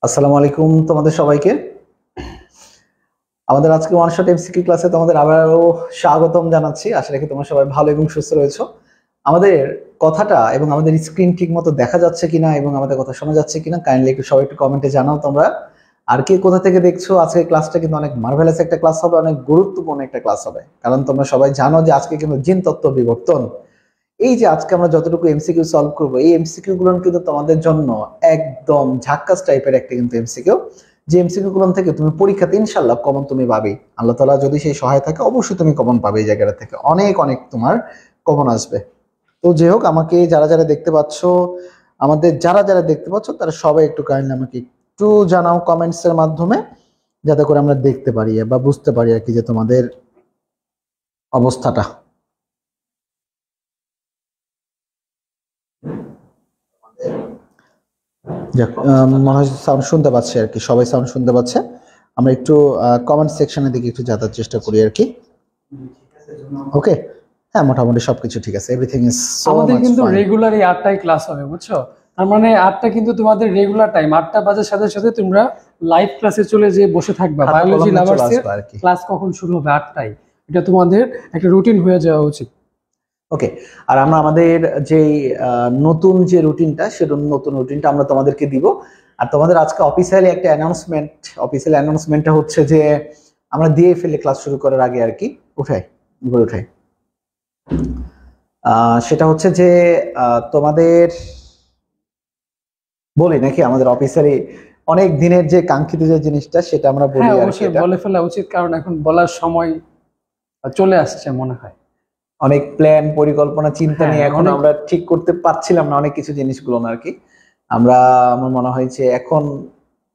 আসসালামু আলাইকুম তোমাদের সবাইকে। আমাদের আজকে ওয়ান শট এমসিকিউ ক্লাসে তোমাদের আবারও স্বাগতম জানাচ্ছি। আশা রাখি তোমরা সবাই ভালো এবং সুস্থ রয়েছো। আমাদের কথাটা এবং আমাদের স্ক্রিন ঠিক মতো দেখা যাচ্ছে কিনা এবং আমাদের কথা শোনা যাচ্ছে কিনা কাইন্ডলি একটু সবাই একটু কমেন্টে জানাও তোমরা। আর কে কোথা থেকে দেখছো। আজকে ক্লাসটা কিন্তু অনেক মার্ভেলাস একটা ক্লাস হবে, অনেক গুরুত্বপূর্ণ একটা ক্লাস হবে, কারণ তোমরা সবাই জানো যে আজকে কিন্তু জিন তত্ত্ব বিবর্তন। এই যে আজকে আমরা যতটুকু এমসিকিউ সলভ করবো, এই এমসিকিউ গুলো কিন্তু তোমাদের জন্য একদম ঝাক্কাস টাইপের একটা কিন্তু এমসিকিউ, যে এমসিকিউ গুলো থেকে তুমি পরীক্ষাতে ইনশাল্লাহ কমন তুমি পাবে। আল্লাহ তাআলা যদি সেই সহায় থাকে অবশ্যই তুমি কমন পাবে। এই জায়গাটা থেকে অনেক অনেক তোমার কমন আসবে। তো যাই হোক, আমাকে যারা যারা দেখতে পাচ্ছ, আমাদের যারা যারা দেখতে পাচ্ছ তারা সবাই একটু কাইন্ডলি আমাকে একটু জানাও কমেন্টস এর মাধ্যমে, যাতে করে আমরা দেখতে পারি বা বুঝতে পারি আর কি যে তোমাদের অবস্থাটা। যাক, মনে হয় সাউন্ড শুনতে পাচ্ছে আর কি, সবাই সাউন্ড শুনতে পাচ্ছে। আমরা একটু কমেন্ট সেকশনের দিকে একটু যাওয়ার চেষ্টা করি আর কি। ওকে, হ্যাঁ মোটামুটি সবকিছু ঠিক আছে, এভরিথিং ইজ সো আমাদের মাচ কিন্তু ফাইন। রেগুলার এই 8টায় ক্লাস হবে, বুঝছো? তার মানে 8টা কিন্তু তোমাদের রেগুলার টাইম। 8টা বাজার সাথে সাথে তোমরা লাইভ ক্লাসে চলে যেয়ে বসে থাকবা। খাতা বায়োলজি কলম নিয়ে চলে লাভার্সের আসবে আর কি। ক্লাস কখন শুরু হবে? 8টায়। এটা তোমাদের একটা রুটিন হয়ে যাওয়া উচিত। ওকে, আর আমরা আমাদের যে নতুন যে রুটিনটা, সেটা নতুন রুটিনটা আমরা তোমাদেরকে দিব। আর তোমাদের আজকে অফিসিয়ালি একটা অ্যানাউন্সমেন্ট, অফিসিয়াল অ্যানাউন্সমেন্টটা হচ্ছে যে আমরা দিয়ে ফেলে ক্লাস শুরু করার আগে আর কি। উঠাই উপরে উঠাই। সেটা হচ্ছে যে তোমাদের বলি নাকি আমাদের অফিসিয়ালি অনেক দিনের যে কাঙ্ক্ষিত যে জিনিসটা সেটা আমরা বলি হ্যাঁ, আর কি। অবশ্যই এটা বলে ফেলা উচিত, কারণ এখন বলার সময় চলে আসছে মনে হয়। অনেক প্ল্যান পরিকল্পনা চিন্তা হ্যাঁ, নিয়ে এখন অনেক। আমরা ঠিক করতে পারছিলাম না অনেক কিছু জিনিসগুলো না আর কি। আমরা আমার মনে হয় যে এখন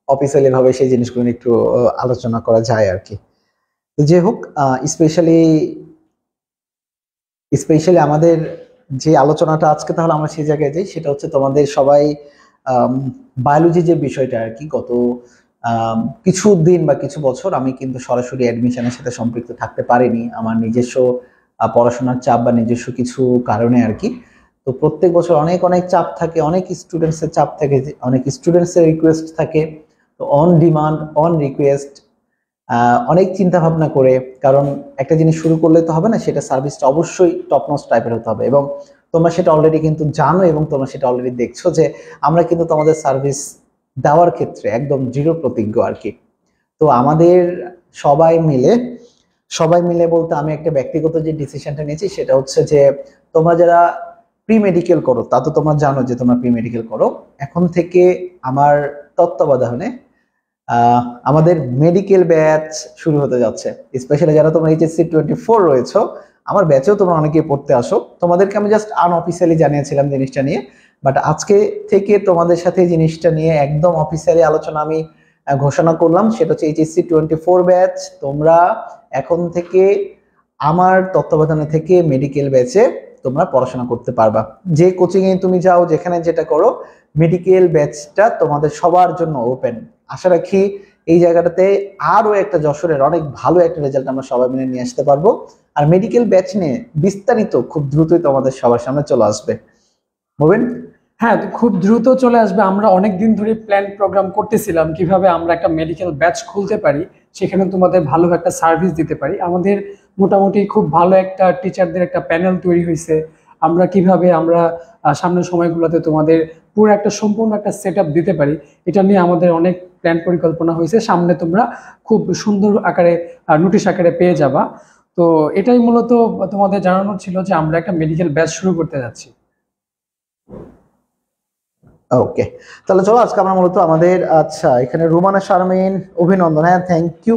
অফিসিয়ালি ভাবে সেই জিনিসগুলো নিয়ে একটু আলোচনা করা যায় আর কি। তো যাই হোক, স্পেশালি স্পেশালি আমাদের যে আলোচনাটা আজকে, তাহলে আমরা সেই জায়গায় যাই। সেটা হচ্ছে তোমাদের সবাই বায়োলজি যে বিষয়টা আর কি, গত কিছু দিন বা কিছু বছর আমি কিন্তু সরাসরি অ্যাডমিশনের সাথে সম্পৃক্ত থাকতে পারিনি, আমার নিজস্ব পড়াশোনার চাপ বা নিজস্ব কিছু কারণে আর কি। তো প্রত্যেক বছর অনেক অনেক চাপ থাকে, অনেক স্টুডেন্টসের চাপ থাকে, অনেক স্টুডেন্টসের রিকোয়েস্ট থাকে। তো অন ডিমান্ড, অন রিকোয়েস্ট, অনেক চিন্তা ভাবনা করে, কারণ একটা জিনিস শুরু করলে তো হবে না, সেটা সার্ভিসটা অবশ্যই টপ নচ টাইপের হতে হবে। এবং তোমরা সেটা অলরেডি কিন্তু জানো এবং তোমরা সেটা অলরেডি দেখছো যে আমরা কিন্তু তোমাদের সার্ভিস দেওয়ার ক্ষেত্রে একদম দৃঢ় প্রতিজ্ঞ আর কি। তো আমাদের সবাই মিলে, সবাই মিলে বলতে আমি একটা ব্যক্তিগত যে ডিসিশনটা নিয়েছি সেটা হচ্ছে যে তোমরা যারা প্রি মেডিকেল করো, তা তো তোমরা জানো যে তোমরা প্রি মেডিকেল করো, এখন থেকে আমার তত্ত্বাবধানে আমাদের মেডিকেল ব্যাচ শুরু হতে যাচ্ছে। স্পেশালি যারা তোমরা এইচএসসি 24 রয়েছো, আমার ব্যাচেও তোমরা অনেকে পড়তে আসো, তোমাদেরকে আমি জাস্ট আনঅফিসিয়ালি জানিয়েছিলাম জিনিসটা নিয়ে। বাট আজকে থেকে তোমাদের সাথে জিনিসটা নিয়ে একদম অফিসিয়ালি আলোচনা আমি ঘোষণা করলাম। সেটা হচ্ছে এইচএসসি 24 ব্যাচ তোমরা এখন থেকে আমার তত্ত্বাবধানে থেকে মেডিকেল ব্যাচে তোমরা পড়াশোনা করতে পারবা। যে কোচিং এ তুমি যাও, যেখানে যেটা করো, মেডিকেল ব্যাচটা তোমাদের সবার জন্য ওপেন। আশা রাখি এই জায়গাটাতে আরো একটা যশোরের অনেক ভালো একটা রেজাল্ট আমরা সবাই মিলে নিয়ে আসতে পারবো। আর মেডিকেল ব্যাচ নিয়ে বিস্তারিত খুব দ্রুতই তোমাদের সবার সামনে চলে আসবে। মুবিন, হ্যাঁ, খুব দ্রুত চলে আসবে। আমরা অনেক দিন ধরে প্ল্যান প্রোগ্রাম করতেছিলাম কিভাবে আমরা একটা মেডিকেল ব্যাচ খুলতে পারি, সেখানে তোমাদের ভালো একটা সার্ভিস দিতে পারি। আমাদের মোটামুটি খুব ভালো একটা টিচারদের একটা প্যানেল তৈরি হয়েছে। আমরা কিভাবে আমরা সামনের সময়গুলোতে তোমাদের পুরো একটা সম্পূর্ণ একটা সেট আপ দিতে পারি, এটা নিয়ে আমাদের অনেক প্ল্যান পরিকল্পনা হয়েছে। সামনে তোমরা খুব সুন্দর আকারে নোটিশ আকারে পেয়ে যাবা। তো এটাই মূলত তোমাদের জানানোর ছিল যে আমরা একটা মেডিকেল ব্যাচ শুরু করতে যাচ্ছি। ওকে, তাহলে চলো আজকে আমরা মূলত আমাদের, আচ্ছা এখানে রুমানা শারমিন, অভিনন্দন, হ্যাঁ থ্যাংক ইউ,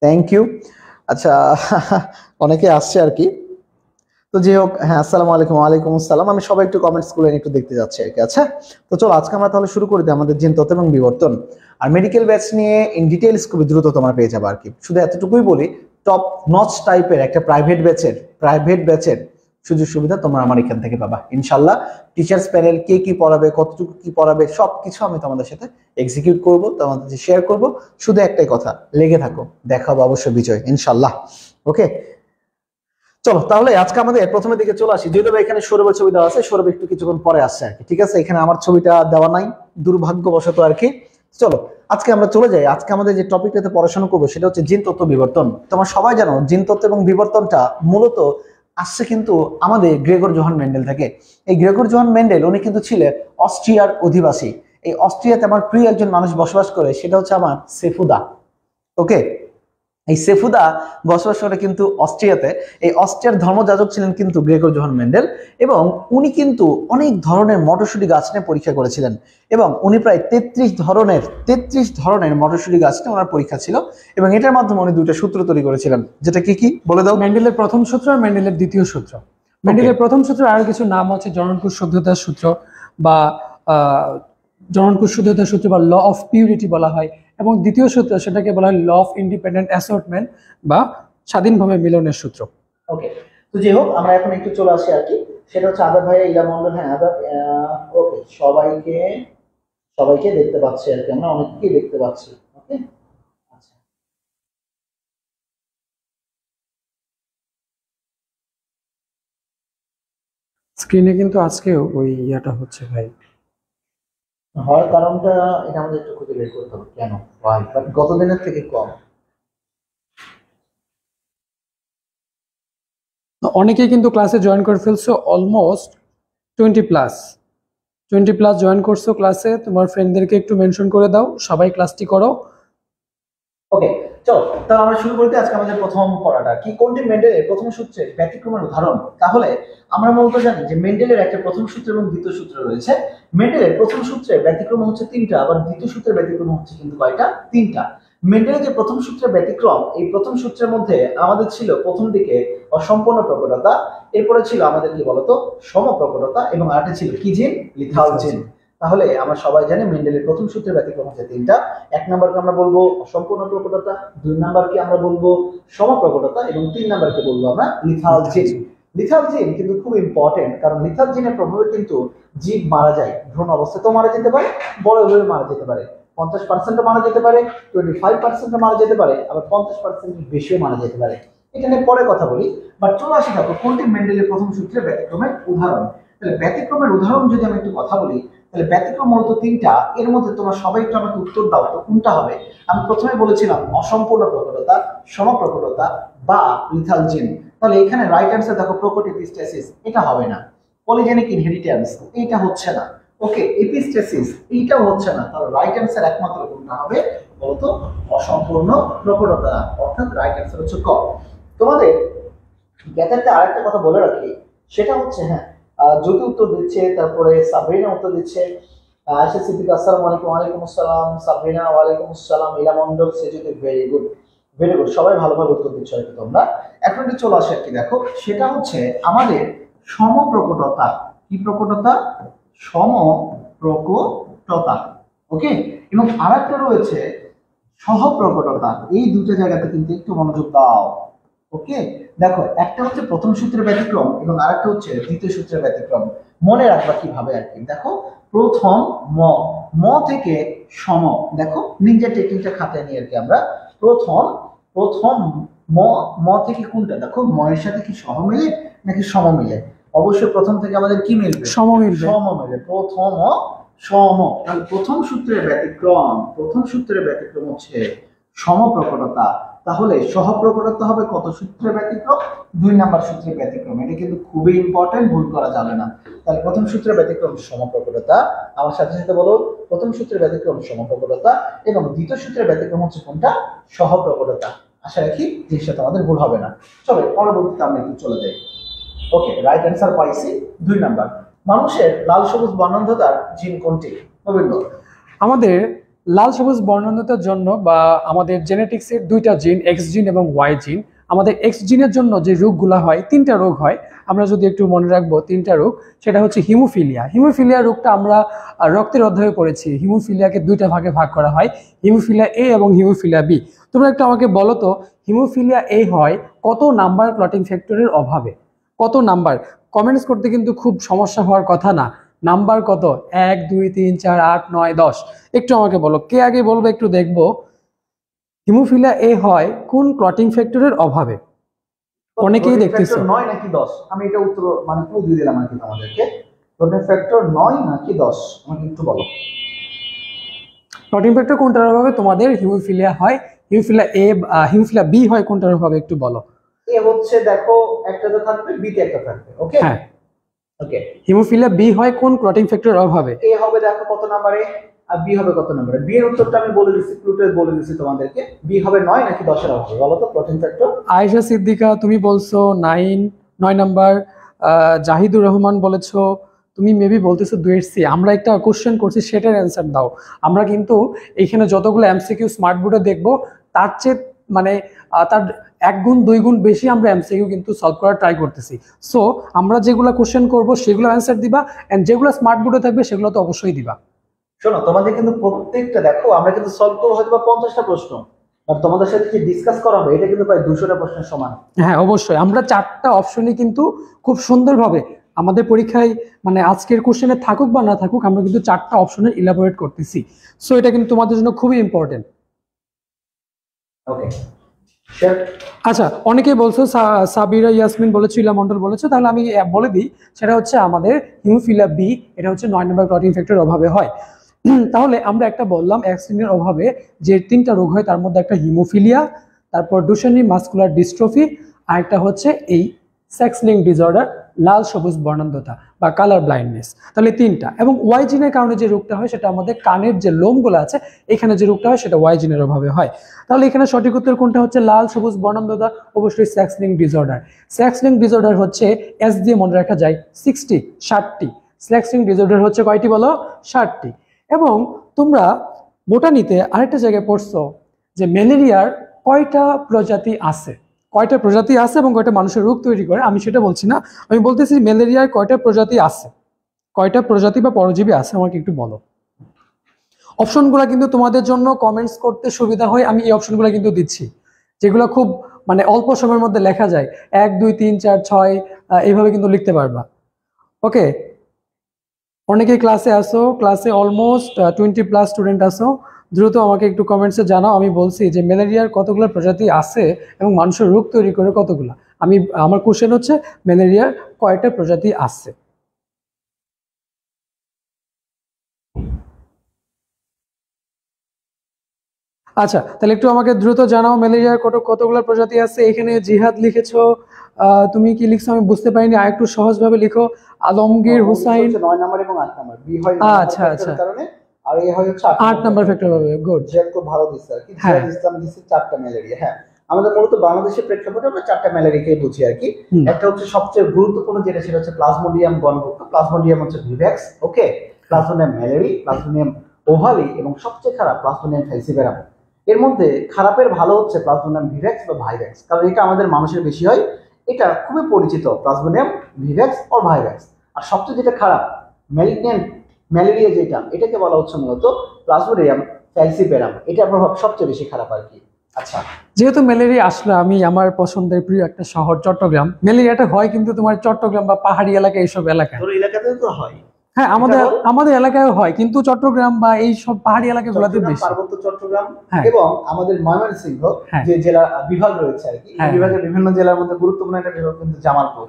থ্যাংক ইউ। আচ্ছা অনেকে আসছে আর কি। তো যাই হোক, হ্যাঁ আসসালামু আলাইকুম। ওয়ালাইকুম আসসালাম। আমি সবাই একটু কমেন্টস গুলো একটু দেখতে যাচ্ছি আর কি। আচ্ছা, তো চলো আজকে আমরা তাহলে শুরু করে দিই আমাদের জিন তত্ত্ব এবং বিবর্তন। আর মেডিকেল ব্যাচ নিয়ে ইন ডিটেইলস খুবই দ্রুত তোমরা পেয়ে যাবে আর কি। শুধু এতটুকুই বলি, টপ নচ টাইপের একটা প্রাইভেট ব্যাচের সুযোগ সুবিধা তোমরা আমার এখান থেকে পাবা ইনশাল্লাহ। টিচার্স প্যানেল কে কি পড়াবে, কতটুকু কি পড়াবে, সবকিছু আমি তোমাদের সাথে এক্সিকিউট করব, তোমাদের সাথে শেয়ার করব। শুধু একটাই কথা, লেগে থাকো, দেখাবো অবশ্যই বিজয় ইনশাল্লাহ। ওকে, চলো তাহলে আজকে আমাদের প্রথমের দিকে চলে আসি। যদিও এখানে সৌরভের ছবি দেওয়া আছে, সৌরভ একটু কিছুক্ষণ পরে আসছে আর কি। ঠিক আছে, এখানে আমার ছবিটা দেওয়া নাই দুর্ভাগ্যবশত আর কি। চলো আজকে আমরা চলে যাই। আজকে আমাদের যে টপিকটাতে পড়াশোনা করবো সেটা হচ্ছে জিন তত্ত্ব বিবর্তন। তোমরা সবাই জানো জিন তত্ত্ব এবং বিবর্তনটা মূলত আসছে কিন্তু আমাদের গ্রেগর জোহান মেন্ডেল থেকে। এই গ্রেগর জোহান মেন্ডেল উনি কিন্তু ছিলেন অস্ট্রিয়ার অধিবাসী। এই অস্ট্রিয়াতে আমার প্রিয় একজন মানুষ বসবাস করে, সেটা হচ্ছে আমার সেফুদা। ওকে, এই সেফুদা বসবাস করে কিন্তু অস্ট্রিয়াতে। এই অস্ট্রিয়ার ধর্মযাজক ছিলেন কিন্তু গ্রেগর জোহান মেন্ডেল, এবং উনি কিন্তু অনেক ধরনের মটরশুঁটি গাছ নিয়ে পরীক্ষা করেছিলেন, এবং উনি প্রায় 33 ধরনের মটরশুঁটি গাছ নিয়ে ওনার পরীক্ষা ছিল, এবং এটার মাধ্যমে উনি দুইটা সূত্র তৈরি করেছিলেন। যেটা কি কি বলে দাও? মেন্ডেলের প্রথম সূত্র আর মেন্ডেলের দ্বিতীয় সূত্র। মেন্ডেলের প্রথম সূত্র আরো কিছু নাম হচ্ছে জননকোষ শুদ্ধতার সূত্র বা জননকোষ শুদ্ধতার সূত্র বা ল অফ পিউরিটি বলা হয়, এবং দ্বিতীয় সূত্র সেটাকে বলা হয় ল অফ ইন্ডিপেন্ডেন্ট অ্যাসর্টমেন্ট বা স্বাধীনভাবে মিলনের সূত্র। ওকে, তো যাই হোক আমরা এখন একটু চলে আসি আর কি, সেটা হচ্ছে আদাব ভাইয়া, ইলা মন্ডল, হ্যাঁ আদাব। ওকে, সবাইকে দেখতে পাচ্ছি আর কি, আমরা অনেককেই দেখতে পাচ্ছি। ওকে, আচ্ছা, স্ক্রিনে কিন্তু আজকেও ওই ইয়াটা হচ্ছে ভাই। হওয়ার কারণটা এটা আমাদের একটু খুঁজে বের করতে হবে কেন হয়, বাট গত দিনের থেকে কম। অনেকেই কিন্তু ক্লাসে জয়েন করে ফেলছো, অলমোস্ট 20+ জয়েন করছো ক্লাসে। তোমার ফ্রেন্ডদেরকে একটু মেনশন করে দাও, সবাই ক্লাসটি করো। ওকে, চলো তাহলে আমরা শুরু করতে। আজকে আমাদের প্রথম পড়াটা কি, কোনটি মেন্ডেলের প্রথম সূত্রের ব্যতিক্রমের উদাহরণ। তাহলে আমরা মূলত জানি যে মেন্ডেলের একটা প্রথম সূত্র এবং দ্বিতীয় সূত্র রয়েছে। মেন্ডেলের প্রথম সূত্রের ব্যতিক্রম হচ্ছে 3টা, আবার দ্বিতীয় সূত্রের ব্যতিক্রম হচ্ছে কিন্তু কয়টা? 3টা। মেন্ডেলের যে প্রথম সূত্রের ব্যতিক্রম, এই প্রথম সূত্রের মধ্যে আমাদের ছিল প্রথম দিকে অসম্পূর্ণ প্রকটতা, এরপরে ছিল আমাদের কি বলতো সমপ্রকটতা, এবং আরেকটা ছিল কি জিন? লিথাল জিন। তাহলে আমরা সবাই জানি মেন্ডেলের প্রথম সূত্রের ব্যতিক্রম হচ্ছে 3টা। 1 নাম্বারকে আমরা বলবো অসম্পূর্ণ প্রকটতা, 2 নাম্বারকে আমরা বলবো সমপ্রকটতা, এবং 3 নাম্বারকে বলবো আমরা লিথাল জিন। লিথাল জিন কিন্তু খুব ইম্পর্টেন্ট, কারণ লিথাল জিনের প্রভাবে কিন্তু জীব মারা যায়। ভ্রূণ অবস্থাতেও মারা যেতে পারে, বড় হয়ে মারা যেতে পারে, 50% মারা যেতে পারে, 25% মারা যেতে পারে, আবার 50% বেশিও মারা যেতে পারে। এটা নিয়ে পরে কথা বলি, বাট চলে আসি দেখো কোনটি মেন্ডেলের প্রথম সূত্রের ব্যতিক্রমের উদাহরণ। তাহলে ব্যতিক্রমের উদাহরণ যদি আমি একটু কথা বলি, তাহলে ব্যতিক্রম মূলত 3টা। এর মধ্যে তোমরা সবাই একটু আমাকে উত্তর দাও তো কোনটা হবে। আমি প্রথমে বলেছিলাম অসম্পূর্ণ প্রকটতা, সমপ্রকটতা বা লিথাল জিন। তাহলে এখানে রাইট অ্যান্সার দেখো প্রোকোটিপিস্টেসিস, এটা হবে না। পলিজেনিক ইনহেরিটেন্স, এইটা হচ্ছে না। ওকে, এপিস্টেসিস, এইটাও হচ্ছে না। তাহলে রাইট অ্যান্সার একমাত্র কোনটা হবে বলতো? অসম্পূর্ণ প্রকটতা, অর্থাৎ রাইট অ্যান্সার হচ্ছে ক। তোমাদের জ্ঞাতার্থে আরেকটা কথা বলে রাখি, সেটা হচ্ছে হ্যাঁ, জ্যোতি উত্তর দিচ্ছে, তারপরে সাবরিনা উত্তর দিচ্ছে, আয়েশা সিদ্দিকা আসসালামু আলাইকুম। ওয়ালাইকুম আসসালাম। সাবরিনা ওয়ালাইকুম আসসালাম। ইলা Mondal, Sejuti, very good, very good, সবাই ভালো ভালো উত্তর দিচ্ছ আর কি তোমরা। এখন একটু চলে আসে আর কি, দেখো সেটা হচ্ছে আমাদের সমপ্রকটতা। কি প্রকটতা? সমপ্রকটতা। ওকে, এবং আরেকটা রয়েছে সহপ্রকটতা। এই দুটো জায়গাতে কিন্তু একটু মনোযোগ দাও। ওকে, দেখো একটা হচ্ছে প্রথম সূত্রের ব্যতিক্রম এবং আরেকটা হচ্ছে দ্বিতীয় সূত্রের ব্যতিক্রম। মনে রাখবা কিভাবে আর কি, দেখো প্রথম ম থেকে সম, দেখো নিনজা টেকনিকটা খাতায় নিয়ে আর কি আমরা প্রথম প্রথম ম থেকে কোনটা, দেখো ময়ের সাথে কি সহ মিলে নাকি সম মিলে? অবশ্যই প্রথম থেকে আমাদের কি মিলবে? সম মিলবে। সম মিলে, প্রথম সম। তাহলে প্রথম সূত্রের ব্যতিক্রম হচ্ছে সমপ্রকটতা। তাহলে সহপ্রকটতা হবে কত সূত্রের ব্যতিক্রম? 2 নাম্বার সূত্রের ব্যতিক্রম। এটা কিন্তু খুবই ইম্পর্টেন্ট, ভুল করা যাবে না। তাহলে প্রথম সূত্রের ব্যতিক্রম সমপ্রকটতা, আমার সাথে সাথে বলো প্রথম সূত্রের ব্যতিক্রম সমপ্রকটতা, এবং দ্বিতীয় সূত্রের ব্যতিক্রম হচ্ছে কোনটা? সহপ্রকটতা। আশা রাখি জিনিসটা তোমাদের ভুল হবে না। চলো পরবর্তীতে আমরা একটু চলে যাই। ওকে, রাইট অ্যান্সার পাইছি 2 নাম্বার। মানুষের লাল সবুজ বর্ণান্ধতার জিন কোনটি? রবীন্দ্র, আমাদের লাল সবুজ বর্ণান্ধতার জন্য বা আমাদের জেনেটিক্সের 2টা জিন, এক্স জিন এবং ওয়াই জিন। আমাদের এক্স জিনের জন্য যে রোগগুলো হয়, 3টা রোগ হয়। আমরা যদি একটু মনে রাখবো 3টা রোগ, সেটা হচ্ছে হিমোফিলিয়া। হিমোফিলিয়া রোগটা আমরা রক্তের অধ্যায়ে পড়েছি। হিমোফিলিয়াকে 2টা ভাগে ভাগ করা হয়, হিমোফিলিয়া এ এবং হিমোফিলিয়া বি। তোমরা একটু আমাকে বলো তো, হিমোফিলিয়া এ হয় কত নাম্বার ক্লটিং ফ্যাক্টরের অভাবে? কত নাম্বার? কমেন্টস করতে কিন্তু খুব সমস্যা হওয়ার কথা না। নাম্বার কত? 1 2 3 4 8 9 10। একটু আমাকে বলো, কে আগে বলবে একটু দেখবো। হিমোফিলিয়া এ হয় কোন ক্লটিং ফ্যাক্টরের অভাবে? অনেকেই দেখতেছো। 9 নাকি 10? আমি এটা উত্তর মানে ক্লু দিয়ে দিলাম আর কি তোমাদেরকে। ক্লোটিং ফ্যাক্টর 9 নাকি 10 আমাকে একটু বলো। ক্লটিং ফ্যাক্টর কোনটার অভাবে তোমাদের হিমোফিলিয়া হয়, হিমোফিলিয়া এ হিমোফিলিয়া বি হয় কোনটার অভাবে একটু বলো। এ হচ্ছে দেখো একটাতে থাকবে, বি তে একটা থাকবে। ওকে হ্যাঁ, ওকে। হিমোফিলিয়া বি হয় কোন ক্লটিং ফ্যাক্টরের অভাবে? এ হবে দেখো কত নম্বরে, আর বি হবে কত নম্বরে। বি এর উত্তরটা আমি বলে দিচ্ছি, ক্লুতে বলে দিচ্ছি তোমাদেরকে। বি হবে 9 নাকি 10 এর অভাবে, বলো তো ক্লটিং ফ্যাক্টর। আয়েশা সিদ্দিকা তুমি বলছো 9 নাম্বার। জাহিদুর রহমান বলেছো, তুমি মেবি বলতেছো 2 আমরা একটা কোশ্চেন করছি সেটার অ্যান্সার দাও। আমরা কিন্তু এখানে যতগুলো এমসিকিউ স্মার্ট বোর্ডে দেখবো তার চেয়ে মানে তার 1 গুণ 2 গুণ বেশি আমরা এমসিকিউ কিন্তু সলভ করার ট্রাই করতেছি। সো আমরা যেগুলো কোশ্চেন করব সেগুলো অ্যান্সার দিবা, এন্ড যেগুলো স্মার্ট বোর্ডে থাকবে সেগুলো তো অবশ্যই দিবা। শোনো তোমাদের কিন্তু প্রত্যেকটা দেখো আমরা কিন্তু সলভ করবো হয়তো 50টা প্রশ্ন, আর তোমাদের সাথে যে ডিসকাস করা হবে এটা কিন্তু প্রায় 200টা প্রশ্নের সমান। হ্যাঁ অবশ্যই, আমরা 4টা অপশনই কিন্তু খুব সুন্দরভাবে আমাদের পরীক্ষায় মানে আজকের কোশ্চেনে থাকুক বা না থাকুক আমরা কিন্তু 4টা অপশনের ইলাবোরেট করতেছি। সো এটা কিন্তু তোমাদের জন্য খুবই ইম্পর্টেন্ট। Okay sure. আচ্ছা, অনেকেই বলছো, সাবিরা ইয়াসমিন বলেছো, ইলা মন্ডল বলেছো, তাহলে আমি বলে দিই সেটা হচ্ছে আমাদের হিমোফিলিয়া বি, এটা হচ্ছে 9 নম্বর ক্লটিং ফ্যাক্টরের অভাবে হয়। তাহলে আমরা একটা বললাম অ্যাক্সিনের অভাবে যে 3টা রোগ হয় তার মধ্যে একটা হিমোফিলিয়া, তারপর ডুশেনি মাসকুলার ডিস্ট্রফি, আর একটা হচ্ছে এই সেক্স লিঙ্ক ডিসঅর্ডার, লাল সবুজ বর্ণান্ধতা বা কালার ব্লাইন্ডনেস। তাহলে 3টা। এবং ওয়াই জিনের কারণে যে রোগটা হয় সেটা আমাদের কানের যে লোমগুলো আছে এখানে যে রোগটা হয় সেটা ওয়াই জিনের অভাবে হয়। তাহলে এখানে সঠিক উত্তর কোনটা হচ্ছে লাল সবুজ বর্ণান্ধতা? অবশ্যই sex link disorder. Sex link disorder হচ্ছে এস দিয়ে মনে রাখা যায় 60 সেক্স লিঙ্ক ডিসঅর্ডার হচ্ছে কয়টি বলো? 60টি। এবং তোমরা বোটানিতে আরেকটা জায়গায় পড়ছো যে ম্যালেরিয়ার কয়টা প্রজাতি আছে, কয়টা প্রজাতি আছে এবং কয়টা মানুষের রোগ তৈরি করে। আমি সেটা বলছি না, আমি বলতেছি ম্যালেরিয়ার কয়টা প্রজাতি আছে, কয়টা প্রজাতি বা পরজীবী আছে আমাকে একটু বলো। অপশনগুলো কিন্তু তোমাদের জন্য কমেন্টস করতে সুবিধা হয়, আমি এই অপশনগুলো কিন্তু দিচ্ছি যেগুলো খুব মানে অল্প সময়ের মধ্যে লেখা যায়, 1 2 3 4 6 এইভাবে কিন্তু লিখতে পারবা। ওকে, অনেকেই ক্লাসে আসো, ক্লাসে অলমোস্ট 20+ স্টুডেন্ট আসো, দ্রুত আমাকে একটু কমেন্টসে জানাও। আমি বলছি যে ম্যালেরিয়ার কতগুলো প্রজাতি আছে এবং মানুষের রোগ তৈরি করে কতগুলো। আমার কোশ্চেন হচ্ছে ম্যালেরিয়ার কয়টা প্রজাতি আছে। আচ্ছা, তাহলে একটু আমাকে দ্রুত জানাও ম্যালেরিয়ার কতগুলো প্রজাতি আছে। এখানে জিহাদ লিখেছো, তুমি কি লিখছো আমি বুঝতে পারিনি, আর একটু সহজভাবে লিখো। আলমগীর হুসাইন 9 নাম্বার এবং 8 নাম্বার, বি হয় 9 আচ্ছা আচ্ছা কারণে, আর এ হয় হচ্ছে 8 নাম্বার ফ্যাক্টর হবে। গুড, জিহাদ খুব ভালো দিচ্ছে আর কি। জিহাদ ইসলাম দিচ্ছে 4টা ম্যালেরিয়া। হ্যাঁ, আমাদের মূলত বাংলাদেশের প্রেক্ষাপটে আমরা 4টা ম্যালেরিয়াকে বুঝি আর কি। একটা হচ্ছে সবচেয়ে গুরুত্বপূর্ণ যেটা, সেটা হচ্ছে প্লাজমোডিয়াম গণভুক্ত। প্লাজমোডিয়াম হচ্ছে ভিভ্যাক্স। ওকে, প্লাজমোডিয়াম ম্যালেরি, প্লাজমোডিয়াম ওভালি এবং সবচেয়ে খারাপ প্লাজমোডিয়াম ফ্যালসিপারাম। এর মধ্যে খারাপের ভালো হচ্ছে প্লাজমোডিয়াম ভিভ্যাক্স বা ভাইভ্যাক্স, কারণ এটা আমাদের মানুষের বেশি হয়, এটা খুবই পরিচিত প্লাজমোডিয়াম ভিভ্যাক্স অর ভাইভ্যাক্স। আর সবচেয়ে যেটা খারাপ ম্যালিগন্যান্ট ম্যালেরিয়া যেটা, এটাকে বলা হচ্ছে মূলত প্লাজমোডিয়াম ফ্যালসিপারাম, এটার প্রভাব সবচেয়ে বেশি খারাপ আর কি। আচ্ছা, যেহেতু ম্যালেরিয়া আসলে আমি আমার পছন্দের প্রিয় একটা শহর চট্টগ্রাম, ম্যালেরিয়াটা হয় কিন্তু তোমার চট্টগ্রাম বা পাহাড়ি এলাকা এইসব এলাকায়। তোর এলাকাতে তো হয়? হ্যাঁ, আমাদের এলাকায় হয়, কিন্তু চট্টগ্রাম বা এই সব পাহাড়ি এলাকাগুলোতে বেশি। পার্বত্য চট্টগ্রাম এবং আমাদের ময়মনসিংহ যে জেলা বিভাগ রয়েছে আর কি, এই বিভাগের বিভিন্ন জেলার মধ্যে গুরুত্বপূর্ণ একটা বিভাগ কিন্তু জামালপুর।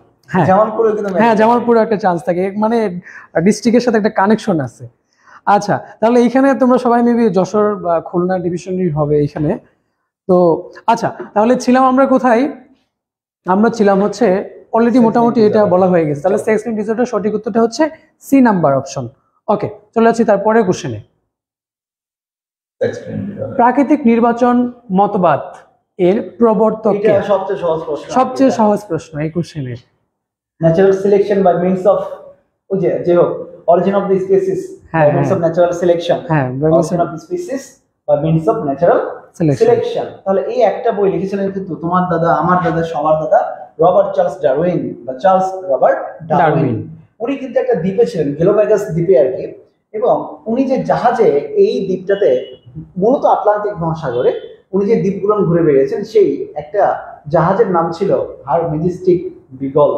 জামালপুরে কিন্তু জামালপুরে একটা চান্স থাকে, মানে ডিস্ট্রিক্টের সাথে একটা কানেকশন আছে। আচ্ছা, তাহলে এইখানে তোমরা সবাই মেবি যশোর বা খুলনা ডিভিশনই হবে এইখানে। তো আচ্ছা, তাহলে ছিলাম আমরা কোথায়? আমরা ছিলাম হচ্ছে অলরেডি মোটামুটি এটা বলা হয়ে গেছে। তাহলে সেক্স লিঙ্ক ডিসঅর্ডার সঠিক উত্তরটা হচ্ছে সি নাম্বার অপশন। ওকে, চলে যাচ্ছি তারপরে কোশ্চেনে। প্রাকৃতিক নির্বাচন মতবাদ এর প্রবর্তক কে? সবচেয়ে সহজ প্রশ্ন এই কোশ্চেনের। Natural selection by means of যে হোক origin of the species by means of natural selection. Origin of the species by means of natural selection. তাহলে এই একটা বই লিখেছিলেন কিন্তু তোমার দাদা, আমার দাদা, সবার দাদা, রবার্ট চার্লস ডারউইন বা চার্লস রবার্ট ডারউইন। উনি কিন্তু একটা দ্বীপে ছিলেন, গ্যালোপ্যাগোস দ্বীপে আর কি। এবং উনি যে জাহাজে এই দ্বীপটাতে মূলত আটলান্টিক মহাসাগরে উনি যে দ্বীপগুলো ঘুরে বেরিয়েছেন, সেই একটা জাহাজের নাম ছিল her majestic Beagle,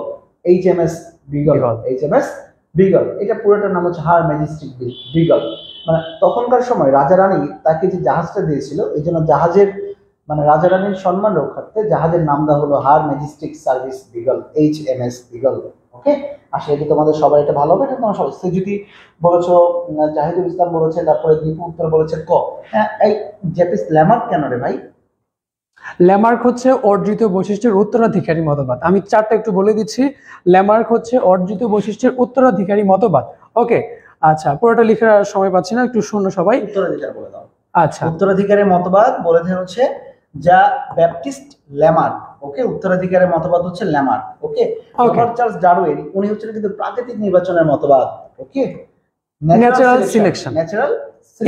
HMS Beagle. HMS Beagle, এটা পুরোটার নাম হচ্ছে হার ম্যাজেস্টিক বিগল। মানে তখনকার সময় রাজা রানী তাকে যে জাহাজটা দিয়েছিল, এই জন্য জাহাজের মানে রাজা রানীর সম্মান রক্ষার্থে জাহাজের নাম দেওয়া হলো her majestic service Beagle, HMS Beagle. Okay, আসলে কি তোমাদের সবার এটা ভালো হবে? এটা তোমার সবাই যদি বলেছো জাহিদুল ইসলাম বলেছে, তারপরে দীপু উত্তর বলেছে ক। হ্যাঁ, এই জেপিস ল্যামার্ক কেন রে ভাই? ল্যামার্ক হচ্ছে অর্জিত বৈশিষ্ট্যের উত্তরাধিকারী মতবাদ। আমি চারটা একটু বলে দিচ্ছি। ল্যামার্ক হচ্ছে অর্জিত বৈশিষ্ট্যের উত্তরাধিকারী মতবাদ। ওকে, আচ্ছা পুরোটা লেখার আর সময় পাচ্ছি না, একটু শূন্য সবাই। উত্তরাধিকার বলে দাও। আচ্ছা, উত্তরাধিকারের মতবাদ বলেছে হচ্ছে যা ব্যাপটিস্ট ল্যামার্ক। ওকে, উত্তরাধিকারের মতবাদ হচ্ছে ল্যামার্ক। ওকে, রবার্ট চার্লস ডারউইন উনি হচ্ছেন কিন্তু প্রাকৃতিক নির্বাচনের মতবাদ। ওকে, ন্যাচারাল সিলেকশন, ন্যাচারাল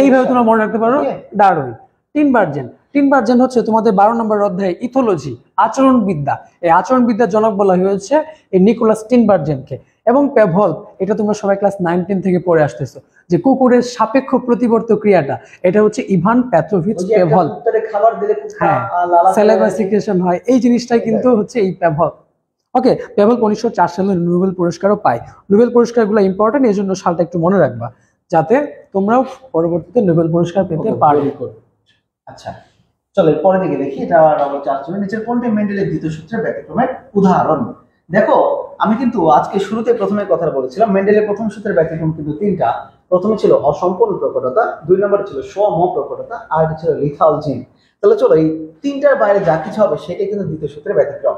এইভাবে তোমরা মনে রাখতে পারো। ডারউইন। টিন বার্জেন হচ্ছে তোমাদের 12 নম্বর অধ্যায়ে ইথোলজি, আচরণবিদ্যা, এই আচরণবিদ্যার জনক বলা হয়েছে এই নিকোলাস টিন বার্জেনকে। এবং পেভল, এটা তোমরা সবাই ক্লাস 9-10 থেকে পড়ে আসতেছো, যে কুকুরের সাপেক্ষ প্রতিবর্ত ক্রিয়াটা, এটা হচ্ছে ইভান পেত্রোভিচ পেভল। খাবার দিলে হ্যাঁ, স্যালাইভা সিক্রেশন হয়, এই জিনিসটাই কিন্তু হচ্ছে এই পেভল। ওকে, পেভল 1904 সালে নোবেল পুরস্কারও পায়। নোবেল পুরস্কারগুলো ইম্পর্টেন্ট, এই জন্য সালটা একটু মনে রাখবা, যাতে তোমরাও পরবর্তীতে নোবেল পুরস্কার পেতে পারো। আচ্ছা, চলো পরের দিকে দেখি। এটা রবার্ট চার্লস ডারউইন। নিচের কোনটি মেন্ডেলের দ্বিতীয় সূত্রের ব্যতিক্রমের উদাহরণ? দেখো, আমি কিন্তু আজকে শুরুতে প্রথমে কথা বলেছিলাম মেন্ডেলের প্রথম সূত্রের ব্যতিক্রম কিন্তু তিনটা। প্রথমে ছিল অসম্পূর্ণ প্রকটতা, 2 নম্বরে ছিল সম প্রকটতা, আর এটা ছিল লিথাল জিন। তাহলে চলো এই তিনটার বাইরে যা কিছু হবে সেটাই কিন্তু দ্বিতীয় সূত্রের ব্যতিক্রম।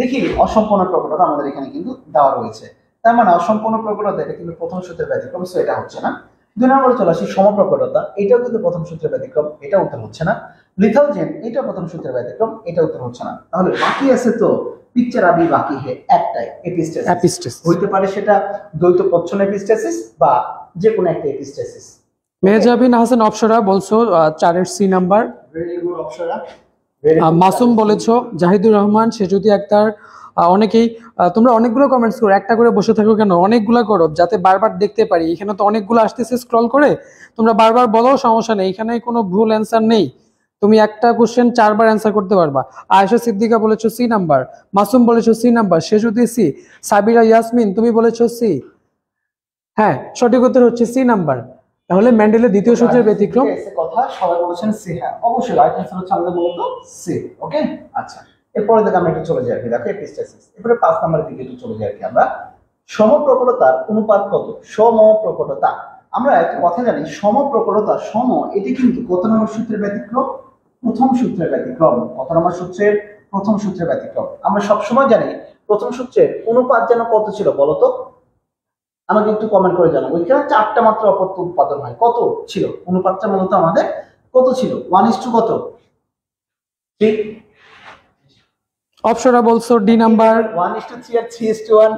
দেখি, অসম্পূর্ণ প্রকটতা আমাদের এখানে কিন্তু দেওয়া রয়েছে, তার মানে অসম্পূর্ণ প্রকটতা এটা কিন্তু প্রথম সূত্রের ব্যতিক্রম, সো এটা হচ্ছে না। 2 নম্বরে চলে আসি সমপ্রকটতা, এটাও কিন্তু প্রথম সূত্রের ব্যতিক্রম, এটা উত্তর হচ্ছে না। লিথাল জেন, এটা প্রথম সূত্রের ব্যতিক্রম, এটা উত্তর হচ্ছে না। তাহলে বাকি আছে তো পিকচার আবি বাকি হে একটাই, এপিস্টেসিস। হইতে পারে সেটা দ্বৈত প্রচ্ছন্ন এপিস্টেসিস বা যে কোনো একটা এপিস্টেসিস। মেহজাবিন হাসান অপসরা বলছো 4-এর C number. Very good Apsara. Masum বলেছো জাহিদুর রহমান সে যদি একটার অনেকেই তোমরা অনেকগুলো কমেন্টস করো, একটা করে বসে থাকো কেন, অনেকগুলো করো যাতে বারবার দেখতে পারি। এখানে তো অনেকগুলো আসতেছে স্ক্রল করে, তোমরা বারবার বলো, সমস্যা নেই, এখানে কোনো ভুল অ্যান্সার নেই। তুমি একটা কোশ্চেন 4বার অ্যান্সার করতে পারবা। আয়েশা সিদ্দিকা বলেছো সি নাম্বার, মাসুম বলেছো সি নাম্বার, সে যদি সি। সাবিরা ইয়াসমিন তুমি বলেছো সি, হ্যাঁ সঠিক উত্তর হচ্ছে সি নাম্বার। তাহলে মেন্ডেলের দ্বিতীয় সূত্রের ব্যতিক্রম কথা সবাই বলেছেন সি। হ্যাঁ অবশ্যই রাইট আনসার হচ্ছে আমাদের মূলত সি। ওকে, আচ্ছা এরপরে দেখো আমরা একটু চলে যাই আর কি। দেখো এপিস্টেসিস, এরপরে 5 নম্বরের দিকে একটু চলে যাই আর কি আমরা। সমপ্রকটতার অনুপাত কত? সমপ্রকটতা, আমরা একটা কথা জানি, সমপ্রকটতা সম, এটি কিন্তু কত নম্বর সূত্রের ব্যতিক্রম? প্রথম সূত্রের ব্যতিক্রম। কত নম্বর সূত্রের? প্রথম সূত্রের ব্যতিক্রম। আমরা সবসময় জানি প্রথম সূত্রের অনুপাত যেন কত ছিল বলতো, আমাকে একটু কমেন্ট করে জানাবো। ওইখানে 4টা মাত্র অপত্য উৎপাদন হয়, কত ছিল অনুপাতটা মূলত আমাদের? কত ছিল? 1:, কত? ঠিক অপশনটা বলছো ডি নাম্বার 1:3 আর 3:1।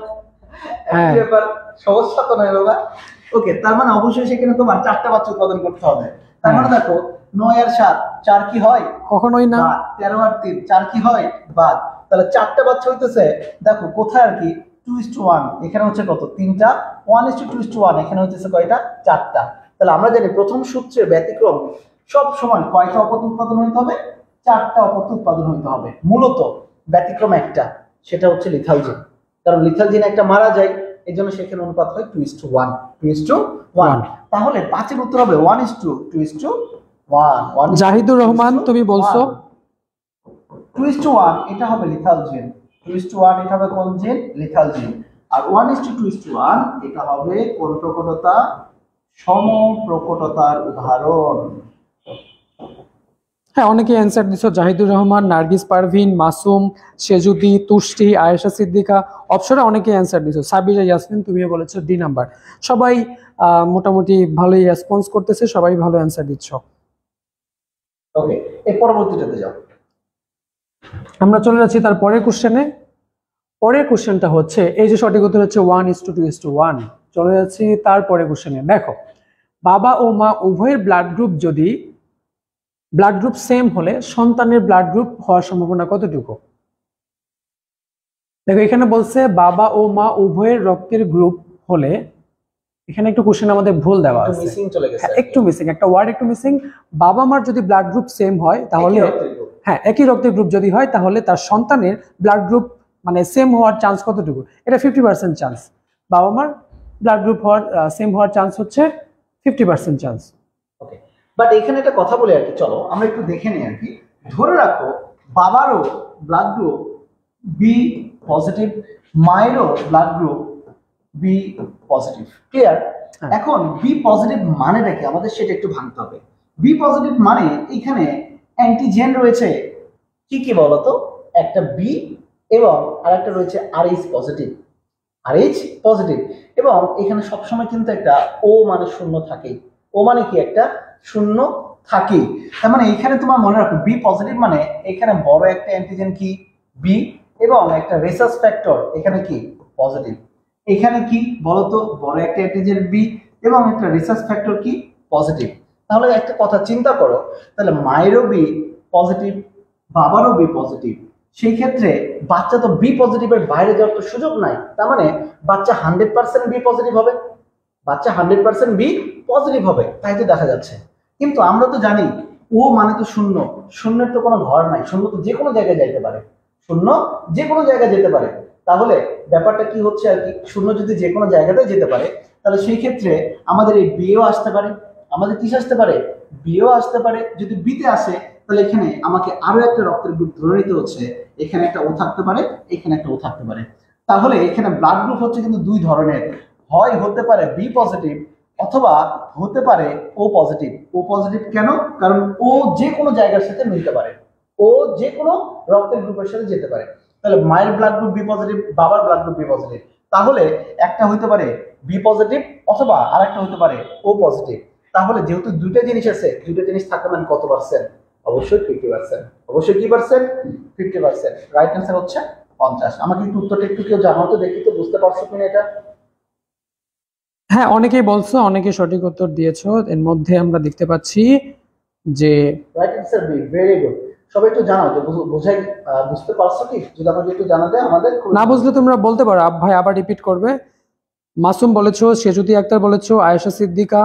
একই ব্যাপার, সমস্যা তো নয় বাবা। ওকে, তার মানে অবশ্যই সেখানে তোমার 4টা বাচ্চা উৎপাদন করতে হবে। তার মানে দেখো 9 আর 7 4 কি হয়? কখনোই না। 13 আর 3 4 কি হয়? বাদ। তাহলে 4টা বাচ্চা হইতেছে, দেখো কোথায় আর কি 2:1, এখানে হচ্ছে কত? 3টা। 1:2:1, এখানে হচ্ছে কয়টা? 4টা। তাহলে আমরা জানি প্রথম সূত্রের ব্যতিক্রম সব সময় কয়টা অপত্য উৎপাদন হইতে হবে? 4টা অপত্য উৎপাদন হইতে হবে। মূলত ব্যতিক্রম একটা, সেটা হচ্ছে লিথাল জিন। কারণ লিথাল জিন একটা মারা যায়, এই জন্য সেখানে অনুপাত হয় 2:1। 2:1। তাহলে 5-এর উত্তর হবে 1:2:1। জাহিদুর রহমান তুমি বলছো 2:1, এটা হবে লিথাল জিন। 2:1 এটা হবে কোন জিন? লিথাল জিন। আর 1:2:1 এটা হবে কোন প্রকটতা? সমপ্রকটতার উদাহরণ। হ্যাঁ, অনেকে অ্যান্সার দিছো, জাহিদুর রহমান, নার্গিস পারভিন, মাসুম, সেজুদি, তুষ্টি, আয়েশা সিদ্দিকা, অপসরা অনেকে অ্যান্সার দিছো। সাবিরা ইয়াসমিন তুমিও বলেছো ডি নাম্বার। সবাই মোটামুটি ভালোই রেসপন্স করতেছে, সবাই ভালো অ্যান্সার দিচ্ছ। ওকে, এই পরবর্তীটাতে যাও। আমরা চলে যাচ্ছি তার পরের কোশ্চেনে। পরের কোশ্চেনটা হচ্ছে, এই যে সঠিক উত্তর হচ্ছে 1:2:1। চলে যাচ্ছি তার পরের কোশ্চেনে। দেখো, বাবা ও মা উভয়ের ব্লাড গ্রুপ যদি ব্লাড গ্রুপ সেম হলে সন্তানের ব্লাড গ্রুপ হওয়ার সম্ভাবনা কতটুকু? দেখো এখানে বলছে বাবা ও মা উভয়ের রক্তের গ্রুপ হলে, এখানে একটু কোশ্চেন আমাদের ভুল দেওয়া আছে, একটু মিসিং, একটা ওয়ার্ড একটু মিসিং। বাবা মার যদি ব্লাড গ্রুপ সেম হয় তাহলে, হ্যাঁ একই রক্তের গ্রুপ যদি হয় তাহলে তার সন্তানের ব্লাড গ্রুপ মানে সেম হওয়ার চান্স কতটুকু? এটা 50% চান্স। বাবা মার ব্লাড গ্রুপ হওয়ার সেম হওয়ার চান্স হচ্ছে 50% চান্স। ওকে, বাট এখানে একটা কথা বলি আর কি, চলো আমরা একটু দেখে নিই আর কি। ধরে রাখো বাবারও ব্লাড গ্রুপ বি পজিটিভ, মায়েরও blood group B positive. Clear? এখন বি পজিটিভ মানেটা কি আমাদের সেটা একটু ভাঙতে হবে। বি পজিটিভ মানে এখানে অ্যান্টিজেন রয়েছে কি কি বলতো, একটা বি এবং আরেকটা রয়েছে আরএইচ পজিটিভ, আরএইচ পজিটিভ, এবং এখানে সবসময় কিন্তু একটা ও মানে শূন্য থাকেই। ও মানে কি একটা শূন্য থাকেই। তার মানে এখানে তোমার মনে রাখো বি পজিটিভ মানে এখানে বড় একটা অ্যান্টিজেন কি বি, এবং একটা রেসাস ফ্যাক্টর এখানে কি পজিটিভ। এখানে কি বলতো, বড় একটা অ্যান্টিজেন বি এবং একটা রেসাস ফ্যাক্টর কি পজিটিভ। তাহলে একটা কথা চিন্তা করো, তাহলে মায়েরও বি পজিটিভ, বাবারও বি পজিটিভ, সেই ক্ষেত্রে বাচ্চা তো বি পজিটিভের বাইরে যাওয়ার তো সুযোগ নাই। তার মানে বাচ্চা 100% বি পজিটিভ হবে, বাচ্চা 100% বি পজিটিভ হবে, তাই তো দেখা যাচ্ছে। কিন্তু আমরা তো জানি ও মানে তো শূন্য, শূন্যের তো কোনো ঘর নাই, শূন্য তো যে কোনো জায়গায় যাইতে পারে, শূন্য যে কোনো জায়গায় যেতে পারে। তাহলে ব্যাপারটা কি হচ্ছে আর কি, শূন্য যদি যে কোনো জায়গাতে যেতে পারে তাহলে সেই ক্ষেত্রে আমাদের এই বিও আসতে পারে, আমাদের কিস আসতে পারে, বিও আসতে পারে। যদি বিতে আসে তাহলে এখানে আমাকে আরো একটা রক্তের গ্রুপ ধরে নিতে হচ্ছে, এখানে একটা ও থাকতে পারে, এখানে একটা ও থাকতে পারে। তাহলে এখানে ব্লাড গ্রুপ হচ্ছে কিন্তু দুই ধরনের, হয় হতে পারে বি পজিটিভ অথবা হতে পারে ও পজিটিভ। ও পজিটিভ কেন? কারণ ও যে কোনো জায়গার সাথে মিলতে পারে, ও যে কোনো রক্তের গ্রুপের সাথে যেতে পারে। তাহলে মায়ের ব্লাড গ্রুপ বি পজিটিভ, বাবার ব্লাড গ্রুপ বি পজিটিভ, তাহলে একটা হতে পারে বি পজিটিভ অথবা আরেকটা হতে পারে ও পজিটিভ। তাহলে যেহেতু দুইটা জিনিস আছে, দুইটা জিনিস থাকতে মানে কত পার্সেন্ট? অবশ্যই 50%। অবশ্যই কি পার্সেন্ট? 50%। রাইট অ্যান্সার হচ্ছে 50। আমাকে একটু উত্তরটা একটু কেউ জানাও তো দেখি, তো বুঝতে পারছো কিনা এটা? হ্যাঁ, অনেকেই বলছো, অনেকে সঠিক উত্তর দিয়েছো। এর মধ্যে আমরা দেখতে পাচ্ছি যে right answer B. Very good. সবাই একটু জানাও যে বুঝাই, বুঝতে পারছো কি? যদি আমাকে একটু জানা দেয় আমাদের না বুঝলে তোমরা বলতে পারো, ভাই আবার রিপিট করবে। মাসুম বলেছো, সেজুতি আক্তার বলেছো, আয়েশা সিদ্দিকা,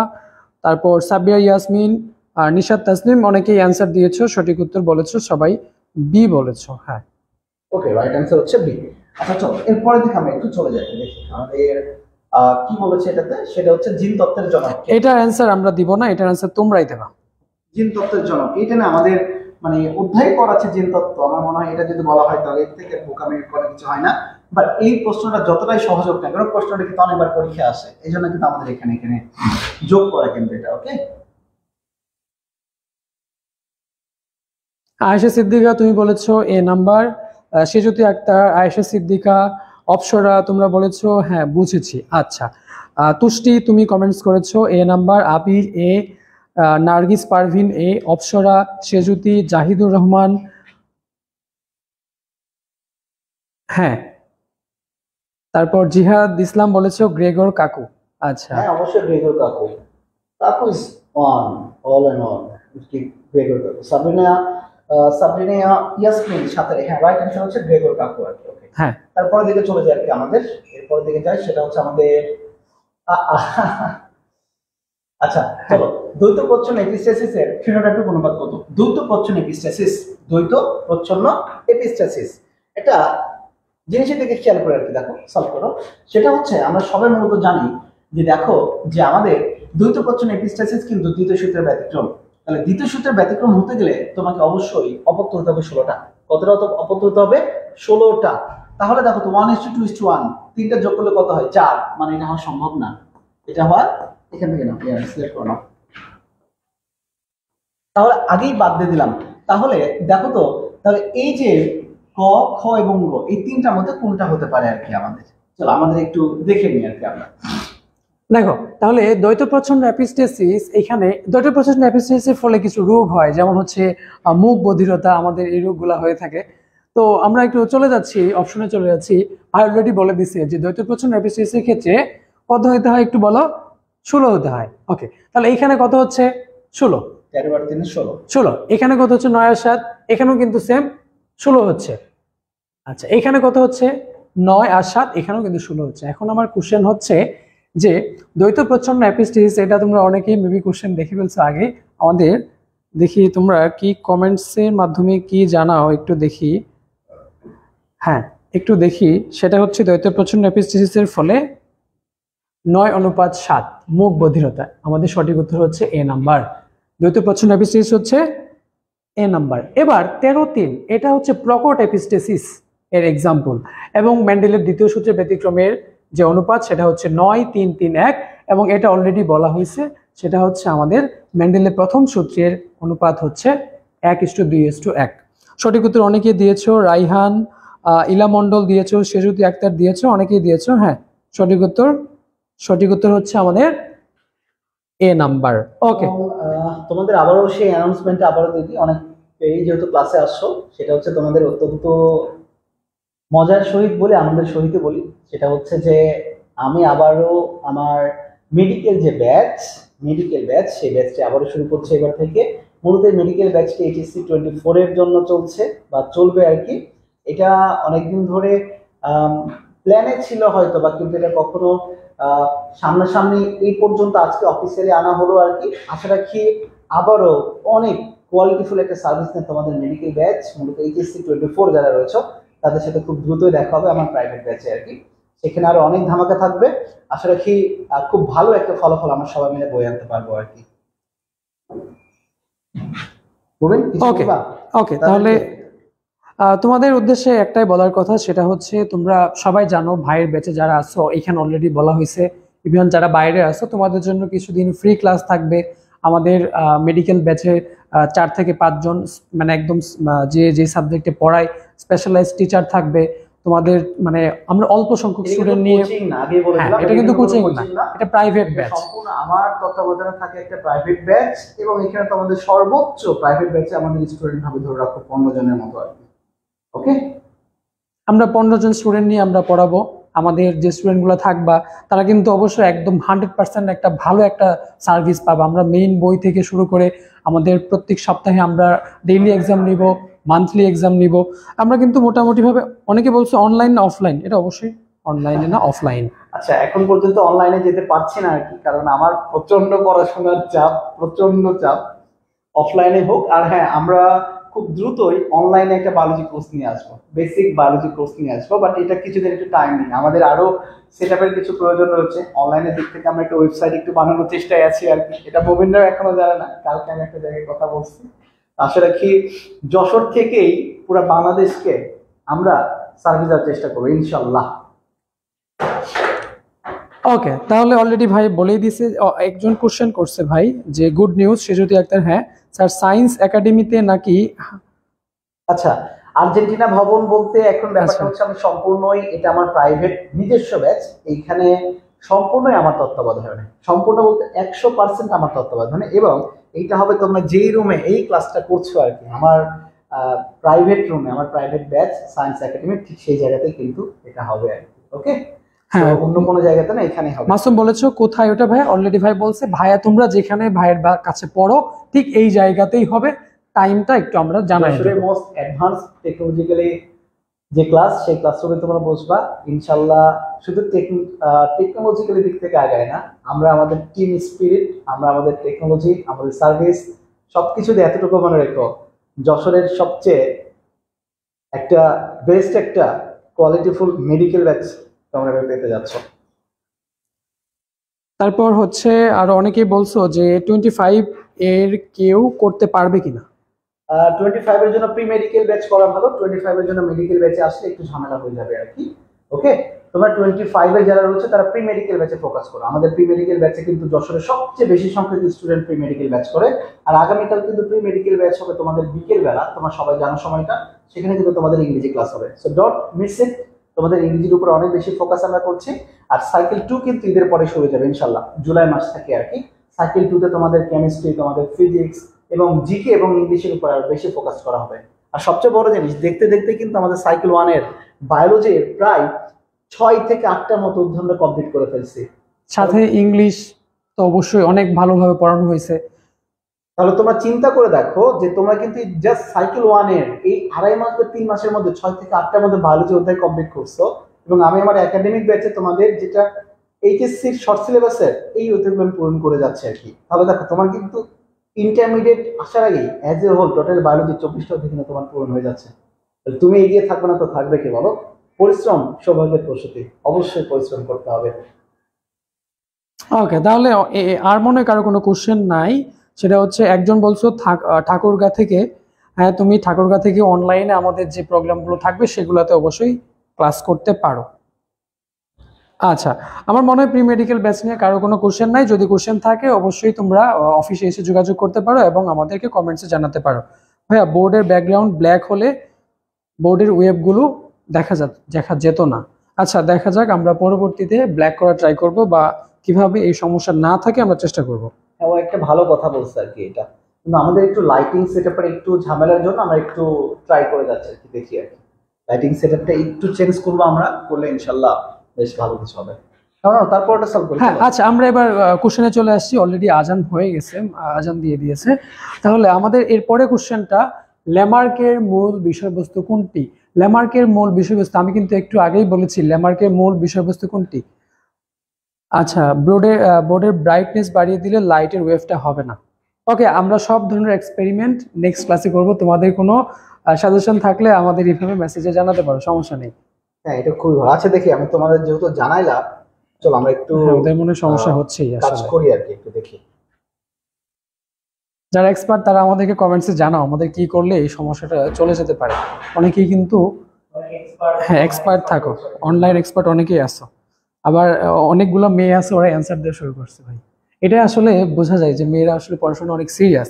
তারপর সাবিয়া ইয়াসমিন আর নিশাত তাসনিম, অনেকেই অ্যান্সার দিয়েছো, সঠিক উত্তর বলেছো সবাই বি বলেছো। হ্যাঁ, ওকে, রাইট অ্যান্সার হচ্ছে বি। আচ্ছা চলো এরপরে দেখি, আমরা একটু চলে যাই দেখি আমাদের কি বলেছে এটাতে, সেটা হচ্ছে জিন তত্ত্বের জনক। এটার অ্যান্সার আমরা দিব না, এটার অ্যান্সার তোমরাই দেবা। জিন তত্ত্বের জনক, এটা না আমাদের মানে অধ্যায় করাচ্ছে জিন তত্ত্ব। আমার মনে হয় এটা যদি বলা হয় তাহলে এর থেকে বোকামি কোনো কিছু হয় না। বাট এই প্রশ্নটা যতটাই সহজ হোক না কেন, প্রশ্নটা কিন্তু অনেকবার পরীক্ষা আসে, এই জন্য কিন্তু আমাদের এখানে এখানে যোগ করা কিন্তু এটা। ওকে, আয়েশা সিদ্দিকা তুমি বলেছো এ নাম্বার, সেজুতি আক্তার, আয়েশা সিদ্দিকা, অপসরা তোমরা বলেছো হ্যাঁ বুঝেছি। আচ্ছা, তুষ্টি তুমি কমেন্টস করেছো এ নাম্বার, আবির এ, নার্গিস পারভিন এ, অপসরা, সেজুতি, জাহিদুর রহমান হ্যাঁ, তারপর জিহাদ ইসলাম বলেছো গ্রেগর কাকু। আচ্ছা, হ্যাঁ অবশ্যই গ্রেগর কাকু। কাকু is on, all and all. Gregor কাকু। সাবরিনা, সাবরিনা ইয়াসমিন সাথে, হ্যাঁ রাইট অ্যান্সার হচ্ছে গ্রেগর কাকু আর কি। ওকে, হ্যাঁ তারপরে দিকে চলে যায় আর কি আমাদের, এরপরের দিকে যাই সেটা হচ্ছে আমাদের আচ্ছা চলো, দ্বৈত প্রচ্ছন্ন এপিস্টাসিস এর ফিনোটাইপিক অনুপাত কত? দ্বৈত প্রচ্ছন্ন এপিস্টাসিস, দ্বৈত প্রচ্ছন্ন এপিস্টাসিস, এটা জিনিসের দিকে খেয়াল করে আর কি দেখো, সলভ করো। সেটা হচ্ছে আমরা সবাই মূলত জানি যে দেখো যে আমাদের দ্বৈত প্রচ্ছন্ন এপিস্টাসিস কিন্তু দ্বিতীয় সূত্রের ব্যতিক্রম। তাহলে দ্বিতীয় সূত্রের ব্যতিক্রম হতে গেলে তোমাকে অবশ্যই অপত্য হতে হবে 16টা। কতটা অপত্য হতে হবে? 16টা। তাহলে দেখো তো 1:2:1, তিনটা যোগ করলে কত হয়? 4। মানে এটা হওয়া সম্ভব না। এটা হওয়া, এখান থেকে না সিলেক্ট করো না, তাহলে আগেই বাদ দিয়ে দিলাম। তাহলে দেখো তো, তাহলে এই যে ক, খ এবং গ, এই তিনটার মধ্যে কোনটা হতে পারে আর কি আমাদের? চলো আমাদের একটু দেখে নিই আর কি আমরা। দেখো তাহলে দ্বৈত প্রচ্ছন্ন এপিস্টেসিস, এখানে দ্বৈত প্রচ্ছন্ন এপিস্টেসিসের ফলে কিছু রোগ হয়, যেমন হচ্ছে মুখ বধিরতা, আমাদের এই রোগগুলা হয়ে থাকে। তো আমরা একটু চলে যাচ্ছি, অপশনে চলে যাচ্ছি। ভাই অলরেডি বলে দিছে যে দ্বৈত প্রচ্ছন্ন এপিস্টেসিসের ক্ষেত্রে কত হতে হয় একটু বলো। 16 হতে হয়। ওকে, তাহলে এইখানে কত হচ্ছে? 16। 13 বার 3 16। 16। এখানে কত হচ্ছে? 9 আর 7। এখানেও কিন্তু সেম 16 হচ্ছে। আচ্ছা, এখানে কত হচ্ছে? 9 আর 7। এখানেও কিন্তু 16 হচ্ছে। এখন আমার কোশ্চেন হচ্ছে যে দ্বৈত প্রচ্ছন্ন এপিস্টেসিস, এটা তোমরা অনেকেই মেবি কোশ্চেন দেখে ফেলছো আগে আমাদের। দেখি তোমরা কি কমেন্টসের মাধ্যমে কি জানাও, একটু দেখি। হ্যাঁ একটু দেখি। সেটা হচ্ছে দ্বৈত প্রচ্ছন্ন এপিস্টেসিসের ফলে 9:7 মুখ বধিরতা। আমাদের সঠিক উত্তর হচ্ছে এ নাম্বার। দ্বৈত প্রচ্ছন্ন এপিস্টেসিস হচ্ছে এ নাম্বার। এবার 13:3, এটা হচ্ছে প্রকট এপিস্টেসিস এর এক্সাম্পল এবং মেন্ডেলের দ্বিতীয় সূত্রের ব্যতিক্রমের যে অনুপাত সেটা হচ্ছে 9-3-3-1, এবং এটা অলরেডি বলা হয়েছে, সেটা হচ্ছে আমাদের মেন্ডেলের প্রথম সূত্রের অনুপাত হচ্ছে 1:2:1। সঠিক উত্তর অনেকেই দিয়েছো, রাইহান, ইলা মন্ডল দিয়েছো, সেজুতি আক্তার দিয়েছো, অনেকেই দিয়েছো। হ্যাঁ, সঠিক উত্তর হচ্ছে আমাদের এ নাম্বার। ওকে, তোমাদের আবারও সেই অ্যানাউন্সমেন্টটা আবারও দেখি, অনেকেই যেহেতু ক্লাসে আসছো, সেটা হচ্ছে তোমাদের অত্যন্ত মজার সহিত বলি, আনন্দের সহিত বলি। সেটা হচ্ছে যে আমি আবারও আমার মেডিকেল ব্যাচ সেই ব্যাচটি আবারও শুরু করছে এবার থেকে। মূলত মেডিকেল ব্যাচটি এইচএসসি 24 এর জন্য চলছে বা চলবে আর কি। এটা অনেকদিন ধরে প্ল্যানে ছিল হয়তো বা, কিন্তু এটা কখনো সামনাসামনি এই পর্যন্ত আজকে অফিসিয়ালি আনা হলো আর কি। আশা রাখি আবারও অনেক কোয়ালিটিফুল একটা সার্ভিস নিয়ে তোমাদের মেডিকেল ব্যাচ, মূলত এইচএসসি 24 যারা রয়েছে তাদের সাথে খুব দ্রুতই দেখা হবে আমার প্রাইভেট ব্যাচে আর কি। সেখানে আরো অনেক ধামাকা থাকবে। আশা রাখি খুব ভালো একটা ফলাফল আমরা সবাই মিলে বয়ে আনতে পারবো আর কি। ওকে, তাহলে তোমাদের উদ্দেশ্যে একটাই বলার কথা, সেটা হচ্ছে তোমরা সবাই জানো ভাইয়ের ব্যাচে যারা আছো, এখানে অলরেডি বলা হয়েছে, ইভেন যারা বাইরে আছো তোমাদের জন্য কিছুদিন ফ্রি ক্লাস থাকবে। আমাদের মেডিকেল ব্যাচে 4 থেকে 5 জন মানে একদম যে সাবজেক্টে পড়ায় স্পেশালাইজড টিচার থাকবে তোমাদের। মানে আমরা অল্প সংখ্যক স্টুডেন্ট নিয়ে, এটা কিন্তু কোচিং না, এটা প্রাইভেট ব্যাচ। সম্পূর্ণ আমার তত্ত্বাবধানে থাকে একটা প্রাইভেট ব্যাচ, এবং এখানে তো আমাদের সর্বোচ্চ প্রাইভেট ব্যাচে আমাদের স্টুডেন্ট হবে ধরে রাখো 15 জনের মতো আর কি। ওকে, আমরা 15 জন স্টুডেন্ট নিয়ে আমরা পড়াবো। আমাদের যে স্টুডেন্টগুলো থাকবা তারা কিন্তু অবশ্যই একদম 100% একটা ভালো একটা সার্ভিস পাবে। আমরা মেইন বই থেকে শুরু করে আমাদের প্রত্যেক সপ্তাহে আমরা ডেইলি এক্সাম নিব, মান্থলি এক্সাম নিব। আমরা কিন্তু মোটামুটি ভাবে, অনেকে বলছে অনলাইন না অফলাইন, এটা অবশ্যই অনলাইনে না অফলাইন। আচ্ছা, এখন পর্যন্ত অনলাইনে যেতে পারছি না আর কি, কারণ আমার প্রচন্ড পড়াশোনার চাপ, প্রচন্ড চাপ। অফলাইনে হোক। আর হ্যাঁ, আমরা খুব দ্রুতই অনলাইনে একটা বায়োলজি কোর্স নিয়ে আসবো, বেসিক বায়োলজি কোর্স নিয়ে আসবো। বাট এটা কিছুদিন একটু টাইম নেই, আমাদের আরো সেট আপের কিছু প্রয়োজন রয়েছে। অনলাইনের দিক থেকে আমরা একটা ওয়েবসাইট একটু বানানোর চেষ্টায় আছি আর কি। এটা মোবিনরাও এখনো জানে না, কালকে আমি একটা জায়গায় কথা বলছি। আশা রাখি যশোর থেকেই পুরো বাংলাদেশকে আমরা সার্ভিস দেওয়ার চেষ্টা করবো ইনশাল্লাহ। ওকে, তাহলে অলরেডি ভাই বলেই দিছে। একজন কোশ্চেন করছে ভাই যে গুড নিউজ সেজুতি আক্তার, হ্যাঁ স্যার সায়েন্স একাডেমিতে নাকি। আচ্ছা, আর্জেন্টিনা ভবন বলতে এখন ব্যাপারটা হচ্ছে আমি সম্পূর্ণই, এটা আমার প্রাইভেট নিজস্ব ব্যাচ, এইখানে সম্পূর্ণই আমার তত্ত্বাবধানে, সম্পূর্ণ বলতে 100% আমার তত্ত্বাবধানে। এবং এইটা হবে তোমরা যেই রুমে এই ক্লাসটা করছো আর কি, আমার প্রাইভেট রুমে, আমার প্রাইভেট ব্যাচ সায়েন্স একাডেমি, ঠিক সেই জায়গাতেই কিন্তু এটা হবে আর কি। ওকে, হ্যাঁ, অন্য কোনো জায়গাতে না, এখানেই হবে। মাসুম বলেছো কোথায় ওটা ভাই? অলরেডি ভাই বলছে ভাইয়া তোমরা যেখানে ভাইয়ের কাছে পড়ো ঠিক এই জায়গাতেই হবে। টাইমটা একটু আমরা জানাই দেব। মোস্ট অ্যাডভান্স টেকনোলজিক্যালি যে ক্লাস, সেই ক্লাসরুমে তোমরা বসবা ইনশাআল্লাহ। শুধু টেকনোলজিক্যালি দিক থেকে আগায় না, আমরা আমাদের টিম স্পিরিট, আমরা আমাদের টেকনোলজি, আমাদের সার্ভিস সবকিছু দিয়ে এতটুকু মনে রেখো, যশোরের সবচেয়ে একটা বেস্ট একটা কোয়ালিটিফুল মেডিকেল ব্যাচ তোমরা পেতে যাচ্ছ। তারপর হচ্ছে আর অনেকেই বলছো যে 25 এর কেউ করতে পারবে কিনা। 25 এর জন্য প্রি মেডিকেল ব্যাচ করা ভালো। 25 এর জন্য মেডিকেল ব্যাচে আসলে একটু ঝামেলা হয়ে যাবে আর কি। ওকে, তোমরা 25 এর যারা রয়েছে তারা প্রি মেডিকেল ব্যাচে ফোকাস করো। আমাদের প্রি মেডিকেল ব্যাচে কিন্তু যশোরের সবচেয়ে বেশি সংখ্যক স্টুডেন্ট প্রি মেডিকেল ব্যাচ করে। আর আগামীকাল কিন্তু প্রি মেডিকেল ব্যাচ হবে তোমাদের বিকেল বেলা, তোমরা সবাই জানো সময়টা। সেখানে কিন্তু তোমাদের ইংরেজি ক্লাস হবে, সো ডোন্ট মিস ইট। তোমাদের ইংরেজির উপর অনেক বেশি ফোকাস আমরা করছি। আর সাইকেল 2 কিন্তু ঈদের পরে শুরু হয়ে যাবে ইনশাল্লাহ, জুলাই মাস থেকে আর কি। সাইকেল 2 তে তোমাদের কেমিস্ট্রি, তোমাদের ফিজিক্স এবং জিকে এবং ইংলিশের উপর আরো বেশি ফোকাস করা হবে। আর সবচেয়ে বড় জিনিস, দেখতে দেখতে কিন্তু আমাদের সাইকেল 1 এর বায়োলজির প্রায় 6 থেকে 8টার মতো অধ্যয়ন কমপ্লিট করে ফেলছি। সাথে ইংলিশ তো অবশ্যই অনেক ভালোভাবে পড়ানো হয়েছে। তাহলে তোমরা চিন্তা করে দেখো যে তোমরা কিন্তু জাস্ট সাইকেল 1 এর এই 2.5 মাস বা 3 মাসের মধ্যে 6 থেকে 8টার মধ্যে বায়োলজি অধ্যায় কমপ্লিট করছো। এবং আমি আমার একাডেমিক ব্যাচে তোমাদের যেটা এইচএসসির শর্ট সিলেবাসের এই অধ্যায়গুলো পূরণ করে যাচ্ছে আর কি। তাহলে দেখো তোমার কিন্তু ইন্টারমিডিয়েট আসার আগেই as a whole total biology 24টা অধ্যায় কিন্তু তোমার পূরণ হয়ে যাচ্ছে। তুমি এগিয়ে থাকবে না তো থাকবে কি বলো? পরিশ্রম সৌভাগ্যের প্রসূতি, অবশ্যই পরিশ্রম করতে হবে। ওকে, তাহলে আর মনে কারো কোনো কোশ্চেন নাই। সেটা হচ্ছে একজন বলছো ঠাকুরগাঁ থেকে, হ্যাঁ তুমি ঠাকুরগাঁ থেকে অনলাইনে আমাদের যে প্রোগ্রামগুলো থাকবে সেগুলোতে অবশ্যই ক্লাস করতে পারো। আচ্ছা, আমার মনে হয় প্রি মেডিকেল ব্যাচ নিয়ে কারো কোনো কোশ্চেন নাই। যদি কোশ্চেন থাকে অবশ্যই তোমরা অফিসে এসে যোগাযোগ করতে পারো এবং আমাদেরকে কমেন্টসে জানাতে পারো। ভাইয়া বোর্ডের ব্যাকগ্রাউন্ড ব্ল্যাক হলে বোর্ডের ওয়েবগুলো দেখা যেত না। আচ্ছা, দেখা যাক, আমরা পরবর্তীতে ব্ল্যাক করা ট্রাই করব বা কিভাবে এই সমস্যা না থাকে আমরা চেষ্টা করব। হ্যাঁ, ও একটা ভালো কথা বলছে আর কি এটা, কিন্তু আমাদের একটু লাইটিং সেটআপের একটু ঝামেলার জন্য আমরা একটু ট্রাই করে যাচ্ছি আর কি, দেখি আর কি লাইটিং সেটআপটা একটু চেঞ্জ করবো আমরা, করলে ইনশাল্লাহ বেশ ভালো কিছু হবে। তারপর ওটা সলভ করি। হ্যাঁ, আচ্ছা, আমরা এবার কোশ্চেনে চলে আসছি। অলরেডি আজান হয়ে গেছে, আজান দিয়ে দিয়েছে। তাহলে আমাদের এরপরে কোশ্চেনটা, ল্যামার্কের মূল বিষয়বস্তু কোনটি? ল্যামার্কের মূল বিষয়বস্তু আমি কিন্তু একটু আগেই বলেছি, ল্যামার্কের মূল বিষয়বস্তু কোনটি? আচ্ছা, বোর্ডের ব্রাইটনেস বাড়িয়ে দিলে লাইটের ওয়েভটা হবে না। ওকে, আমরা সব ধরনের এক্সপেরিমেন্ট নেক্সট ক্লাসে করব। তোমাদের কোনো সাজেশন থাকলে আমাদের এইভাবে মেসেজে জানাতে পারো, সমস্যা নেই। হ্যাঁ, এটা খুবই ভালো। আচ্ছা দেখি, আমি তোমাদের যেহেতু জানাইলাম, চলো আমরা একটু ওদের মনে সমস্যা হচ্ছেই কাজ আসলে। করি আর কি, একটু দেখি। যারা এক্সপার্ট তারা আমাদেরকে কমেন্টসে জানাও আমাদের কি করলে এই সমস্যাটা চলে যেতে পারে। অনেকেই কিন্তু, হ্যাঁ, এক্সপার্ট থাকো, অনলাইন এক্সপার্ট অনেকেই আছো। আবার অনেকগুলো মেয়ে আছে, ওরা অ্যান্সার দেওয়া শুরু করছে। ভাই, এটা আসলে বোঝা যায় যে মেয়েরা আসলে পড়াশোনা অনেক সিরিয়াস।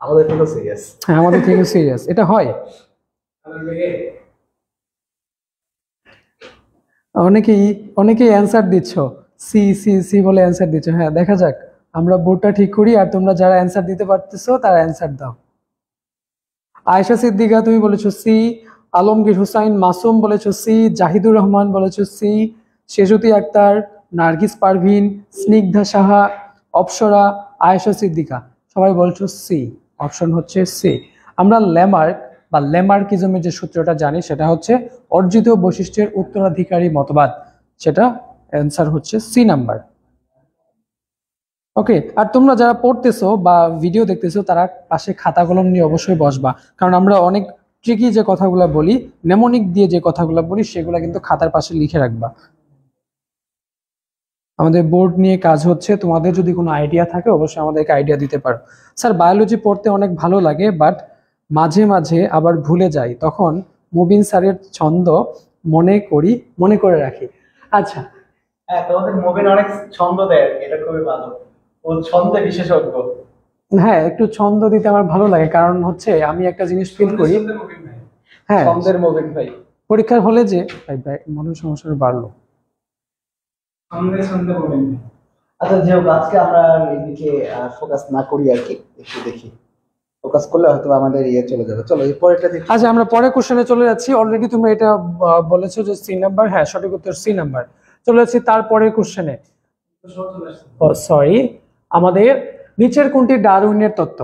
আমাদের থেকেও সিরিয়াস। হ্যাঁ, আমাদের থেকে সিরিয়াস, এটা হয়। অনেকেই অ্যান্সার দিচ্ছ, সি সি সি বলে অ্যান্সার দিচ্ছ। হ্যাঁ, দেখা যাক, আমরা বোর্ডটা ঠিক করি আর তোমরা যারা অ্যান্সার দিতে পারতেছো তারা অ্যান্সার দাও। আয়েশা সিদ্দিকা তুমি বলেছো সি, আলমগীর হুসাইন মাসুম বলেছো সি, জাহিদুর রহমান বলেছো সি, শেজুতি আক্তার, নার্গিস পারভিন, স্নিগ্ধা সাহা, অপসরা, আয়েশা সিদ্দিকা সবাই বলছো সি। অপশন হচ্ছে সি। আমরা ল্যামার্ক বা ল্যামার্কিজমের যে সূত্রটা জানি সেটা হচ্ছে অর্জিত বৈশিষ্ট্যের উত্তরাধিকারী মতবাদ, সেটা অ্যান্সার হচ্ছে সি নাম্বার। ওকে, আর তোমরা যারা পড়তেছো বা ভিডিও দেখতেছো তারা পাশে খাতা কলম নিয়ে অবশ্যই বসবা, কারণ আমরা অনেক ট্রিকি যে কথাগুলো বলি, নেমোনিক দিয়ে যে কথাগুলো বলি সেগুলো কিন্তু খাতার পাশে লিখে রাখবা। আমাদের বোর্ড নিয়ে কাজ হচ্ছে, তোমাদের যদি কোনো আইডিয়া থাকে অবশ্যই আমাদেরকে আইডিয়া দিতে পারো। স্যার বায়োলজি পড়তে অনেক ভালো লাগে, বাট মাঝে মাঝে আবার ভুলে যাই, তখন মুবিন স্যারের ছন্দ মনে করে রাখি। আচ্ছা, হ্যাঁ, তোমাদের মুভিন অনেক ছন্দ দেয়, এটা খুবই ভালো, ও ছন্দে বিশেষজ্ঞ। হ্যাঁ, একটু ছন্দ দিতে আমার ভালো লাগে, কারণ হচ্ছে আমি একটা জিনিস ফিল করি। হ্যাঁ, ছন্দের মুভিন ভাই। পরীক্ষার হলে যে মনের সমস্যাটা বাড়লো। আচ্ছা, যেহেতু আজকে আমরা এদিকে ফোকাস না করি আর কি, একটু দেখি, ফোকাস করলে হয়তো আমাদের ইয়ে চলে যাবে। চলো এই পরেরটা দেখি। আচ্ছা, আমরা পরের কোশ্চেনে চলে যাচ্ছি। অলরেডি তুমি এটা বলেছো যে সি নাম্বার, হ্যাঁ সঠিক উত্তর সি নাম্বার। চলে যাচ্ছি তারপরের কোশ্চেনে। সরি, আমাদের নিচের কোনটি ডারউইনের তত্ত্ব?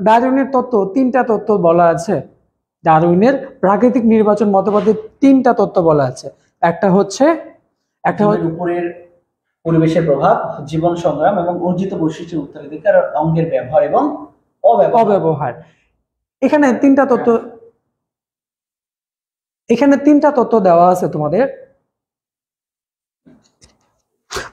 ডারউইনের তত্ত্ব, তিনটা তত্ত্ব বলা আছে। ডারউইনের প্রাকৃতিক নির্বাচন মতবাদে তিনটা তত্ত্ব বলা আছে। একটা হচ্ছে উপরের পরিবেশের প্রভাব, জীবন সংগ্রাম এবং অর্জিত বৈশিষ্ট্যের উত্তরাধিকার অঙ্গের ব্যবহার এবং অব্যবহার। এখানে তিনটা তত্ত্ব দেওয়া আছে তোমাদের।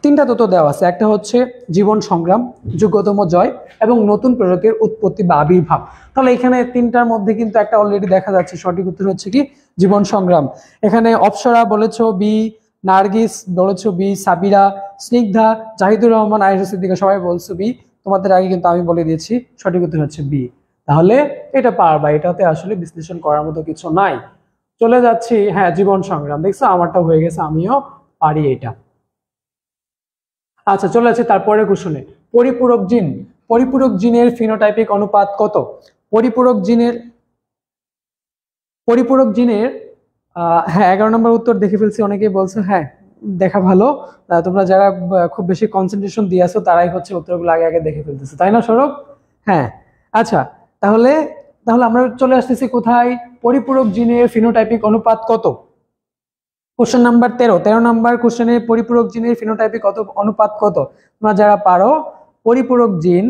তিনটা তত্ত্ব দেওয়া আছে, একটা হচ্ছে জীবন সংগ্রাম, যোগ্যতম জয় এবং নতুন প্রজাতির উৎপত্তি বা আবির্ভাব। তাহলে এখানে তিনটার মধ্যে কিন্তু একটা অলরেডি দেখা যাচ্ছে, সঠিক উত্তর হচ্ছে কি জীবন সংগ্রাম। এখানে অপসরা বলেছো বি, নার্গিস বলেছো বি, সাবিরা, স্নিগ্ধা, জাহিদুর রহমান, আয়েশা সিদ্দিকা সবাই বলছো বি। তোমাদের আগে কিন্তু আমি বলে দিয়েছি, সঠিক উত্তর হচ্ছে বি। তাহলে এটা পারবা, এটাতে আসলে বিশ্লেষণ করার মতো কিছু নাই। চলে যাচ্ছি, হ্যাঁ জীবন সংগ্রাম, দেখছো আমারটা হয়ে গেছে, আমিও পারি এটা। আচ্ছা, চলে যাচ্ছে তারপরে কোশ্চেনে। পরিপূরক জিনের ফিনোটাইপিক অনুপাত কত? পরিপূরক জিনের হ্যাঁ 11 নম্বর উত্তর দেখে ফেলছি, অনেকেই বলছো হ্যাঁ দেখা ভালো। তোমরা যারা খুব বেশি কনসেন্ট্রেশন দিয়ে আসো তারাই হচ্ছে উত্তরগুলো আগে আগে দেখে ফেলতেছো, তাই না সৌরভ? হ্যাঁ, আচ্ছা, তাহলে আমরা চলে আসতেছি কোথায়? পরিপূরক জিনের ফিনোটাইপিক অনুপাত কত? কোশ্চেন নাম্বার 13 নম্বর কোশ্চেনে পরিপূরক জিনের ফিনোটাইপিক অনুপাত কত? তোমরা যারা পারো পরিপূরক জিন,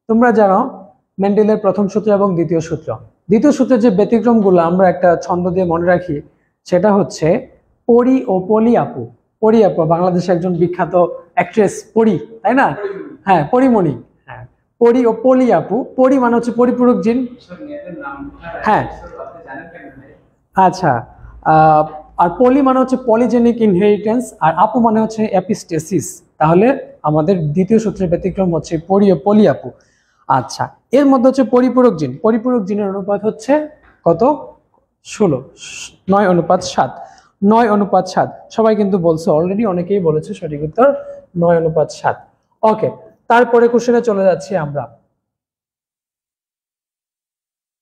তোমরা জানো মেন্ডেলের প্রথম সূত্র এবং দ্বিতীয় সূত্র। দ্বিতীয় সূত্রের যে ব্যতিক্রমগুলো আমরা একটা ছন্দ দিয়ে মনে রাখি, সেটা হচ্ছে পরি ও পলি আপু। পরি আপু বাংলাদেশে একজন বিখ্যাত অ্যাক্ট্রেস, পরি, তাই না? হ্যাঁ, পরিমণি। হ্যাঁ, পরি ও পলি আপু। পরি মানে হচ্ছে পরিপূরক জিন। হ্যাঁ, আচ্ছা, আর পলি মানে হচ্ছে পলিজেনিক ইনহেরিটেন্স, আর আপু মানে হচ্ছে অ্যাপিস্টেসিস। তাহলে আমাদের দ্বিতীয় সূত্রের ব্যতিক্রম হচ্ছে পলি আপু। আচ্ছা, এর মধ্যে হচ্ছে পরিপূরক জিন। পরিপূরক জিনের অনুপাত হচ্ছে কত? 16, 9:7। 9:7 সবাই কিন্তু বলছে অলরেডি, অনেকেই বলেছে সঠিক উত্তর 9:7। ওকে, তারপরে কোশ্চেনে চলে যাচ্ছি আমরা।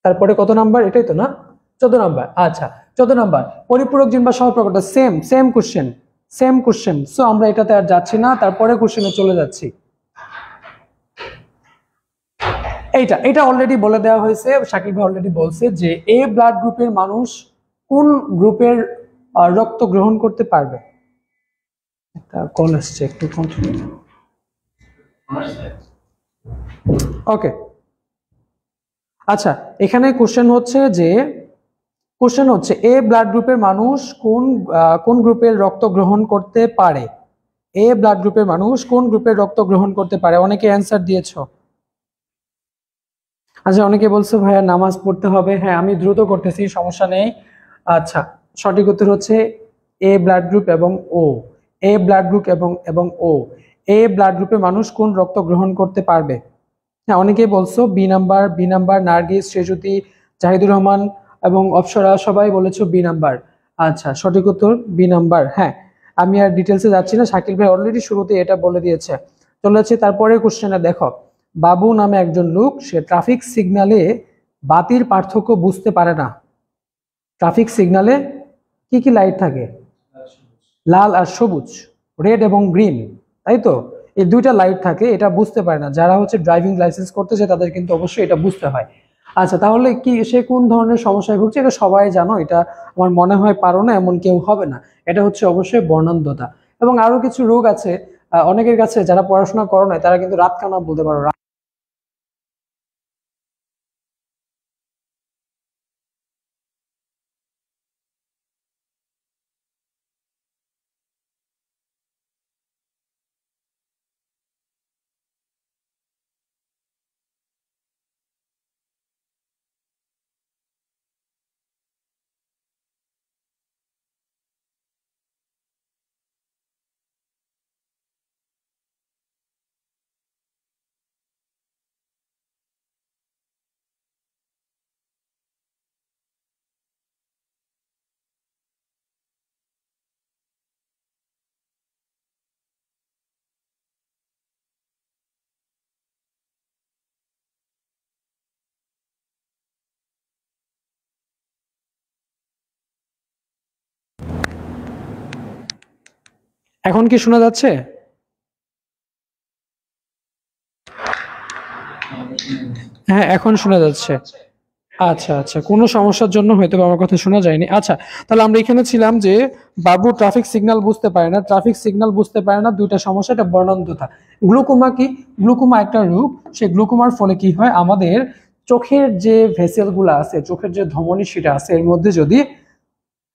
তারপরে কত নাম্বার? এটাই তো না, 14 নাম্বার। আচ্ছা, 14 নাম্বার পরিপূরক জিন বা সহপ্রকটতা। Same question. সো আমরা এটাতে আর যাচ্ছি না, তারপরে কোশ্চেনে চলে যাচ্ছি। এটা অলরেডি বলে দেওয়া হয়েছে, শাকিব ভাই অলরেডি বলছে যে এ ব্লাড গ্রুপের মানুষ কোন গ্রুপের রক্ত গ্রহণ করতে পারবে। একটা কল আসছে, একটু কন্টিনিউ। ওকে, আচ্ছা, এখানে কোশ্চেন হচ্ছে এ ব্লাড গ্রুপের মানুষ কোন গ্রুপের রক্ত গ্রহণ করতে পারে। এ ব্লাড গ্রুপের মানুষ কোন গ্রুপের রক্ত গ্রহণ করতে পারে? অনেকে অ্যান্সার দিয়েছো। আচ্ছা, অনেকে বলছো ভাইয়া নামাজ পড়তে হবে। হ্যাঁ, আমি দ্রুত করতেছি, সমস্যা নেই। আচ্ছা, সঠিক উত্তর হচ্ছে এ ব্লাড গ্রুপ এবং ও। এ ব্লাড গ্রুপ এবং ও। এ ব্লাড গ্রুপের মানুষ কোন রক্ত গ্রহণ করতে পারবে? হ্যাঁ, অনেকেই বলছো বি নাম্বার, নার্গিস, শ্রীজ্যোতি, জাহিদুর রহমান এবং অপসরা সবাই বলেছো বি নাম্বার। আচ্ছা, সঠিক উত্তর বি নাম্বার। হ্যাঁ, আমি আর ডিটেলসে যাচ্ছি না, শাকিল ভাই অলরেডি শুরুতে এটা বলে দিয়েছে। চলে যাচ্ছি তারপরে কোশ্চেনে। দেখো, বাবু নামে একজন লোক, সে ট্রাফিক সিগন্যালে বাতির পার্থক্য বুঝতে পারে না। ট্রাফিক সিগন্যালে কি কি লাইট থাকে? লাল আর সবুজ, রেড এবং গ্রিন, তাই তো? এই দুইটা লাইট থাকে, এটা বুঝতে পারে না। যারা হচ্ছে ড্রাইভিং লাইসেন্স করতে চায় তাদের কিন্তু অবশ্যই এটা বুঝতে হয়। আচ্ছা, তাহলে কি সে কোন ধরনের সমস্যায় ভুগছে? এটা সবাই জানো, এটা আমার মনে হয় পারো না এমন কেউ হবে না। এটা হচ্ছে অবশ্যই বর্ণান্ধতা। এবং আরো কিছু রোগ আছে অনেকের কাছে, যারা পড়াশোনা করো না তারা কিন্তু রাত কানা বলতে পারো। এখন কি শোনা যাচ্ছে? হ্যাঁ, এখন শোনা যাচ্ছে। আচ্ছা আচ্ছা, কোনো সমস্যার জন্য হয়তো আমার কথা শোনা যায়নি। আচ্ছা, তাহলে আমরা এখানে ছিলাম যে বাবু ট্রাফিক সিগন্যাল বুঝতে পারে না। ট্রাফিক সিগন্যাল বুঝতে পারে না, দুইটা সমস্যা, এটা বর্ণান্ধতা। গ্লুকোমা কি? গ্লুকোমা একটা রোগ। সেই গ্লুকোমার ফলে কি হয়, আমাদের চোখের যে ভেসেল গুলো আছে, চোখের যে ধমনী শিরা আছে, এর মধ্যে যদি,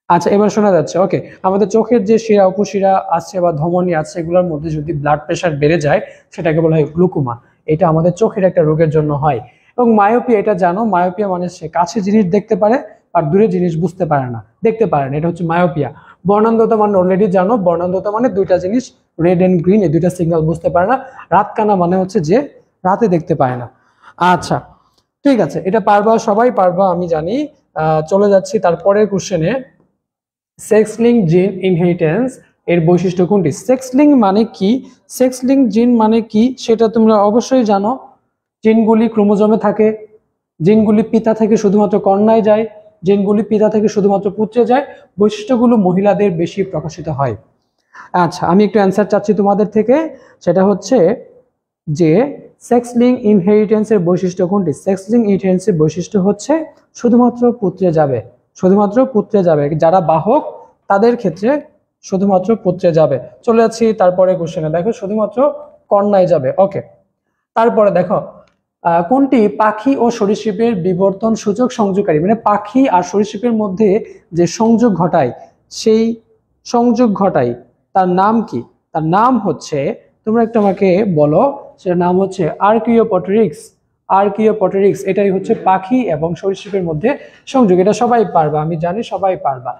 আচ্ছা এবার শোনা যাচ্ছে। ওকে, আমাদের চোখের যে শিরা উপশিরা আছে বা ধমনী আছে, এগুলোর মধ্যে যদি ব্লাড প্রেশার বেড়ে যায়, সেটাকে বলা হয় গ্লুকোমা। এটা আমাদের চোখের একটা রোগের জন্য হয়। এবং মায়োপিয়া, এটা জানো, মায়োপিয়া মানে সে কাছে জিনিস দেখতে পারে আর দূরে জিনিস বুঝতে পারে না, দেখতে পারে না, এটা হচ্ছে মায়োপিয়া। বর্ণান্ধতা মানে অলরেডি জানো, বর্ণান্ধতা মানে দুইটা জিনিস, রেড এন্ড গ্রিন, এই দুইটা সিগন্যাল বুঝতে পারে না। রাত কানা মানে হচ্ছে যে রাতে দেখতে পায় না। আচ্ছা, ঠিক আছে, এটা পারবা, সবাই পারবা আমি জানি। চলে যাচ্ছি তারপরের কোশ্চেনে। সেক্স লিঙ্ক জিন ইনহেরিটেন্স এর বৈশিষ্ট্য কোনটি? সেক্স লিঙ্ক মানে কি? সেক্স লিঙ্ক জিন মানে কি সেটা তোমরা অবশ্যই জানো। জিনগুলি ক্রোমোজোমে থাকে, জিনগুলি পিতা থেকে শুধুমাত্র কন্যায় যায়, জিনগুলি পিতা থেকে শুধুমাত্র পুত্রে যায়। বৈশিষ্ট্যগুলো মহিলাদের বেশি প্রকাশিত হয়। আচ্ছা, আমি একটু অ্যান্সার চাচ্ছি তোমাদের থেকে। সেটা হচ্ছে যে সেক্স লিঙ্ক ইনহেরিটেন্সের বৈশিষ্ট্য কোনটি? সেক্স লিঙ্ক ইনহেরিটেন্সের বৈশিষ্ট্য হচ্ছে শুধুমাত্র পুত্রে যাবে, শুধুমাত্র পুত্রে যাবে। যারা বাহক তাদের ক্ষেত্রে শুধুমাত্র পুত্রে যাবে। চলে যাচ্ছি তারপরে কোশ্চেনে। দেখো, শুধুমাত্র কন্যায় যাবে। ওকে, তারপরে দেখো, কোনটি পাখি ও সরীসৃপের বিবর্তন সূচক সংযোগকারী? মানে পাখি আর সরীসৃপের মধ্যে যে সংযোগ ঘটায়, সেই সংযোগ ঘটায় তার নাম কি? তার নাম হচ্ছে, তোমরা একটু আমাকে বলো, সেটার নাম হচ্ছে আর্কিওপটেরিক্স। আর্কিওপটেরিক্স, এটাই হচ্ছে পাখি এবং সরীসৃপের মধ্যে সংযোগ। এটা সবাই পারবা, আমি জানি সবাই পারবা।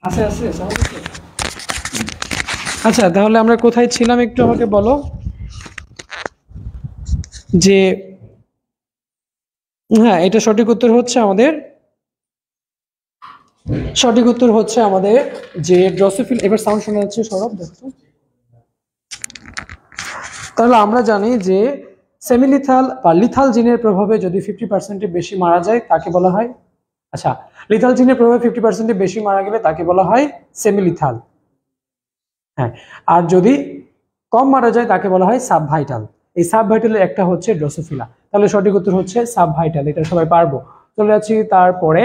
আছে আছে সবাই আছে? আচ্ছা তাহলে আমরা কোথায় ছিলাম একটু আমাকে বলো। যে হ্যাঁ, এটা সঠিক উত্তর হচ্ছে আমাদের, সঠিক উত্তর হচ্ছে আমাদের যে ড্রসোফিল। এবার সাউন্ড শোনা যাচ্ছে সৌরভ দেখো। তাহলে আমরা জানি যে সেমিলিথাল বা লিথাল জিনের প্রভাবে যদি 50%-এর বেশি মারা যায় তাকে বলা হয়, আচ্ছা, লিথাল জিনের প্রভাবে 50%-এর বেশি মারা গেলে তাকে বলা হয় সেমিলিথাল। হ্যাঁ, আর যদি কম মারা যায় তাকে বলা হয় সাবভাইটাল। এই সাবভাইটালের একটা হচ্ছে ড্রসোফিলা। তাহলে সঠিক উত্তর হচ্ছে সাবভাইটাল, এটা সবাই পারবো। চলে যাচ্ছি তারপরে,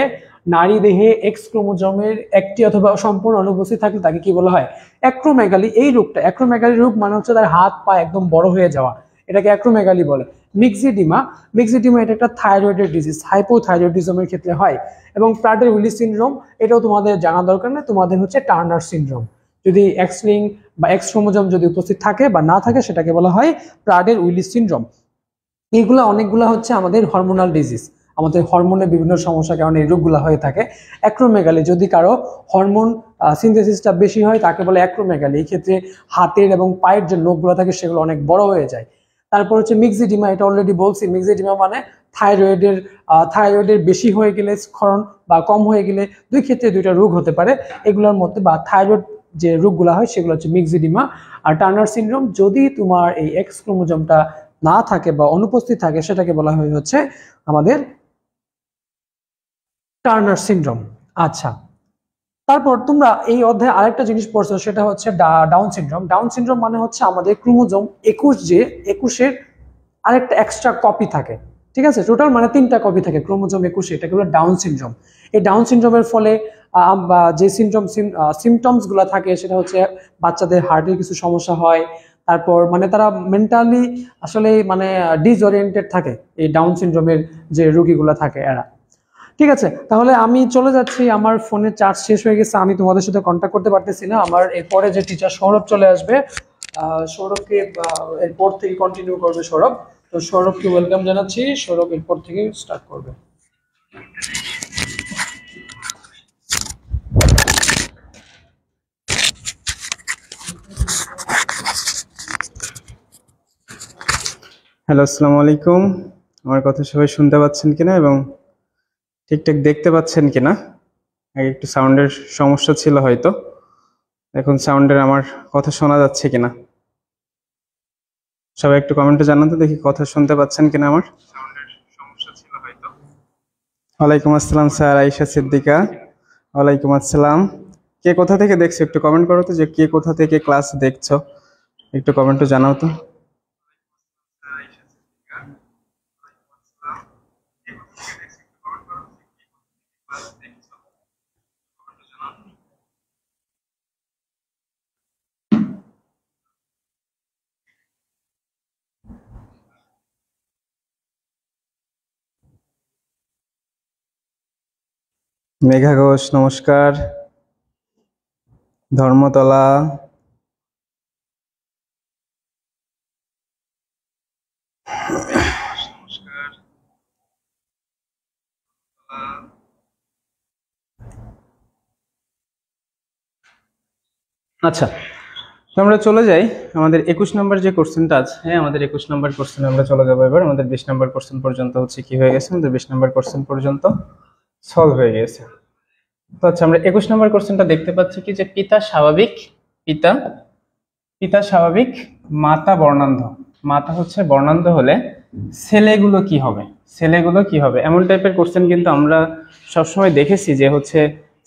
নারী দেহে এক্স ক্রোমোজোমের একটি অথবা সম্পূর্ণ অনুপস্থিত থাকলে তাকে কি বলা হয়? অ্যাক্রোমেগালি। এই রোগটা, অ্যাক্রোমেগালি রোগ মানে হচ্ছে তার হাত পা একদম বড় হয়ে যাওয়া, এটাকে অ্যাক্রোমেগালি বলে। মিক্সিডিমা, মিক্সিডিমা এটা একটা থাইরয়েডের ডিজিজ, হাইপোথাইরয়েডিজমের ক্ষেত্রে হয়। এবং প্রাডের উইলি সিনড্রোম, এটাও তোমাদের জানা দরকার না, তোমাদের হচ্ছে টার্নার সিনড্রোম। যদি এক্স লিঙ্ক বা এক্স ক্রোমোজোম যদি উপস্থিত থাকে বা না থাকে সেটাকে বলা হয় প্রাডের উইলি সিনড্রোম। এইগুলো অনেকগুলো হচ্ছে আমাদের হরমোনাল ডিজিজ, আমাদের হরমোনের বিভিন্ন সমস্যার কারণে এই রোগগুলো হয়ে থাকে। অ্যাক্রোমেগালি, যদি কারো হরমোন সিনথেসিসটা বেশি হয় তাকে বলে অ্যাক্রোমেগালি। এই ক্ষেত্রে হাতের এবং পায়ের যে নখগুলো থাকে সেগুলো অনেক বড় হয়ে যায়। তারপর হচ্ছে মিক্সিডিমা, এটা অলরেডি বলছি, মিক্সিডিমা মানে থাইরয়েডের বেশি হয়ে গেলে স্খলন বা কম হয়ে গেলে, দুই ক্ষেত্রে দুইটা রোগ হতে পারে এগুলোর মধ্যে, বা থাইরয়েড যে রোগগুলো হয় সেগুলো হচ্ছে মিক্সিডিমা। আর টার্নার সিনড্রোম, যদি তোমার এই এক্স ক্রোমোজোমটা না থাকে বা অনুপস্থিত থাকে সেটাকে বলা হয় হচ্ছে আমাদের টার্নার সিনড্রোম। আচ্ছা, তারপর তোমরা এই অধ্যায়ে আরেকটা জিনিস পড়ছো, সেটা হচ্ছে ডাউন সিনড্রোম। ডাউন সিনড্রোম মানে হচ্ছে আমাদের ক্রোমোজোম 21, যে 21-এর আরেকটা এক্সট্রা কপি থাকে, ঠিক আছে? টোটাল মানে 3টা কপি থাকে ক্রোমোজোম 21-এ, এটাকে বলে ডাউন সিনড্রোম। এই ডাউন সিনড্রোমের ফলে যে সিমটমস গুলা থাকে সেটা হচ্ছে বাচ্চাদের হার্টের কিছু সমস্যা হয়, তারপর মানে তারা মেন্টালি আসলে মানে ডিসওরিয়েন্টেড থাকে, এই ডাউন সিনড্রোমের যে রোগীগুলা থাকে এরা। ঠিক আছে, তাহলে আমি চলে যাচ্ছি, আমার ফোনের চার্জ শেষ হয়ে গেছে, আমি তোমাদের সাথে কন্ট্যাক্ট করতে পারতেছি না। আমার এরপরে যে টিচার সৌরভ চলে আসবে, সৌরভকে এরপর থেকে কন্টিনিউ করবে সৌরভ। তো সৌরভকে ওয়েলকাম জানাচ্ছি, সৌরভ এরপর থেকে স্টার্ট করবে। হ্যালো, আসসালামু আলাইকুম। আমার কথা সবাই শুনতে পাচ্ছেন কিনা এবং ঠিকঠাক দেখতে পাচ্ছেন কিনা? আগে একটু সাউন্ডের সমস্যা ছিল হয়তো, এখন সাউন্ডের আমার কথা শোনা যাচ্ছে কিনা সবাই একটু কমেন্টে জানান তো দেখি, কথা শুনতে পাচ্ছেন কিনা আমার? সাউন্ডের সমস্যা ছিল হয়তো। ওয়ালাইকুম আসসালাম স্যার, আয়েশা সিদ্দিকা। ওয়ালাইকুম আসসালাম। কে কোথা থেকে দেখছো একটু কমেন্ট করো তো, যে কে কোথা থেকে ক্লাস দেখছো একটু কমেন্টে জানাও তো। মেঘা ঘোষ নমস্কার, ধর্মতলা, আচ্ছা তো আমরা চলে যাই আমাদের 21 নম্বর যে কোশ্চেনটা আছে। হ্যাঁ, আমাদের 21 নম্বর কোশ্চেনে আমরা চলে যাবো এবার। আমাদের 20 নম্বর কোশ্চেন পর্যন্ত হচ্ছে কি হয়ে গেছে, আমাদের 20 নম্বর কোশ্চেন পর্যন্ত সলভ হয়ে গেছে। তো আচ্ছা, আমরা 21 নম্বর কোশ্চেনটা দেখতে পাচ্ছি কি, যে পিতা স্বাভাবিক, পিতা পিতা স্বাভাবিক, মাতা বর্ণান্ধ। মাতা হচ্ছে বর্ণান্ধ হলে ছেলেগুলো কি হবে, ছেলেগুলো কি হবে, এমন টাইপের কোশ্চেন কিন্তু আমরা সবসময় দেখেছি যে হচ্ছে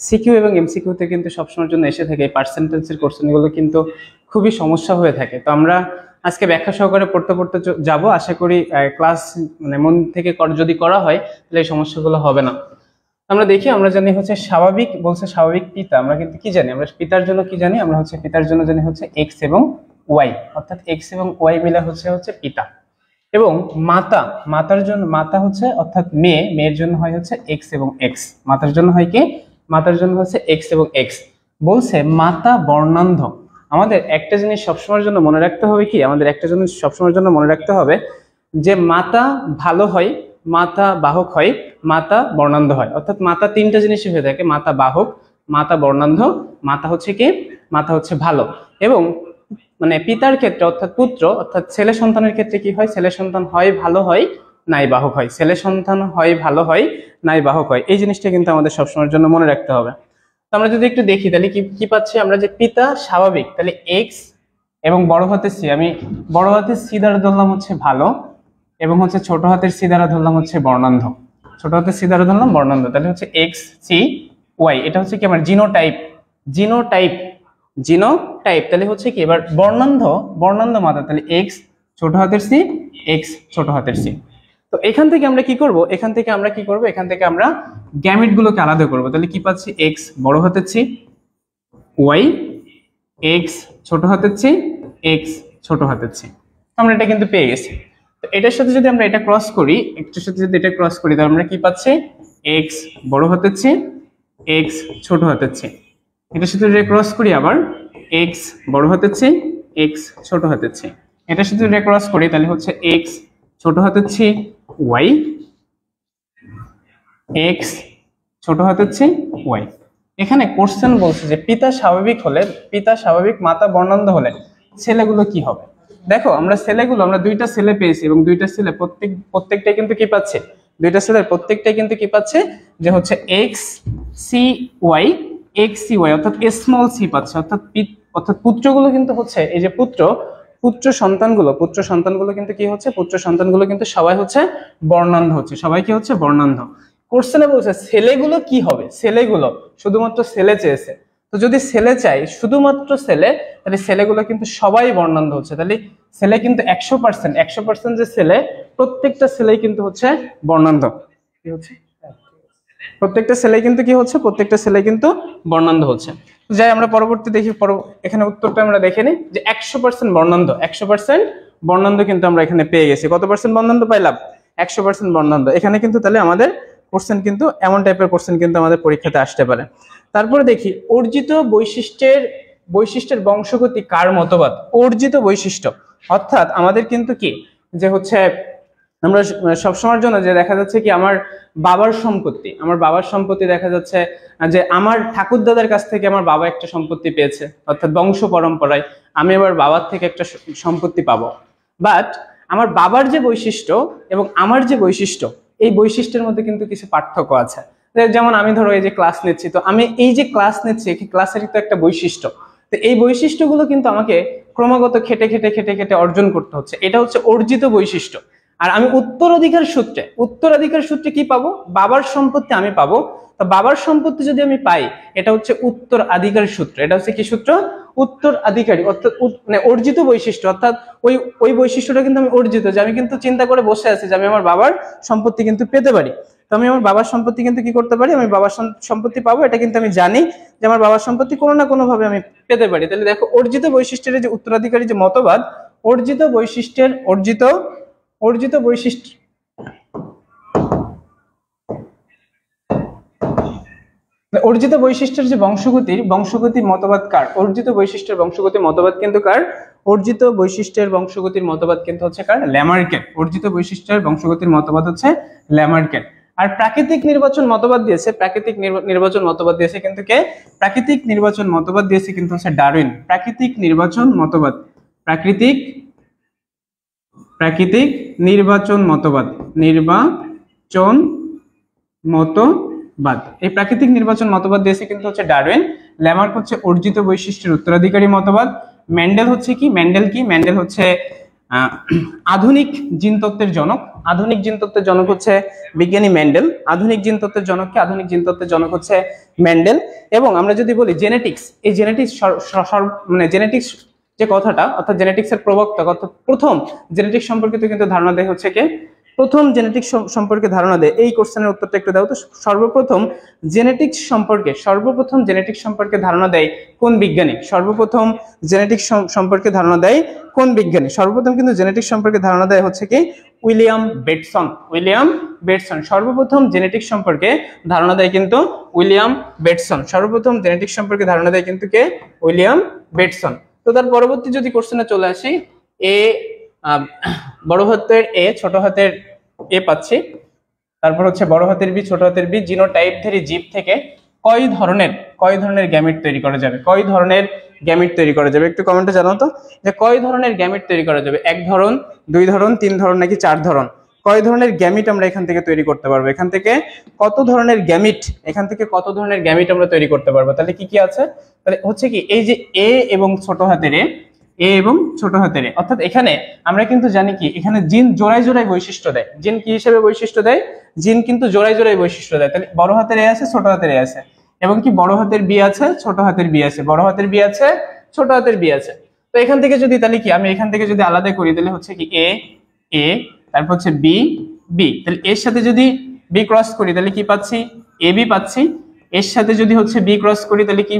সিকিউ এবং এমসিকিউতে কিন্তু সবসময়ের জন্য এসে থাকে। এই পার্সেন্টেজের কোশ্চেনগুলো কিন্তু খুবই সমস্যা হয়ে থাকে। তো আমরা আজকে ব্যাখ্যা সহকারে পড়তে পড়তে যাব, আশা করি ক্লাস মানে মন থেকে যদি করা হয় তাহলে এই সমস্যাগুলো হবে না। আমরা দেখি, আমরা জানি হচ্ছে স্বাভাবিক, বলছে স্বাভাবিক পিতা, আমরা কিন্তু কি জানি, আমরা পিতার জন্য কি জানি, আমরা হচ্ছে পিতার জন্য জানি হচ্ছে এক্স এবং ওয়াই, অর্থাৎ এক্স এবং ওয়াই মিলে হচ্ছে পিতা। এবং মাতা, মাতার জন্য, মাতা হচ্ছে অর্থাৎ মেয়ে, মেয়ের জন্য হয় হচ্ছে এক্স এবং এক্স, মাতার জন্য হয় কি, মাতার জন্য হচ্ছে এক্স এবং এক্স। বলছে মাতা বর্ণান্ধ। আমাদের একটা জিনিস সবসময়ের জন্য মনে রাখতে হবে কি, আমাদের একটা জিনিস সবসময়ের জন্য মনে রাখতে হবে যে মাতা ভালো হয়, মাতা বাহক হয়, মাতা বর্ণান্ধ হয়। অর্থাৎ মাতা তিনটা জিনিসই হয়ে থাকে, মাতা বাহক, মাতা বর্ণান্ধ, মাতা হচ্ছে কি, মাতা হচ্ছে ভালো। এবং মানে পিতার ক্ষেত্রে অর্থাৎ পুত্র অর্থাৎ ছেলে সন্তানের ক্ষেত্রে কি হয়, ছেলে সন্তান হয় ভালো হয় নাই বাহক হয়, ছেলে সন্তান হয় ভালো হয় নাই বাহক হয়। এই জিনিসটা কিন্তু আমাদের সবসময়ের জন্য মনে রাখতে হবে। তো আমরা যদি একটু দেখি তাহলে কি কি পাচ্ছি আমরা, যে পিতা স্বাভাবিক, তাহলে এক্স এবং বড় হাতের সি, আমি বড় হাতের সি দ্বারা ধরলাম হচ্ছে ভালো, এবং হচ্ছে ছোট হাতের সি দ্বারা ধরলাম হচ্ছে বর্ণান্ধ, ছোট হাতের সি দ্বারা ধরলাম বর্ণান্ধ। তাহলে হচ্ছে এক্স সি ওয়াই, এটা হচ্ছে কি আমার জিনোটাইপ, জিনোটাইপ, জিনোটাইপ। তাহলে হচ্ছে কি এবার বর্ণান্ধ, বর্ণান্ধ মাতা, তাহলে এক্স ছোট হাতের সি, এক্স ছোট হাতের সি। তো এখান থেকে আমরা কি করব, এখান থেকে আমরা কি করব, এখান থেকে আমরা গ্যামেট গুলোকে আলাদা করব। তাহলে কি পাচ্ছি, এক্স বড় হাতের সি, ওয়াই এক্স ছোট হাতের সি, এক্স ছোট হাতের সি। আমরা এটা কিন্তু পেয়ে গেছি। তো এটার সাথে যদি আমরা এটা ক্রস করি, একটার সাথে যদি এটা ক্রস করি, তাহলে আমরা কি পাচ্ছি, এক্স বড় হাতের সি, এক্স ছোট হাতের সি। এটার সাথে যদি ক্রস করি আবার এক্স বড় হাতের সি, এক্স ছোট হাতের সি। এটার সাথে যদি ক্রস করি তাহলে হচ্ছে এক্স ছোট হাতের সি ওয়াই, এক্স ছোট হাতের সি ওয়াই। এখানে কোশ্চেন বলছে যে পিতা স্বাভাবিক হলে, পিতা স্বাভাবিক মাতা বর্ণান্ধ হলে ছেলেগুলো কি হবে। দেখো আমরা ছেলেগুলো, আমরা দুইটা ছেলে পেয়েছি এবং দুইটা ছেলে প্রত্যেকটাই কিন্তু কি পাচ্ছে, দুইটা ছেলের প্রত্যেকটাই কিন্তু কি পাচ্ছে, যে হচ্ছে X C Y, X C Y অর্থাৎ স্মল সি পাচ্ছে। অর্থাৎ পুত্রগুলো কিন্তু হচ্ছে এই যে পুত্র সন্তানগুলো কিন্তু কি হচ্ছে, পুত্র সন্তানগুলো কিন্তু সবাই হচ্ছে বর্ণান্ধ হচ্ছে, সবাই কি হচ্ছে বর্ণান্ধ। কোশ্চেনে বলছে ছেলেগুলো কি হবে, ছেলেগুলো শুধুমাত্র ছেলে চেয়েছে। তো যদি ছেলে চাই শুধুমাত্র ছেলে, তাহলে ছেলেগুলো কিন্তু সবাই বর্ণান্ধ হচ্ছে। তাহলে ছেলে কিন্তু 100% যে ছেলে, প্রত্যেকটা ছেলেই কিন্তু হচ্ছে বর্ণান্ধ। কি হচ্ছে, প্রত্যেকটা ছেলে কিন্তু কি হচ্ছে, প্রত্যেকটা ছেলে কিন্তু বর্ণান্ধ হচ্ছে। যাই আমরা পরবর্তী দেখি, এখানে উত্তরটা আমরা দেখে নিই যে 100% বর্ণান্ধ, 100% বর্ণান্ধ কিন্তু আমরা এখানে পেয়ে গেছি। কত পার্সেন্ট বর্ণান্ধ পাইলাম, 100% বর্ণান্ধ। এখানে কিন্তু তাহলে আমাদের কোশ্চেন কিন্তু এমন টাইপের কোশ্চেন কিন্তু আমাদের পরীক্ষাতে আসতে পারে। তারপরে দেখি অর্জিত বৈশিষ্ট্যের বংশগতি কার মতবাদ। অর্জিত বৈশিষ্ট্য অর্থাৎ আমাদের কিন্তু কি, যে হচ্ছে আমরা সবসময়ের জন্য যে দেখা যাচ্ছে কি আমার বাবার সম্পত্তি দেখা যাচ্ছে যে আমার ঠাকুরদাদার কাছ থেকে আমার বাবা একটা সম্পত্তি পেয়েছে, অর্থাৎ বংশ পরম্পরায় আমি আবার বাবার থেকে একটা সম্পত্তি পাবো। বাট আমার বাবার যে বৈশিষ্ট্য এবং আমার যে বৈশিষ্ট্য, এই বৈশিষ্ট্যের মধ্যে কিন্তু কিছু পার্থক্য আছে। যেমন আমি ধরো এই যে ক্লাস নিচ্ছি, তো আমি এই যে ক্লাস নিচ্ছি, এই ক্লাসের তো একটা বৈশিষ্ট্য, তো এই বৈশিষ্ট্যগুলো কিন্তু আমাকে ক্রমাগত খেটে খেটে খেটে খেটে অর্জন করতে হচ্ছে, এটা হচ্ছে অর্জিত বৈশিষ্ট্য। আর আমি উত্তরাধিকার সূত্রে কি পাবো, বাবার সম্পত্তি আমি পাবো। তো বাবার সম্পত্তি যদি আমি পাই, এটা হচ্ছে উত্তরাধিকার সূত্র, এটা হচ্ছে কি সূত্র, উত্তরাধিকারী অর্থাৎ মানে অর্জিত বৈশিষ্ট্য। অর্থাৎ ওই বৈশিষ্ট্যটা কিন্তু আমি অর্জিত, যে আমি কিন্তু চিন্তা করে বসে আছি যে আমি আমার বাবার সম্পত্তি কিন্তু পেতে পারি। তো আমি আমার বাবার সম্পত্তি কিন্তু কি করতে পারি, আমি বাবার সম্পত্তি পাবো, এটা কিন্তু আমি জানি যে আমার বাবার সম্পত্তি কোনো না কোনো ভাবে আমি পেতে পারি। তাহলে দেখো অর্জিত বৈশিষ্ট্যের যে উত্তরাধিকারী যে মতবাদ, অর্জিত বৈশিষ্ট্য অর্জিত বৈশিষ্ট্যের যে বংশগতির মতবাদ কার, অর্জিত বৈশিষ্ট্যের বংশগতির মতবাদ কিন্তু কার, অর্জিত বৈশিষ্ট্যের বংশগতির মতবাদ কিন্তু হচ্ছে কার, ল্যামার্কের। অর্জিত বৈশিষ্ট্যের বংশগতির মতবাদ হচ্ছে ল্যামার্কের। আর প্রাকৃতিক নির্বাচন মতবাদ দিয়েছে, প্রাকৃতিক নির্বাচন মতবাদ দিয়েছে কিন্তু কে, প্রাকৃতিক নির্বাচন মতবাদ দিয়েছে কিন্তু হচ্ছে ডারউইন। প্রাকৃতিক নির্বাচন মতবাদ, প্রাকৃতিক নির্বাচন মতবাদ, এই প্রাকৃতিক নির্বাচন মতবাদ দিয়েছে কিন্তু হচ্ছে ডারউইন। ল্যামার্ক হচ্ছে অর্জিত বৈশিষ্ট্যের উত্তরাধিকারী মতবাদ। মেন্ডেল হচ্ছে আধুনিক জিনতত্ত্বের জনক হচ্ছে বিজ্ঞানী মেন্ডেল। আধুনিক জিনতত্ত্বের জনক হচ্ছে মেন্ডেল। এবং আমরা যদি বলি জেনেটিক্স, এই জেনেটিক্স মানে জেনেটিক্স যে কথাটা, অর্থাৎ জেনেটিক্সের প্রবক্তা, অর্থাৎ প্রথম জেনেটিক্স সম্পর্কিত কিন্তু ধারণা দেয় হচ্ছে কে, প্রথম জেনেটিক্স সম্পর্কে ধারণা দেয়। এই কোশ্চেনের উত্তরটা একটু দাও তো, সর্বপ্রথম জেনেটিক্স সম্পর্কে ধারণা দেয় কোন বিজ্ঞানী, সর্বপ্রথম জেনেটিক্স সম্পর্কে ধারণা দেয় কোন বিজ্ঞানী, সর্বপ্রথম কিন্তু জেনেটিক্স সম্পর্কে ধারণা দেয় হচ্ছে কি উইলিয়াম বেটসন। সর্বপ্রথম জেনেটিক্স সম্পর্কে ধারণা দেয় কিন্তু উইলিয়াম বেটসন, সর্বপ্রথম জেনেটিক্স সম্পর্কে ধারণা দেয় কিন্তু কে, উইলিয়াম বেটসন। তো তার পরবর্তী যদি কোশ্চেনে চলে আসি, বড় হাতের এ ছোট হাতের এ পাচ্ছি, তারপর হচ্ছে বড় হাতের বি ছোট হাতের বি জিনোটাইপধারী জীব থেকে কয় ধরনের গ্যামেট তৈরি করা যাবে, কয় ধরনের গ্যামেট তৈরি করা যাবে, একটু কমেন্টে জানাও তো যে কয় ধরনের গ্যামেট তৈরি করা যাবে, 1 ধরন 2 ধরন 3 ধরন নাকি 4 ধরন, কয় ধরনের গ্যামিট আমরা এখান থেকে তৈরি করতে পারবো, এখান থেকে কত ধরনের গ্যামিট, আমরা তৈরি করতে পারবো। তাহলে কি কি আছে, তাহলে হচ্ছে কি এই যে এ এবং ছোট হাতের এ এবং ছোট হাতের এ, অর্থাৎ এখানে আমরা কিন্তু জানি কি এখানে জিন জোড়ায় জোড়ায় বৈশিষ্ট্য দেয়, জিন কি হিসেবে বৈশিষ্ট্য দেয়, জিন কিন্তু জোড়ায় জোড়ায় বৈশিষ্ট্য দেয়। তাহলে বড় হাতের এ আছে ছোট হাতের এ আছে এবং কি বড় হাতের বি আছে ছোট হাতের বি আছে, বড় হাতের বি আছে ছোট হাতের বি আছে। তো এখান থেকে যদি তাহলে কি আমি এখান থেকে যদি আলাদা করি তাহলে হচ্ছে কি এ তারপর হচ্ছে বি, তাহলে এর সাথে যদি বি ক্রস করি তাহলে কি পাচ্ছি, এ বি পাচ্ছি, এর সাথে যদি হচ্ছে বি ক্রস করি তাহলে কি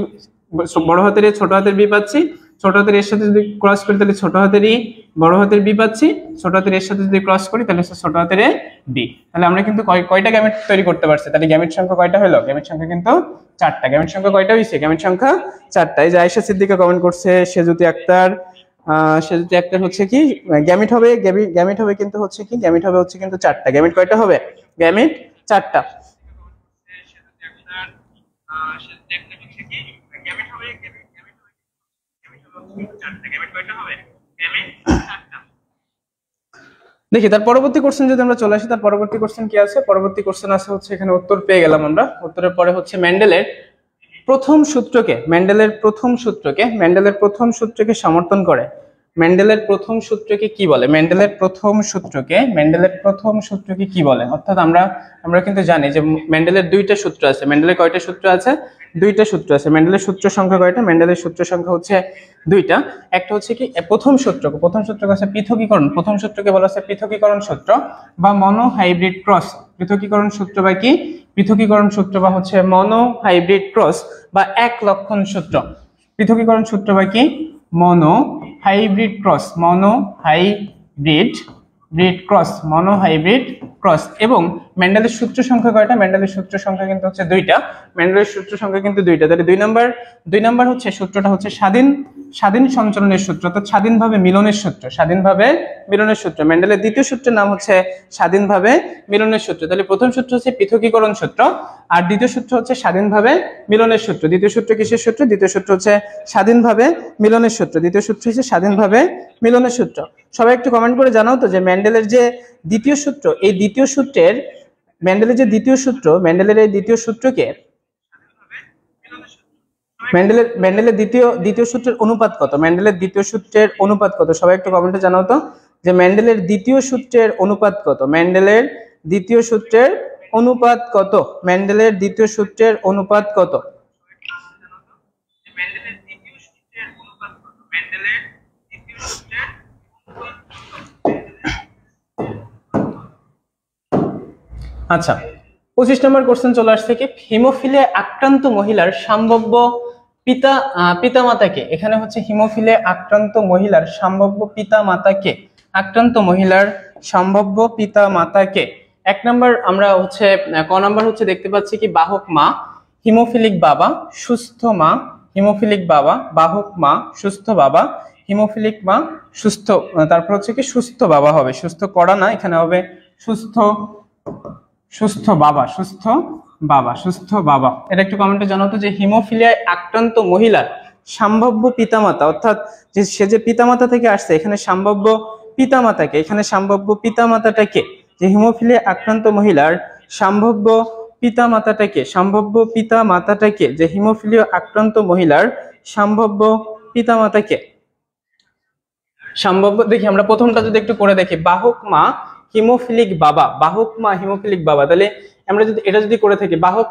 বড় হাতের এ ছোট হাতের বি পাচ্ছি, ছোট হাতের এর সাথে যদি ক্রস করি তাহলে ছোট হাতের ই বড় হাতের বি পাচ্ছি, ছোট হাতের এর সাথে যদি ক্রস করি তাহলে ছোট হাতের এ বি। তাহলে আমরা কিন্তু কয়টা গ্যামেট তৈরি করতে পারছি, তাহলে গ্যামেট সংখ্যা কয়টা হলো, গ্যামেট সংখ্যা কিন্তু 4টা, গ্যামেট সংখ্যা কয়টা হইছে, গ্যামেট সংখ্যা 4টা। এই যে আয়েশা সিদ্দিকা কমেন্ট করছে সেজুতি আক্তার হচ্ছে কি গ্যামেট হবে, গ্যামেট হবে কিন্তু হচ্ছে কি গ্যামেট হবে হচ্ছে কিন্তু 4টা, গ্যামেট কয়টা হবে, গ্যামেট 4টা। দেখি তার পরবর্তী কোশ্চেন যদি আমরা চলে আসি, তার পরবর্তী কোশ্চেন কি আছে, পরবর্তী কোশ্চেন আছে হচ্ছে এখানে উত্তর পেয়ে গেলাম আমরা, উত্তরের পরে হচ্ছে মেন্ডেলের প্রথম সূত্রকে সমর্থন করে, মেন্ডেলের প্রথম সূত্রকে কি বলে, মেন্ডেলের প্রথম সূত্রকে কি বলে, অর্থাৎ আমরা কিন্তু জানি যে মেন্ডেলের 2টা সূত্র আছে, মেন্ডেলের কয়টা সূত্র আছে, 2টা সূত্র আছে, মেন্ডেলের সূত্র সংখ্যা কয়টা, মেন্ডেলের সূত্র সংখ্যা হচ্ছে 2টা। একটা হচ্ছে কি প্রথম সূত্রকে আছে পৃথকীকরণ, প্রথম সূত্রকে বলা আছে পৃথকীকরণ সূত্র বা মনোহাইব্রিড ক্রস, পৃথকীকরণ সূত্র বা কি পৃথকীকরণ সূত্র বা হচ্ছে মনোহাইব্রিড ক্রস বা এক লক্ষণ সূত্র, পৃথকীকরণ সূত্র বা কি মনোহাইব্রিড ক্রস, মনোহাইব্রিড ক্রস। এবং মেন্ডেলের সূত্র সংখ্যা কয়টা, মেন্ডেলের সূত্র সংখ্যা কিন্তু হচ্ছে 2টা, মেন্ডেলের সূত্র সংখ্যা কিন্তু 2টা। তাহলে 2 নাম্বার হচ্ছে সূত্রটা হচ্ছে স্বাধীন সঞ্চালনের সূত্র, অর্থাৎ স্বাধীনভাবে মিলনের সূত্র। মেন্ডেলের দ্বিতীয় সূত্রের নাম হচ্ছে স্বাধীনভাবে মিলনের সূত্র। তাহলে প্রথম সূত্র হচ্ছে পৃথকীকরণ সূত্র আর দ্বিতীয় সূত্র হচ্ছে স্বাধীনভাবে মিলনের সূত্র। দ্বিতীয় সূত্র কিসের সূত্র, দ্বিতীয় সূত্র হচ্ছে স্বাধীনভাবে মিলনের সূত্র, দ্বিতীয় সূত্র হচ্ছে স্বাধীনভাবে মিলনের সূত্র। সবাই একটু কমেন্ট করে জানাও তো যে মেন্ডেলের যে দ্বিতীয় সূত্র, এই দ্বিতীয় সূত্রের মেন্ডেলের এই দ্বিতীয় সূত্রকে মেন্ডেলের দ্বিতীয় সূত্রের অনুপাত কত, মেন্ডেলের দ্বিতীয় সূত্রের অনুপাত কত, সবাই একটু কমেন্টে জানাও তো যে মেন্ডেলের দ্বিতীয় সূত্রের অনুপাত কত, মেন্ডেলের দ্বিতীয় সূত্রের অনুপাত কত, মেন্ডেলের দ্বিতীয় সূত্রের অনুপাত কত। আচ্ছা 25 নম্বর কোশ্চেন চলে আসছে কি হিমোফিলে আক্রান্ত মহিলার সম্ভাব্য পিতামাতাকে, এখানে হচ্ছে হিমোফিলে আক্রান্ত মহিলার সম্ভাব্য পিতামাতাকে 1 নম্বর আমরা হচ্ছে ক নম্বর হচ্ছে দেখতে পাচ্ছি কি বাহক মা, হিমোফিলিক বাবা, সুস্থ মা, হিমোফিলিক বাবা, বাহক মা, সুস্থ বাবা, হিমোফিলিক মা, সুস্থ, তারপর হচ্ছে কি সুস্থ বাবা হবে, সুস্থ করা না, এখানে হবে সুস্থ বাবা। এটা একটু কমেন্টে জানাতো যে হিমোফিলিয়ায় আক্রান্ত মহিলার সম্ভাব্য পিতামাতা, অর্থাৎ যে সে যে পিতামাতা থেকে আসছে এখানে সম্ভাব্য পিতামাতাটাকে, যে হিমোফিলিয়া আক্রান্ত মহিলার সম্ভাব্য পিতামাতাটাকে, যে হিমোফিলিয়া আক্রান্ত মহিলার সম্ভাব্য পিতামাতাকে দেখি আমরা প্রথমটা যদি একটু করে দেখি বাহক মা হিমোফিলিক বাবা, তাহলে আমরা যদি এটা যদি করে থাকি বাহক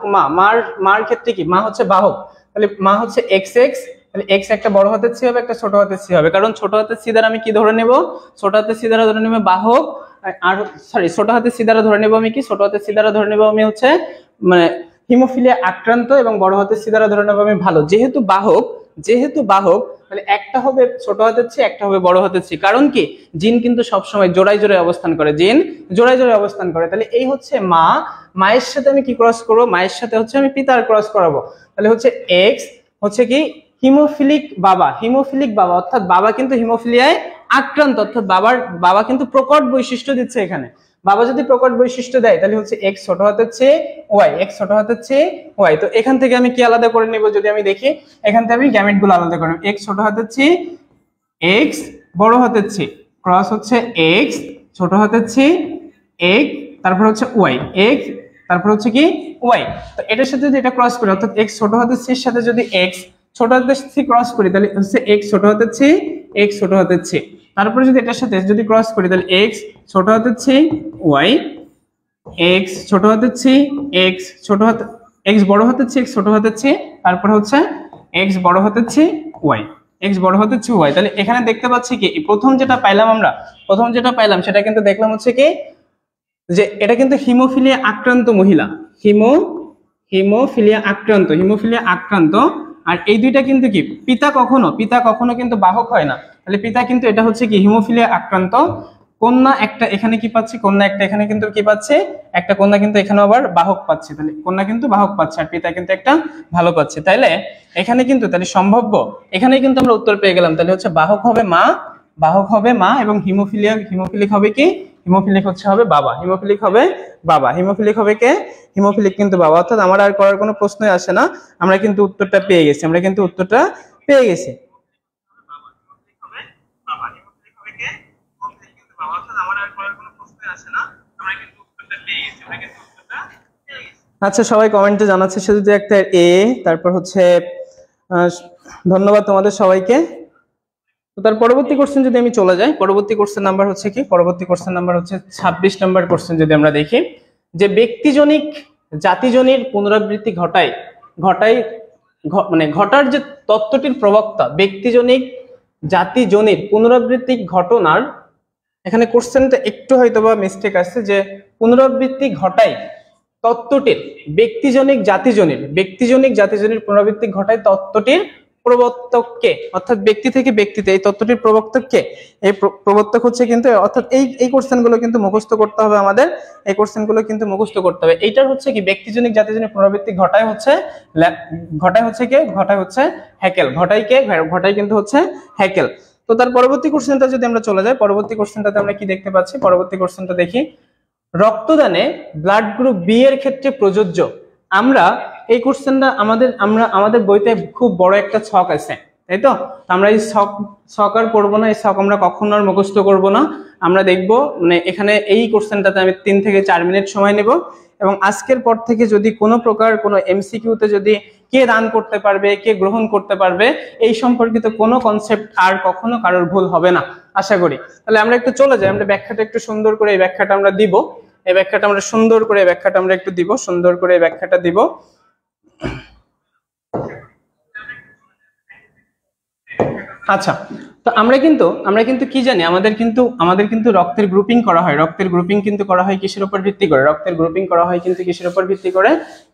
মার ক্ষেত্রে কি মা হচ্ছে বাহক, তাহলে মা হচ্ছে XX, তাহলে X একটা বড় হাতের সি হবে একটা ছোট হাতের সি হবে, কারণ ছোট হাতের সি দ্বারা আমি কি ধরে নেব, ছোট হাতের সি দ্বারা ধরে নেব বাহক, আর সরি ছোট হাতের সি দ্বারা ধরে নেব আমি কি, ছোট হাতের সি দ্বারা ধরে নেব আমি হচ্ছে মানে হিমোফিলিয়া আক্রান্ত এবং বড় হাতের সি দ্বারা ধরে নেব আমি ভালো, যেহেতু বাহক তাহলে একটা হবে ছোট হাতের সি একটা হবে বড় হাতের সি, কারণ কি জিন কিন্তু সবসময় জোড়ায় অবস্থান করে, তাহলে এই হচ্ছে মায়ের সাথে আমি কি ক্রস করবো, মায়ের সাথে হচ্ছে আমি পিতার ক্রস করাবো, তাহলে হচ্ছে X হচ্ছে কি হিমোফিলিক বাবা, অর্থাৎ বাবা কিন্তু হিমোফিলিয়ায় আক্রান্ত, অর্থাৎ বাবা কিন্তু প্রকট বৈশিষ্ট্য দিচ্ছে এখানে, বাবা যদি প্রকট বৈশিষ্ট্য দেয় তাহলে হচ্ছে x ছোট হাতের চেয়ে y, x ছোট হাতের চেয়ে y। তো এখান থেকে আমি কি আলাদা করে নেব, যদি আমি দেখি এখান থেকে আমি গ্যামেট গুলো আলাদা করে নেব। x ছোট হাতের চেয়ে x বড় হাতের চেয়ে, ক্রস হচ্ছে x ছোট হাতের চেয়ে x, তারপর হচ্ছে y, x তারপর হচ্ছে কি y। তো এটার সাথে যদি এটা ক্রস করি, অর্থাৎ x ছোট হাতের চেয়ে সাথে যদি x ছোট হাতের চেয়ে ক্রস করি তাহলে হচ্ছে x ছোট হাতের চেয়ে x ছোট হাতের চেয়ে, তারপরে যদি এটার সাথে যদি ক্রস করি তাহলে x ছোট হাতের চেয়ে y, x ছোট হাতের চেয়ে x ছোট হাত, x বড় হাতের চেয়ে x ছোট হাতের চেয়ে, তারপর হচ্ছে x বড় হাতের চেয়ে y, x বড় হাতের চেয়ে y। তাহলে এখানে দেখতে পাচ্ছি কি প্রথম যেটা পাইলাম আমরা, প্রথম যেটা পাইলাম সেটা কিন্তু দেখলাম হচ্ছে কি যে এটা কিন্তু হিমোফিলিয়া আক্রান্ত মহিলা, হিমোফিলিয়া আক্রান্ত। আর এই দুইটা কিন্তু কি পিতা কখনো কিন্তু বাহক হয় না, তাহলে পিতা কিন্তু এটা হচ্ছে কি হিমোফিলিয়া আক্রান্ত। কন্যা একটা এখানে কি পাচ্ছে, কন্যা একটা এখানে কিন্তু কি পাচ্ছে, একটা কন্যা কিন্তু এখানে আবার বাহক পাচ্ছে, তাহলে কন্যা কিন্তু বাহক পাচ্ছে আর পিতা কিন্তু একটা ভালো পাচ্ছে। তাইলে এখানে কিন্তু তাহলে সম্ভাব্য এখানে কিন্তু আমরা উত্তর পেয়ে গেলাম। তাহলে হচ্ছে বাহক হবে মা এবং হিমোফিলিক হবে কি, হিমোফিলিক হবে বাবা, হিমোফিলিক হবে কে, হিমোফিলিক কিন্তু বাবা। অর্থাৎ আমার আর করার কোনো প্রশ্নই আসে না, আমরা কিন্তু উত্তরটা পেয়ে গেছি, আচ্ছা সবাই কমেন্টে জানাচ্ছে শুধু একটা এ, তারপর হচ্ছে ধন্যবাদ তোমাদের সবাইকে। তো তার পরবর্তী কোশ্চেন যদি আমি চলে যাই, পরবর্তী কোশ্চেন নাম্বার হচ্ছে কি, পরবর্তী কোশ্চেন নাম্বার হচ্ছে 26 নাম্বার কোশ্চেন। যদি আমরা দেখি যে ব্যক্তিজনিক জাতিজনির পুনরাবৃত্তি মানে ঘটার যে তত্ত্বটির প্রবক্তা, ব্যক্তিজনিক জাতিজনির পুনরাবৃত্তি ঘটনার, এখানে কোশ্চেনটা একটু হয়তোবা মিস্টেক আসছে, যে পুনরাবৃত্তি ঘটায় তত্ত্বটির ব্যক্তিজনিক জাতিজনির পুনরাবৃত্তি ঘটায় তত্ত্বটির প্রবর্তককে, অর্থাৎ ব্যক্তি থেকে ব্যক্তিতে এই তত্ত্বটির প্রবর্তককে, এই প্রবর্তক হচ্ছে কিন্তু, অর্থাৎ এই কোশ্চেনগুলো কিন্তু মুখস্থ করতে হবে আমাদের, এই কোশ্চেনগুলো কিন্তু মুখস্থ করতে হবে। এইটার হচ্ছে কি ব্যক্তিজনিক জাতিজনিক পুনরাবৃত্তি ঘটায় হচ্ছে হ্যাকেল, ঘটায় কিন্তু হচ্ছে হ্যাকেল। তো তার পরবর্তী কোশ্চেনটা যদি আমরা চলে যাই, পরবর্তী কোশ্চেনটাতে আমরা কি দেখতে পাচ্ছি, পরবর্তী কোশ্চেনটা দেখি, রক্তদানে ব্লাড গ্রুপ বি এর ক্ষেত্রে প্রযোজ্য। আমরা এই কোশ্চেনটা আমাদের বইতে খুব বড় একটা ছক আছে, তাই তো, আমরা এই ছক আর পড়বো না, এই ছক আমরা কখনো আর মুখস্থ করবো না। আমরা দেখবো মানে এখানে এই কোশ্চেনটাতে আমি 3 থেকে 4 মিনিট সময় নেব, এবং আজকের পর থেকে যদি কোনো প্রকার কোনো এমসিকিউতে যদি কে দান করতে পারবে, কে গ্রহণ করতে পারবে, এই সম্পর্কিত কোনো কনসেপ্ট আর কখনো কারোর ভুল হবে না আশা করি। তাহলে আমরা একটু চলে যাই, আমরা ব্যাখ্যাটা একটু সুন্দর করে এই ব্যাখ্যাটা আমরা দিব, এই ব্যাখ্যাটা আমরা সুন্দর করে এই ব্যাখ্যাটা দিব। আচ্ছা, তো আমরা কিন্তু কি জানি, আমাদের কিন্তু রক্তের গ্রুপিং করা হয়, কিন্তু করা হয় কিসের উপর ভিত্তি করে, রক্তের গ্রুপিং করা হয় কিন্তু কিসের উপর ভিত্তি করে,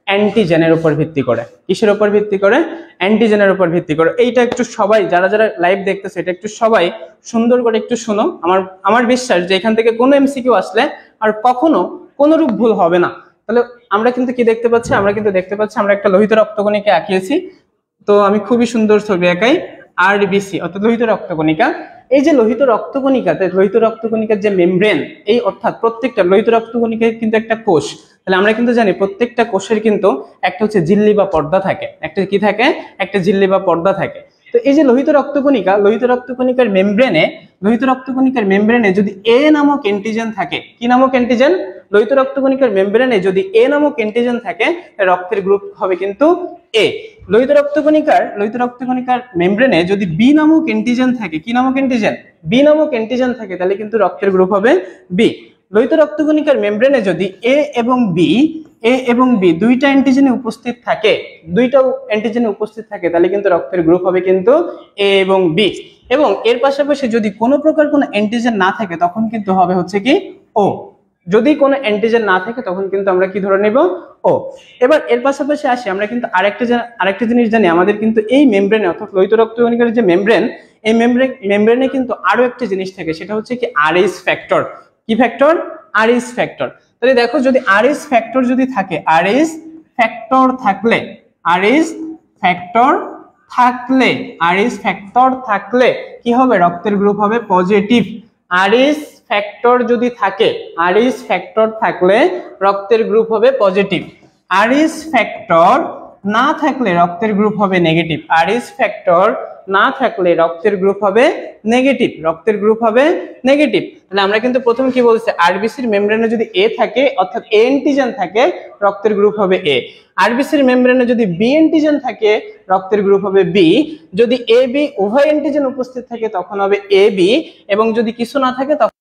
অ্যান্টিজেনের উপর ভিত্তি করে। কিসের উপর ভিত্তি করে, অ্যান্টিজেনের উপর ভিত্তি করে। এইটা একটু সবাই যারা লাইভ দেখতেছে এটা একটু সবাই সুন্দর করে একটু শোনো। আমার বিশ্বাস যে এখান থেকে কোনো এমসিকিউ আসলে আর কখনো কোনো রূপ ভুল হবে না। তাহলে আমরা কিন্তু কি দেখতে পাচ্ছি, আমরা একটা লোহিত রক্তকণিকা আঁকিয়েছি। তো আমি খুবই সুন্দর ছবি আঁকাই, আরবিসি অর্থাৎ লোহিত রক্তকণিকা। এই যে লোহিত রক্তকণিকার যে মেমব্রেন, এই অর্থাৎ প্রত্যেকটা লোহিত রক্তকণিকার কিন্তু একটা কোষ। তাহলে আমরা কিন্তু জানি প্রত্যেকটা কোষের কিন্তু একটা হচ্ছে ঝিল্লি বা পর্দা থাকে, একটা ঝিল্লি বা পর্দা থাকে। তো এই যে লোহিত রক্তকণিকার মেমব্রেনে যদি এ নামক অ্যান্টিজেন থাকে, কি নামক অ্যান্টিজেন, লোহিত রক্তকণিকার মেমব্রেনে যদি এ নামক অ্যান্টিজেন থাকে, রক্তের গ্রুপ হবে কিন্তু এ। লোহিত রক্তকণিকার মেমব্রেনে যদি বি নামক অ্যান্টিজেন থাকে, কি নামক অ্যান্টিজেন, বি নামক অ্যান্টিজেন থাকে, তাহলে কিন্তু রক্তের গ্রুপ হবে বি। লোহিত রক্তকণিকার মেমব্রেনে যদি এ এবং বি দুইটা অ্যান্টিজেনে উপস্থিত থাকে, তাহলে কিন্তু রক্তের গ্রুপ হবে কিন্তু এ এবং বি। এবং এর পাশাপাশি যদি কোনো প্রকার কোনো অ্যান্টিজেন না থাকে তখন কিন্তু হবে হচ্ছে কি ও। যদি কোনো অ্যান্টিজেন না থাকে তখন কিন্তু আমরা কি ধরে নেব, ও। এবার এর পাশাপাশি আসি, আমরা কিন্তু আরেকটা জিনিস জানি, আমাদের কিন্তু এই মেমব্রেনে অর্থাৎ লোহিত রক্তকণিকার যে মেমব্রেন, এই মেমব্রেনে কিন্তু আরো একটা জিনিস থাকে, সেটা হচ্ছে কি আরএইচ ফ্যাক্টর। কি ফ্যাক্টর, আরএইচ ফ্যাক্টর। তাহলে দেখো যদি আরএইচ ফ্যাক্টর যদি থাকে, আরএইচ ফ্যাক্টর থাকলে কি হবে, রক্তের গ্রুপ হবে পজিটিভ। আরএইচ ফ্যাক্টর যদি থাকে, আর ইস ফ্যাক্টর থাকলে রক্তের গ্রুপ হবে পজিটিভ। আর ইস ফ্যাক্টর না থাকলে রক্তের গ্রুপ হবে নেগেটিভ। আর ইস ফ্যাক্টর না থাকলে রক্তের গ্রুপ হবে নেগেটিভ, রক্তের গ্রুপ হবে নেগেটিভ। তাহলে আমরা কিন্তু প্রথমে কি বলছি, আরবিসির মেমব্রেনে যদি এ থাকে অর্থাৎ এ অ্যান্টিজেন থাকে রক্তের গ্রুপ হবে এ। আরবিসির মেমব্রেনে যদি বি অ্যান্টিজেন থাকে রক্তের গ্রুপ হবে বি। যদি এ বি উভয় অ্যান্টিজেন উপস্থিত থাকে তখন হবে এ বি, এবং যদি কিছু না থাকে তখন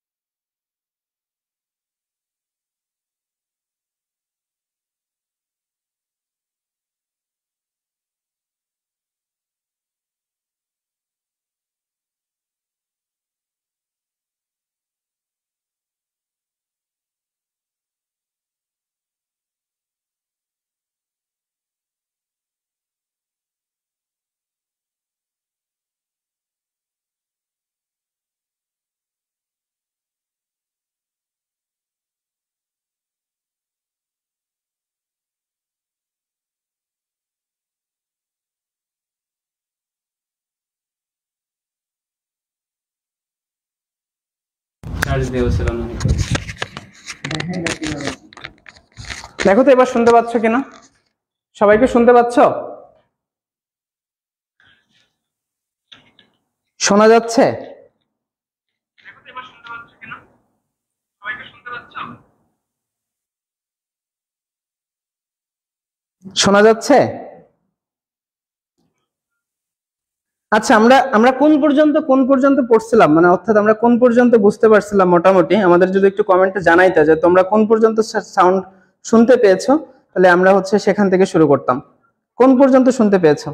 দেখো তো এবার শুনতে পাচ্ছ কিনা, সবাইকে শুনতে পাচ্ছ? শোনা যাচ্ছে? শোনা যাচ্ছে? আচ্ছা, আমরা কোন পর্যন্ত পড়ছিলাম, মানে অর্থাৎ আমরা কোন পর্যন্ত বুঝতে পারছিলাম মোটামুটি? আমাদের যদি একটু কমেন্টে জানাইতে যে তোমরা কোন পর্যন্ত সাউন্ড শুনতে পেয়েছো, তাহলে আমরা হচ্ছে সেখান থেকে শুরু করতাম। কোন পর্যন্ত শুনতে পেয়েছো?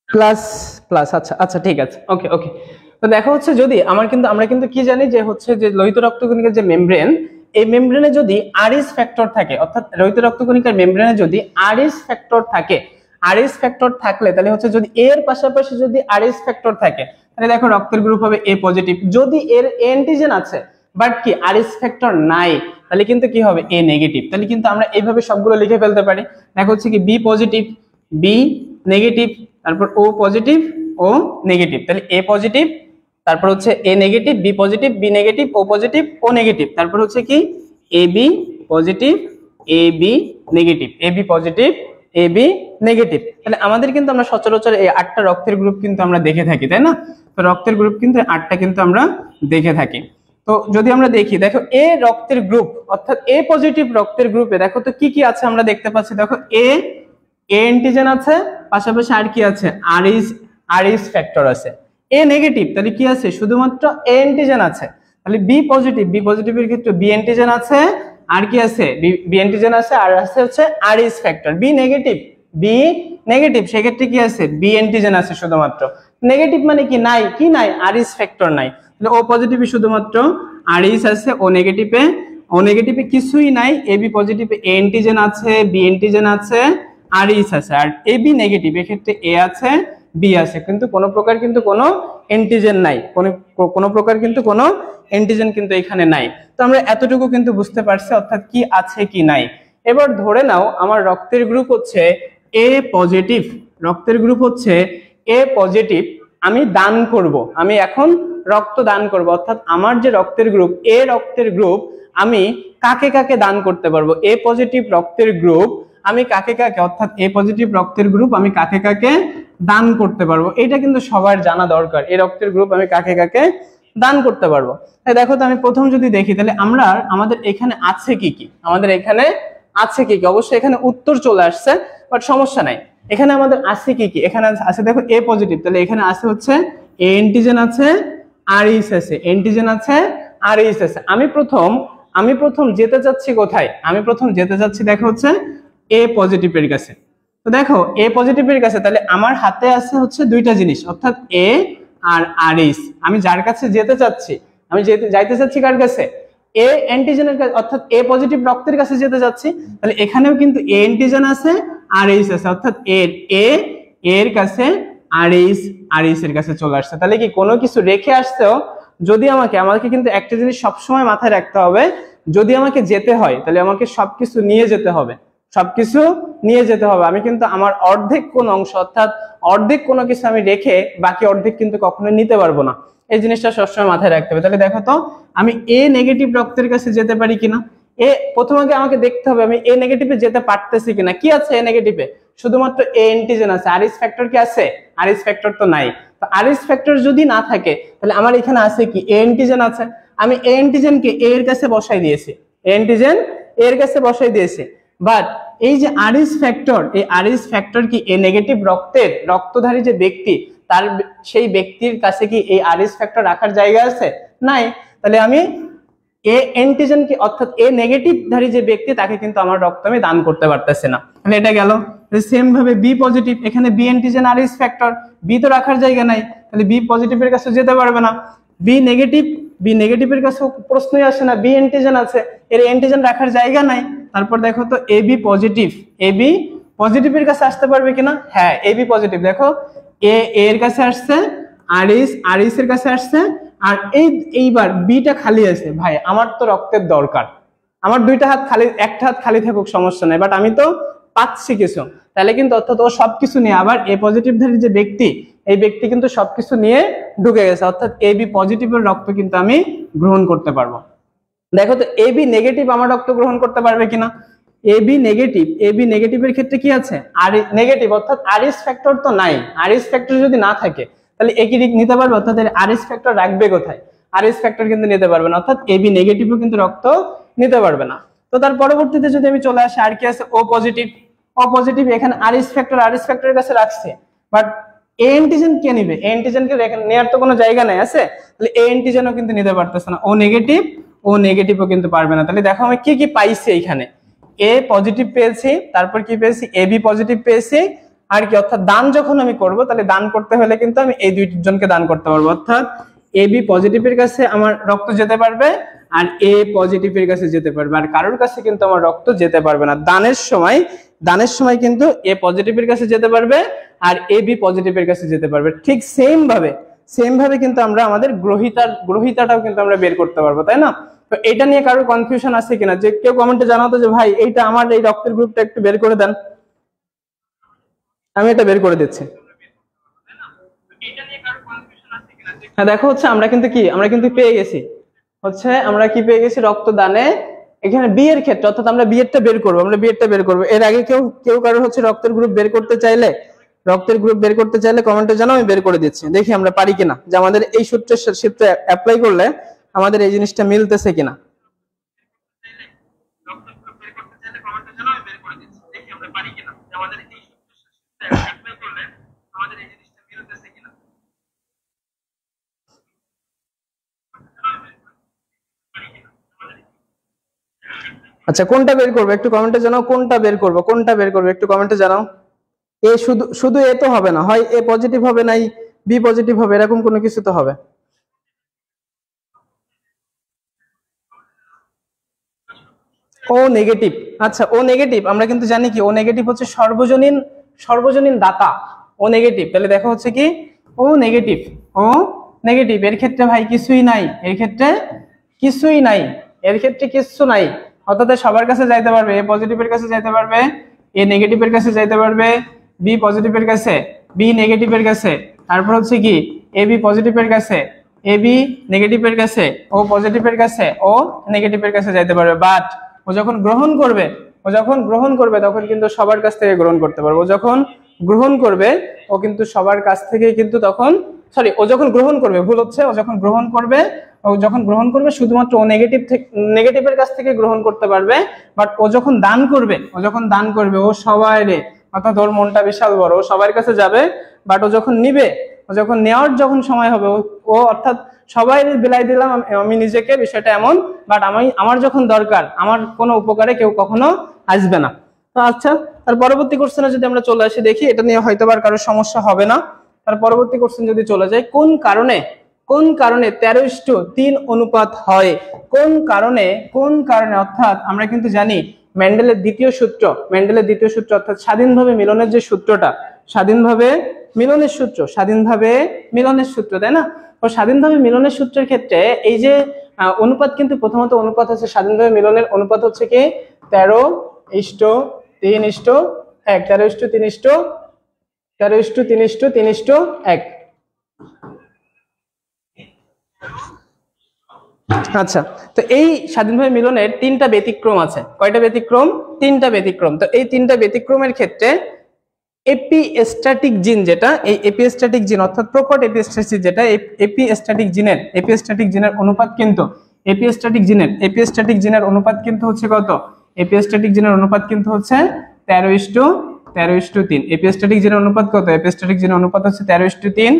প্লাস প্লাস, আচ্ছা আচ্ছা, ঠিক আছে, ওকে ওকে। তো দেখো হচ্ছে যদি আমরা কিন্তু কি জানি যে হচ্ছে যে লোহিত রক্তকণিকার যে মেমব্রেন, এই মেমব্রেনে যদি আরএস ফ্যাক্টর থাকে, অর্থাৎ লোহিত রক্তকণিকার মেমব্রেনে যদি আরএস ফ্যাক্টর থাকে, আরএস ফ্যাক্টর থাকলে তাহলে হচ্ছে যদি এর পাশাপাশি যদি আরএস ফ্যাক্টর থাকে তাহলে দেখো রক্তের গ্রুপ হবে এ পজিটিভ। যদি এর অ্যান্টিজেন আছে বাট কি আরএস ফ্যাক্টর নাই তাহলে কিন্তু কি হবে এ নেগেটিভ। তাহলে কিন্তু আমরা এইভাবে সবগুলো লিখে ফেলতে পারি। দেখো হচ্ছে কি বি পজিটিভ, বি নেগেটিভ, তারপর ও পজিটিভ, ও নেগেটিভ। তাহলে এ পজিটিভ, তারপর হচ্ছে A negative, B positive, B negative, O positive, O negative, তারপর হচ্ছে কি A B positive, A B negative, A B positive, A B negative. তাহলে আমাদের কিন্তু আমরা সচরাচর এই 8টা রক্তের গ্রুপ কিন্তু আমরা দেখে থাকি, তাই না? তো রক্তের গ্রুপ কিন্তু 8টা কিন্তু আমরা দেখে থাকি। তো যদি আমরা দেখি, দেখো এ রক্তের গ্রুপ অর্থাৎ এ পজিটিভ রক্তের গ্রুপে দেখো তো কি কি আছে আমরা দেখতে পাচ্ছি। দেখো এ অ্যান্টিজেন আছে, পাশাপাশি আর কি আছে আরএস ফ্যাক্টর আছে। এ নেগেটিভ তাহলে কি আছে, শুধুমাত্র এ অ্যান্টিজেন আছে। তাহলে বি পজিটিভের ক্ষেত্রে বি অ্যান্টিজেন আছে, আর কি আছে বি অ্যান্টিজেন আছে, আর আছে হচ্ছে আরএস ফ্যাক্টর। বি নেগেটিভ সেক্ষেত্রে কি আছে বি অ্যান্টিজেন আছে শুধুমাত্র। নেগেটিভ মানে কি নাই আরএস ফ্যাক্টর নাই। তাহলে ও পজিটিভে শুধুমাত্র আরএস আছে, ও নেগেটিভে কিছুই নাই। এ বি পজিটিভে এ অ্যান্টিজেন আছে, বি অ্যান্টিজেন আছে, আরএস আছে। আর এ বি নেগেটিভ এক্ষেত্রে এ আছে, বি আছে, কিন্তু কোনো প্রকার কিন্তু কোনো অ্যান্টিজেন নাই, কোনো প্রকার কিন্তু কোনো অ্যান্টিজেন কিন্তু এখানে নাই। তো আমরা এতটুকু কিন্তু বুঝতে পারছি অর্থাৎ কি আছে কি নাই। এবার ধরে নাও আমার রক্তের গ্রুপ হচ্ছে এ পজিটিভ, রক্তের গ্রুপ হচ্ছে এ পজিটিভ। আমি দান করব, আমি এখন রক্ত দান করব, অর্থাৎ আমার যে রক্তের গ্রুপ এ রক্তের গ্রুপ আমি কাকে কাকে দান করতে পারবো। এ পজিটিভ রক্তের গ্রুপ আমি কাকে কাকে, অর্থাৎ এ পজিটিভ রক্তের গ্রুপ আমি কাকে কাকে দান করতে পারবো, এটা কিন্তু সবার জানা দরকার। এই রক্তের গ্রুপ আমি কাকে কাকে দান করতে পারবো। তাই দেখো তো আমি প্রথম যদি দেখি তাহলে আমাদের এখানে আছে কি কি, আমাদের এখানে আছে কি কি, অবশ্যই এখানে উত্তর চলে আসছে বাট সমস্যা নাই। এখানে আমাদের আছে কি কি, এখানে আছে দেখো এ পজিটিভ, তাহলে এখানে আছে হচ্ছে এ অ্যান্টিজেন আছে, আরএস আছে, অ্যান্টিজেন আছে, আরএস আছে। আমি প্রথম যেতে যাচ্ছি কোথায়, আমি প্রথম যেতে যাচ্ছি দেখো হচ্ছে এ পজিটিভের কাছে। তো দেখো এ পজিটিভের কাছে তাহলে আমার হাতে আছে হচ্ছে দুইটা জিনিস, অর্থাৎ এ আর আরএস। আমি যার কাছে যেতে চাচ্ছি, আমি যাইতে চাচ্ছি কার কাছে, এ অ্যান্টিজেনের কাছে, অর্থাৎ এ পজিটিভ রক্তের কাছে যেতে যাচ্ছি। তাহলে এখানেও কিন্তু এ অ্যান্টিজেন আছে, আরএস আছে, অর্থাৎ এর কাছে আরএস এর কাছে চলে আসছে। তাহলে কি কোনো কিছু রেখে আসতেও যদি আমাকে কিন্তু একটা জিনিস সবসময় মাথায় রাখতে হবে, যদি আমাকে যেতে হয় তাহলে আমাকে সবকিছু নিয়ে যেতে হবে, সবকিছু নিয়ে যেতে হবে। আমি কিন্তু আমার অর্ধেক কোন অংশ অর্থাৎ অর্ধেক কোনো কিছু আমি রেখে বাকি অর্ধেক কিন্তু কখনো নিতে পারবো না। এই জিনিসটা সবসময় মাথায় রাখতে হবে। তাহলে দেখো তো আমি এ নেগেটিভ রক্তের কাছে যেতে পারি কিনা। প্রথমে আমাকে দেখতে হবে আমি এ নেগেটিভে যেতে পারতেছি কিনা। কি আছে এ নেগেটিভে? শুধুমাত্র এ অ্যান্টিজেন আছে, আরএস ফ্যাক্টর কি আছে? আরএস ফ্যাক্টর তো নাই। তো আরএস ফ্যাক্টর যদি না থাকে তাহলে আমার এখানে আছে কি? এ অ্যান্টিজেন আছে। আমি এ অ্যান্টিজেনকে এ এর কাছে বসাই দিয়েছি, এ অ্যান্টিজেন এ এর কাছে বসাই দিয়েছি। বাট এই যে আরএস ফ্যাক্টর, এই আরএস ফ্যাক্টর কি এ নেগেটিভ রক্তের রক্তধারী যে ব্যক্তি তার সেই ব্যক্তির কাছে কি এই আরএস ফ্যাক্টর রাখার জায়গা আছে? নাই। তাহলে আমি এ অ্যান্টিজেন কি অর্থাৎ এ নেগেটিভ ধারী যে ব্যক্তি তাকে কিন্তু আমার রক্ত আমি দান করতে পারতেছি না। তাহলে এটা গেল। সেম ভাবে বি পজিটিভ, এখানে B antigen RS factor, B তো রাখার জায়গা নাই, তাহলে বি পজিটিভের কাছে যেতে পারবে না। বি নেগেটিভের কাছে প্রশ্নই আসে না, বি অ্যান্টিজেন আছে, এর অ্যান্টিজেন রাখার জায়গা নাই। তারপর দেখো তো এ বি পজিটিভের কাছে আসতে পারবে কিনা? হ্যাঁ, এ বি পজিটিভ। দেখো এর কাছে আসছে, আরএস এর কাছে আসছে, আর এইবার বিটা খালি আছে। ভাই আমার তো রক্তের দরকার, আমার দুইটা হাত খালি, একটা হাত খালি থাকুক সমস্যা নাই, বাট আমি তো পাচ্ছি কিছু। তাহলে কিন্তু অর্থাৎ ও সবকিছু নিয়ে, আবার এ পজিটিভ ধারী যে ব্যক্তি এই ব্যক্তি কিন্তু সবকিছু নিয়ে ঢুকে গেছে, অর্থাৎ এ বি পজিটিভের রক্ত কিন্তু আমি গ্রহণ করতে পারবো। দেখো তো এ বি নেগেটিভ আমার রক্ত গ্রহণ করতে পারবে কিনা। এ বি নেগেটিভের ক্ষেত্রে কি আছে? আর নেগেটিভ অর্থাৎ আরএস ফ্যাক্টর তো নাই। আরএস ফ্যাক্টর যদি না থাকে তাহলে এ কি নিতে পারবে? অর্থাৎ আরএস ফ্যাক্টর রাখবে কোথায়? আরএস ফ্যাক্টর কিন্তু নিতে পারবে না, অর্থাৎ এ বি নেগেটিভও কিন্তু রক্ত নিতে পারবে না। তো তার পরবর্তীতে যদি আমি চলে আসি, আর কি আছে? ও পজিটিভ, এখানে আরএস ফ্যাক্টরের কাছে রাখছে, বাট এ অ্যান্টিজেন কে নিবে? এ অ্যান্টিজেনকে নেওয়ার তো কোনো জায়গা নাই আছে, তাহলে এ অ্যান্টিজেনও কিন্তু নিতে পারতেছে না। ও নেগেটিভও কিন্তু পারবে না। তাহলে দেখো আমি কি পাইছি এখানে, এ পজিটিভ পেয়েছি, তারপর কি পেয়েছি? এ বি পজিটিভ পেয়েছি, আর কি অর্থাৎ দান যখন আমি করব তাহলে দান করতে হলে কিন্তু আমি এই দুইজনকে দান করতে পারবো, অর্থাৎ এ বি পজিটিভের কাছে আমার রক্ত যেতে পারবে আর এ পজিটিভের কাছে যেতে পারবে, আর কারোর কাছে কিন্তু আমার রক্ত যেতে পারবে না। দানের সময় কিন্তু এ পজিটিভের কাছে যেতে পারবে আর এ বি পজিটিভের কাছে যেতে পারবে। ঠিক সেম ভাবে কিন্তু আমরা আমাদের গ্রহিতাটাও কিন্তু আমরা বের করতে পারবো, তাই না? তো এটা নিয়ে কারোর কনফিউশন আছে কিনা, যে কেউ কমেন্টে জানাতো যে ভাই এইটা আমার এই রক্তের গ্রুপটা একটু বের করে দেন। আমি এটা বের করে দিচ্ছি। হ্যাঁ, দেখো হচ্ছে আমরা কিন্তু পেয়ে গেছি, আমরা কি পেয়ে গেছি? রক্তদানে এখানে বি এর ক্ষেত্রে, অর্থাৎ আমরা বি এরটা বের করবো। এর আগে কেউ কারোর হচ্ছে রক্তের গ্রুপ বের করতে চাইলে কমেন্টে জানাও, আমি বের করে দিচ্ছি। দেখি আমরা পারি কিনা, যে আমাদের এই সূত্রে অ্যাপ্লাই করলে আমাদের এই জিনিসটা মিলতেছে কিনা। আচ্ছা, কোনটা বের করবো একটু কমেন্টে জানাও, কোনটা বের করবো একটু কমেন্টে জানাও। এ শুধু এ তো হবে না, হয় এ পজিটিভ হবে, নাই বি পজিটিভ হবে, এরকম কোনো কিছু তো হবে। ও নেগেটিভ। আচ্ছা, ও নেগেটিভ আমরা কিন্তু জানি কি ও নেগেটিভ হচ্ছে সর্বজনীন দাতা, ও নেগেটিভ। তাহলে দেখো হচ্ছে কি ও নেগেটিভ এর ক্ষেত্রে ভাই কিছুই নাই, কিচ্ছু নাই, অর্থাৎ সবার কাছে যাইতে পারবে, এ পজিটিভের কাছে যাইতে পারবে, এ নেগেটিভের কাছে যাইতে পারবে, বি পজিটিভের কাছে, বি নেগেটিভের কাছে, তারপর হচ্ছে কি এ বি পজিটিভের কাছে, এ বি নেগেটিভের কাছে, ও পজিটিভের কাছে, ও নেগেটিভের কাছে যাইতে পারবে। বাট ও যখন গ্রহণ করবে তখন কিন্তু সবার কাছ থেকে গ্রহণ করতে পারবে। ও যখন গ্রহণ করবে ও কিন্তু সবার কাছ থেকে কিন্তু তখন ও যখন গ্রহণ করবে শুধুমাত্র ও নেগেটিভের কাছ থেকে গ্রহণ করতে পারবে। বাট ও যখন দান করবে ও সবাইরে, অর্থাৎ ওর মনটা বিশাল বড়, ও সবার কাছে যাবে। বাট ও যখন নেওয়ার সময় হবে ও অর্থাৎ সবাই বিলাই দিলাম আমি নিজেকে, বিষয়টা এমন। বাট আমার যখন দরকার, আমার কোনো উপকারে কেউ কখনো আসবে না। তো আচ্ছা, তার পরবর্তী কোশ্চেনে যদি আমরা চলে আসি, দেখি এটা নিয়ে হয়তো আর কারোর সমস্যা হবে না। তার পরবর্তী কোশ্চেন যদি চলে যায়, কোন কারণে 13:3 অনুপাত হয়? কোন কারণে অর্থাৎ আমরা কিন্তু জানি মেন্ডেলের দ্বিতীয় সূত্র অর্থাৎ স্বাধীনভাবে মিলনের যে সূত্রটা, স্বাধীনভাবে মিলনের সূত্র, তাই না? ও স্বাধীনভাবে মিলনের সূত্রের ক্ষেত্রে এই যে অনুপাত, কিন্তু প্রথমত অনুপাত হচ্ছে স্বাধীনভাবে মিলনের অনুপাত হচ্ছে কি 13:3:1, 13:3:1। আচ্ছা, তো এই স্বাধীনভাবে মিলনের তিনটা ব্যতিক্রম আছে। কয়টা ব্যতিক্রম? তিনটা ব্যতিক্রম। তো এই তিনটা ব্যতিক্রমের ক্ষেত্রে এপিস্ট্যাটিক জিন যেটা, এই এপিস্ট্যাটিক জিন অর্থাৎ প্রকট এপিস্ট্যাটিক যেটা, এই এপিস্ট্যাটিক জিনের অনুপাত কিন্তু এপিস্ট্যাটিক জিনের অনুপাত কিন্তু হচ্ছে কত? এপিস্ট্যাটিক জিনের অনুপাত কিন্তু হচ্ছে 13:3। এপিস্ট্যাটিক জিনের অনুপাত কত? এপিস্ট্যাটিক জিনের অনুপাত হচ্ছে 13:3।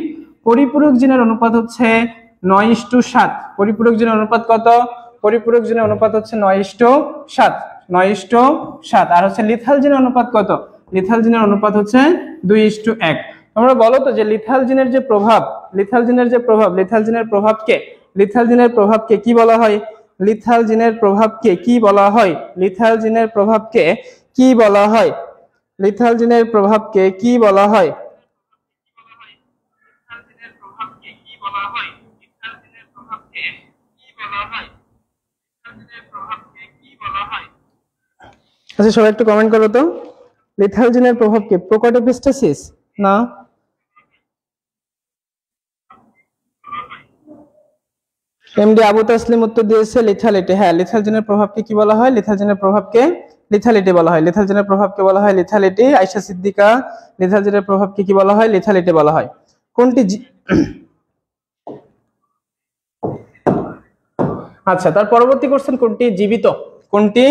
পরিপূরক জিনের অনুপাত হচ্ছে 9:7। পরিপূরক জিনের অনুপাত কত? পরিপূরক জিনের অনুপাত হচ্ছে 9:7। আর হচ্ছে লিথাল জিনের অনুপাত কত? লিথাল জিনের অনুপাত হচ্ছে 2:1। তোমরা বলো তো যে লিথাল জিনের প্রভাবকে কি বলা হয়? লিথাল জিনের প্রভাবকে কি বলা হয়? লিথাল জিনের প্রভাবকে কি বলা হয়? লিথাল জিনের প্রভাবকে কি বলা হয়? আচ্ছা, সবাই একটু কমেন্ট করো তো, লিথাল জিনের প্রভাবকে প্রকট এপিস্টাসিস না এমডি আবু তাসলিম উত্তর দিয়েছে লিথালিটি। হ্যাঁ, লিথাল জিনের প্রভাবকে কি বলা হয়? লিথাল জিনের প্রভাবকে লিথালিটি বলা হয়। লিথাল জিনের প্রভাবকে বলা হয় লিথালিটি। আয়েশা সিদ্দিকা, লিথাল জিনের প্রভাবকে কি বলা হয়? লিথালিটি বলা হয়। কোনটি আচ্ছা, তার পরবর্তী কোশ্চেন, কোনটি জীবিত? কোনটি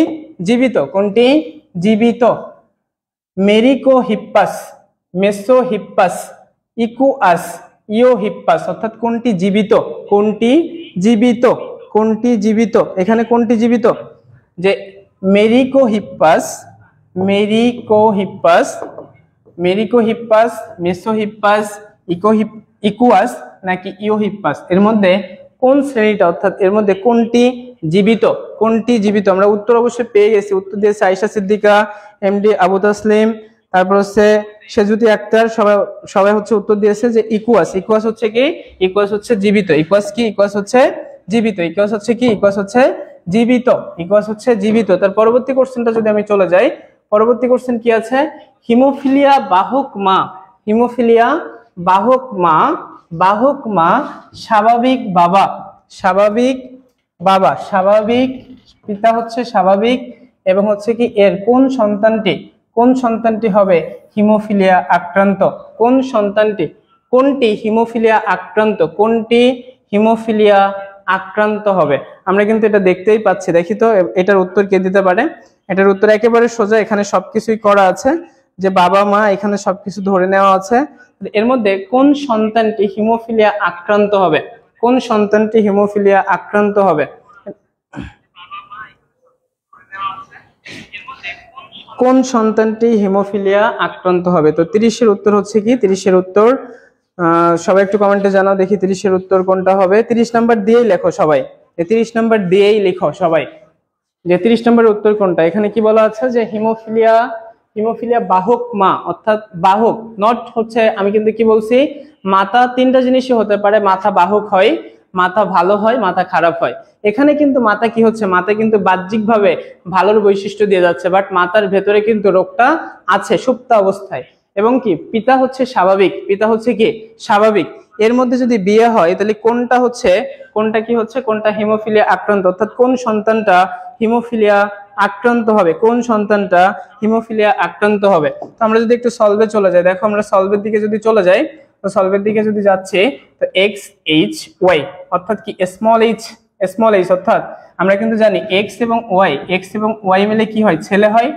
জীবিত? কোনটি জীবিত? মেরিকোহিপ্পাস, মেসোহিপ্পাস, ইকুয়াস, ইওহিপ্পাস, অর্থাৎ কোনটি জীবিত? কোনটি জীবিত? কোনটি জীবিত? এখানে কোনটি জীবিত? যে মেরিকোহিপ্পাস, মেসোহিপ্পাস, ইকুয়াস নাকি ইওহিপ্পাস, এর মধ্যে কোন শ্রেণীটা, অর্থাৎ এর মধ্যে কোনটি জীবিত? কোনটি জীবিত? আমরা উত্তর অবশ্যই পেয়ে গেছি। উত্তর দিয়েছে আয়েশা সিদ্দিকা, এমডি আবু তাসলিম, তারপর হচ্ছে সেজুতি আক্তার, সবাই হচ্ছে উত্তর দিয়েছে যে ইকুয়াস। ইকুয়াস হচ্ছে কি? ইকুয়াস হচ্ছে জীবিত। ইকুয়াস কি? ইকুয়াস হচ্ছে জীবিত। ইকুয়াস হচ্ছে কি? ইকুয়াস হচ্ছে জীবিত। ইকুয়াস হচ্ছে জীবিত। তার পরবর্তী কোশ্চেনটা যদি আমি চলে যাই, পরবর্তী কোশ্চেন কি আছে? হিমোফিলিয়া বাহক মা, হিমোফিলিয়া বাহক মা, বাহক মা, স্বাভাবিক বাবা, স্বাভাবিক বাবা, স্বাভাবিক পিতা হচ্ছে স্বাভাবিক, এবং হচ্ছে কি এর কোন সন্তানটি হবে হিমোফিলিয়া আক্রান্ত? কোন সন্তানটি? কোনটি হিমোফিলিয়া আক্রান্ত? কোনটি হিমোফিলিয়া আক্রান্ত হবে? আমরা কিন্তু এটা দেখতেই পাচ্ছি। দেখি তো এটার উত্তর কে দিতে পারে? এটার উত্তর একেবারে সোজা, এখানে সবকিছুই করা আছে, যে বাবা মা, এখানে সবকিছু ধরে নেওয়া আছে। এর মধ্যে কোন সন্তানটি হিমোফিলিয়া আক্রান্ত হবে? কোন সন্তানটি হিমোফিলিয়া আক্রান্ত হবে? কোন সন্তানটি হিমোফিলিয়া আক্রান্ত হবে? তো 30-এর উত্তর হচ্ছে কি? 30-এর উত্তর সবাই একটু কমেন্টে জানাও দেখি 30-এর উত্তর কোনটা হবে। 30 নাম্বার দিয়েই লেখো সবাই, 30 নাম্বার দিয়েই লিখো সবাই যে 30 নম্বরের উত্তর কোনটা। এখানে কি বলা আছে? যে হিমোফিলিয়া বাহক মা, অর্থাৎ বাহক, নট হচ্ছে, আমি কিন্তু কি বলছি, মাথা তিনটা জিনিসই হতে পারে। মাথা বাহক হয়, মাথা ভালো হয়, মাথা খারাপ হয়। এখানে কিন্তু মাথা কি হচ্ছে? মাথা কিন্তু বাহ্যিকভাবে ভালোর বৈশিষ্ট্য দিয়ে যাচ্ছে, বাট মাথার ভেতরে কিন্তু রোগটা আছে সুপ্ত অবস্থায়। এবং কি পিতা হচ্ছে স্বাভাবিক, পিতা হচ্ছে কি স্বাভাবিক। এর মধ্যে যদি বিয়ে হয় তাহলে কোনটা হচ্ছে, কোনটা কি হচ্ছে, কোনটা হিমোফিলিয়া আক্রান্ত, অর্থাৎ কোন সন্তানটা হিমোফিলিয়া আক্রান্ত হবে? কোন সন্তানটা হিমোফিলিয়া আক্রান্ত হবে? তো আমরা যদি একটু সলভে চলে যাই, দেখো আমরা সলভের দিকে যদি চলে যাই, তো সলভের দিকে যদি যাচ্ছি, তো এক্স এইচ ওয়াই, অর্থাৎ কি স্মল এইচ, অর্থাৎ আমরা কিন্তু জানি এক্স এবং ওয়াই মিলে কি হয়? ছেলে হয়।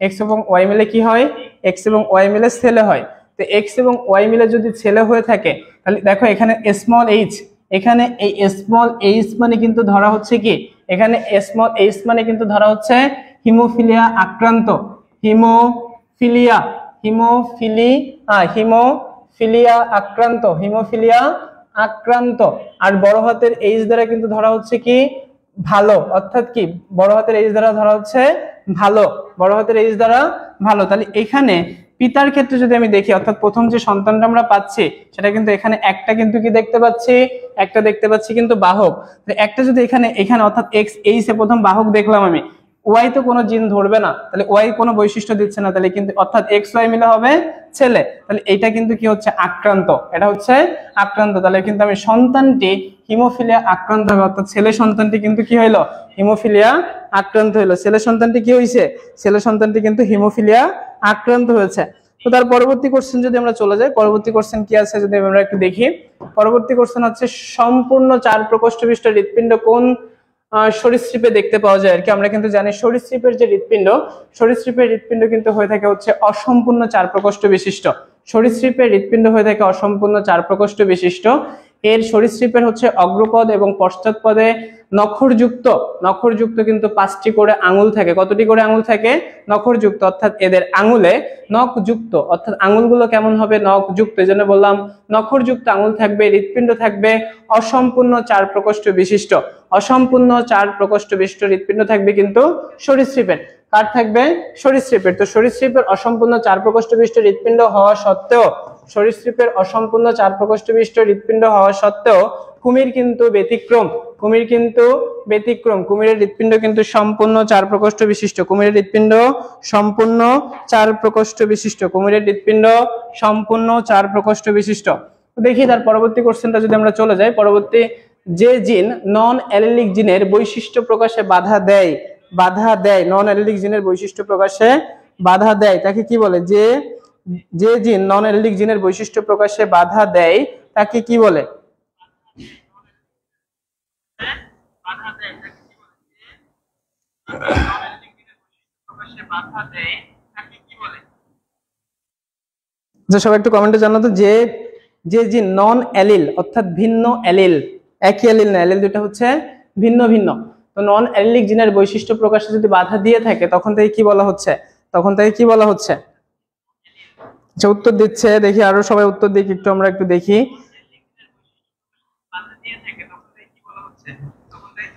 এক্স এবং ওয়াই মিলে কি হয়? এক্স এবং ওয়াই মিলে ছেলে হয়। তো এক্স এবং ওয়াই মিলে যদি ছেলে হয়ে থাকে, তাহলে দেখো এখানে স্মল এইচ, এখানে এই স্মল এইচ মানে কিন্তু ধরা হচ্ছে কি, এখানে স্মল এইচ মানে কিন্তু ধরা হচ্ছে হিমোফিলিয়া আক্রান্ত, হিমোফিলিয়া আক্রান্ত। আর বড় হাতের এইচ দ্বারা কিন্তু ধরা হচ্ছে কি ভালো, অর্থাৎ কি বড় হাতের এইচ দ্বারা ধরা হচ্ছে ভালো, বড় হাতের এইচ দ্বারা ভালো। তাহলে এখানে পিতার ক্ষেত্রে যদি আমি দেখি, অর্থাৎ প্রথম যে সন্তানটা আমরা পাচ্ছি সেটা কিন্তু এখানে একটা কিন্তু কি দেখতে পাচ্ছি, একটা দেখতে পাচ্ছি কিন্তু বাহক। একটা যদি এখানে অর্থাৎ এক্স এইসে প্রথম বাহক দেখলাম আমি, ওয়াই তো কোনো জিন ধরবে না, তাহলে ওয়াই কোনো বৈশিষ্ট্য দিচ্ছে না, তাহলে কিন্তু অর্থাৎ এক্স ওয়াই মিলে হবে ছেলে, তাহলে এটা কিন্তু কি হচ্ছে আক্রান্ত, এটা হচ্ছে আক্রান্ত। তাহলে কিন্তু আমি সন্তানটি হিমোফিলিয়া আক্রান্ত হবে, অর্থাৎ ছেলে সন্তানটি কিন্তু কি হইলো, হিমোফিলিয়া আক্রান্ত হইলো। ছেলে সন্তানটি কি হয়েছে, ছেলে সন্তানটি কিন্তু হিমোফিলিয়া আক্রান্ত হয়েছে। তো তার পরবর্তী কোশ্চেন যদি আমরা চলে যাই, পরবর্তী কোশ্চেন কি আছে যদি আমরা একটু দেখি। পরবর্তী কোশ্চেন হচ্ছে সম্পূর্ণ 4 প্রকোষ্ঠ বিশিষ্ট হৃৎপিণ্ড কোন সরীসৃপে দেখতে পাওয়া যায় আর কি। আমরা কিন্তু জানি সরীসৃপের যে হৃৎপিণ্ড, সরীসৃপের হৃৎপিণ্ড কিন্তু হয়ে থাকে হচ্ছে অসম্পূর্ণ 4 প্রকোষ্ঠ বিশিষ্ট। সরীসৃপের হৃৎপিণ্ড হয়ে থাকে অসম্পূর্ণ 4 প্রকোষ্ঠ বিশিষ্ট। এর সরীসৃপের হচ্ছে অগ্রপদ এবং পশ্চাৎপদে নখরযুক্ত কিন্তু 5টি করে আঙুল থাকে। কতটি করে আঙুল থাকে, নখরযুক্ত, অর্থাৎ এদের আঙুলে নখযুক্ত, অর্থাৎ আঙুলগুলো কেমন হবে, নখযুক্ত, এজন্য বললাম নখরযুক্ত আঙুল থাকবে। হৃৎপিণ্ড থাকবে অসম্পূর্ণ 4 প্রকোষ্ঠ বিশিষ্ট। অসম্পূর্ণ 4 প্রকোষ্ঠ বিশিষ্ট হৃৎপিণ্ড থাকবে কিন্তু সরীসৃপের। কার থাকবে, সরীসৃপের। তো সরীসৃপের অসম্পূর্ণ 4 প্রকোষ্ঠ বিশিষ্ট হৃৎপিণ্ড হওয়া সত্ত্বেও, সরীসৃপের অসম্পূর্ণ 4 প্রকোষ্ঠ বিশিষ্ট হৃৎপিণ্ড হওয়া সত্ত্বেও কুমির কিন্তু ব্যতিক্রম, কুমির কিন্তু ব্যতিক্রম। কুমিরের হৃৎপিণ্ড কিন্তু সম্পূর্ণ 4 প্রকোষ্ঠ বিশিষ্ট। কুমিরের হৃৎপিণ্ড সম্পূর্ণ 4 প্রকোষ্ঠ বিশিষ্ট। কুমিরের হৃৎপিণ্ড সম্পূর্ণ 4 প্রকোষ্ঠ বিশিষ্ট। দেখি তার পরবর্তী কোশ্চেনটা যদি আমরা চলে যাই, পরবর্তী যে জিন নন অ্যালিলিক জিনের বৈশিষ্ট্য প্রকাশে বাধা দেয়, নন অ্যালিলিক জিনের বৈশিষ্ট্য প্রকাশে বাধা দেয় তাকে কি বলে, যে জিন নন অ্যালিলিক জিনের বৈশিষ্ট্য প্রকাশে বাধা দেয় তাকে কি বলে, সবাই একটু কমেন্টে জানাতো যে জিন নন অ্যালিল অর্থাৎ ভিন্ন অ্যালিল, একই অ্যালিল না, অ্যালিল দুটো হচ্ছে ভিন্ন ভিন্ন। তো নন অ্যালিলিক জিনের বৈশিষ্ট্য প্রকাশে যদি বাধা দিয়ে থাকে তখন তাকে কি বলা হচ্ছে, তখন তাকে কি বলা হচ্ছে। আচ্ছা উত্তর দিচ্ছে, দেখি আরো সবাই উত্তর দিক একটু, আমরা একটু দেখি।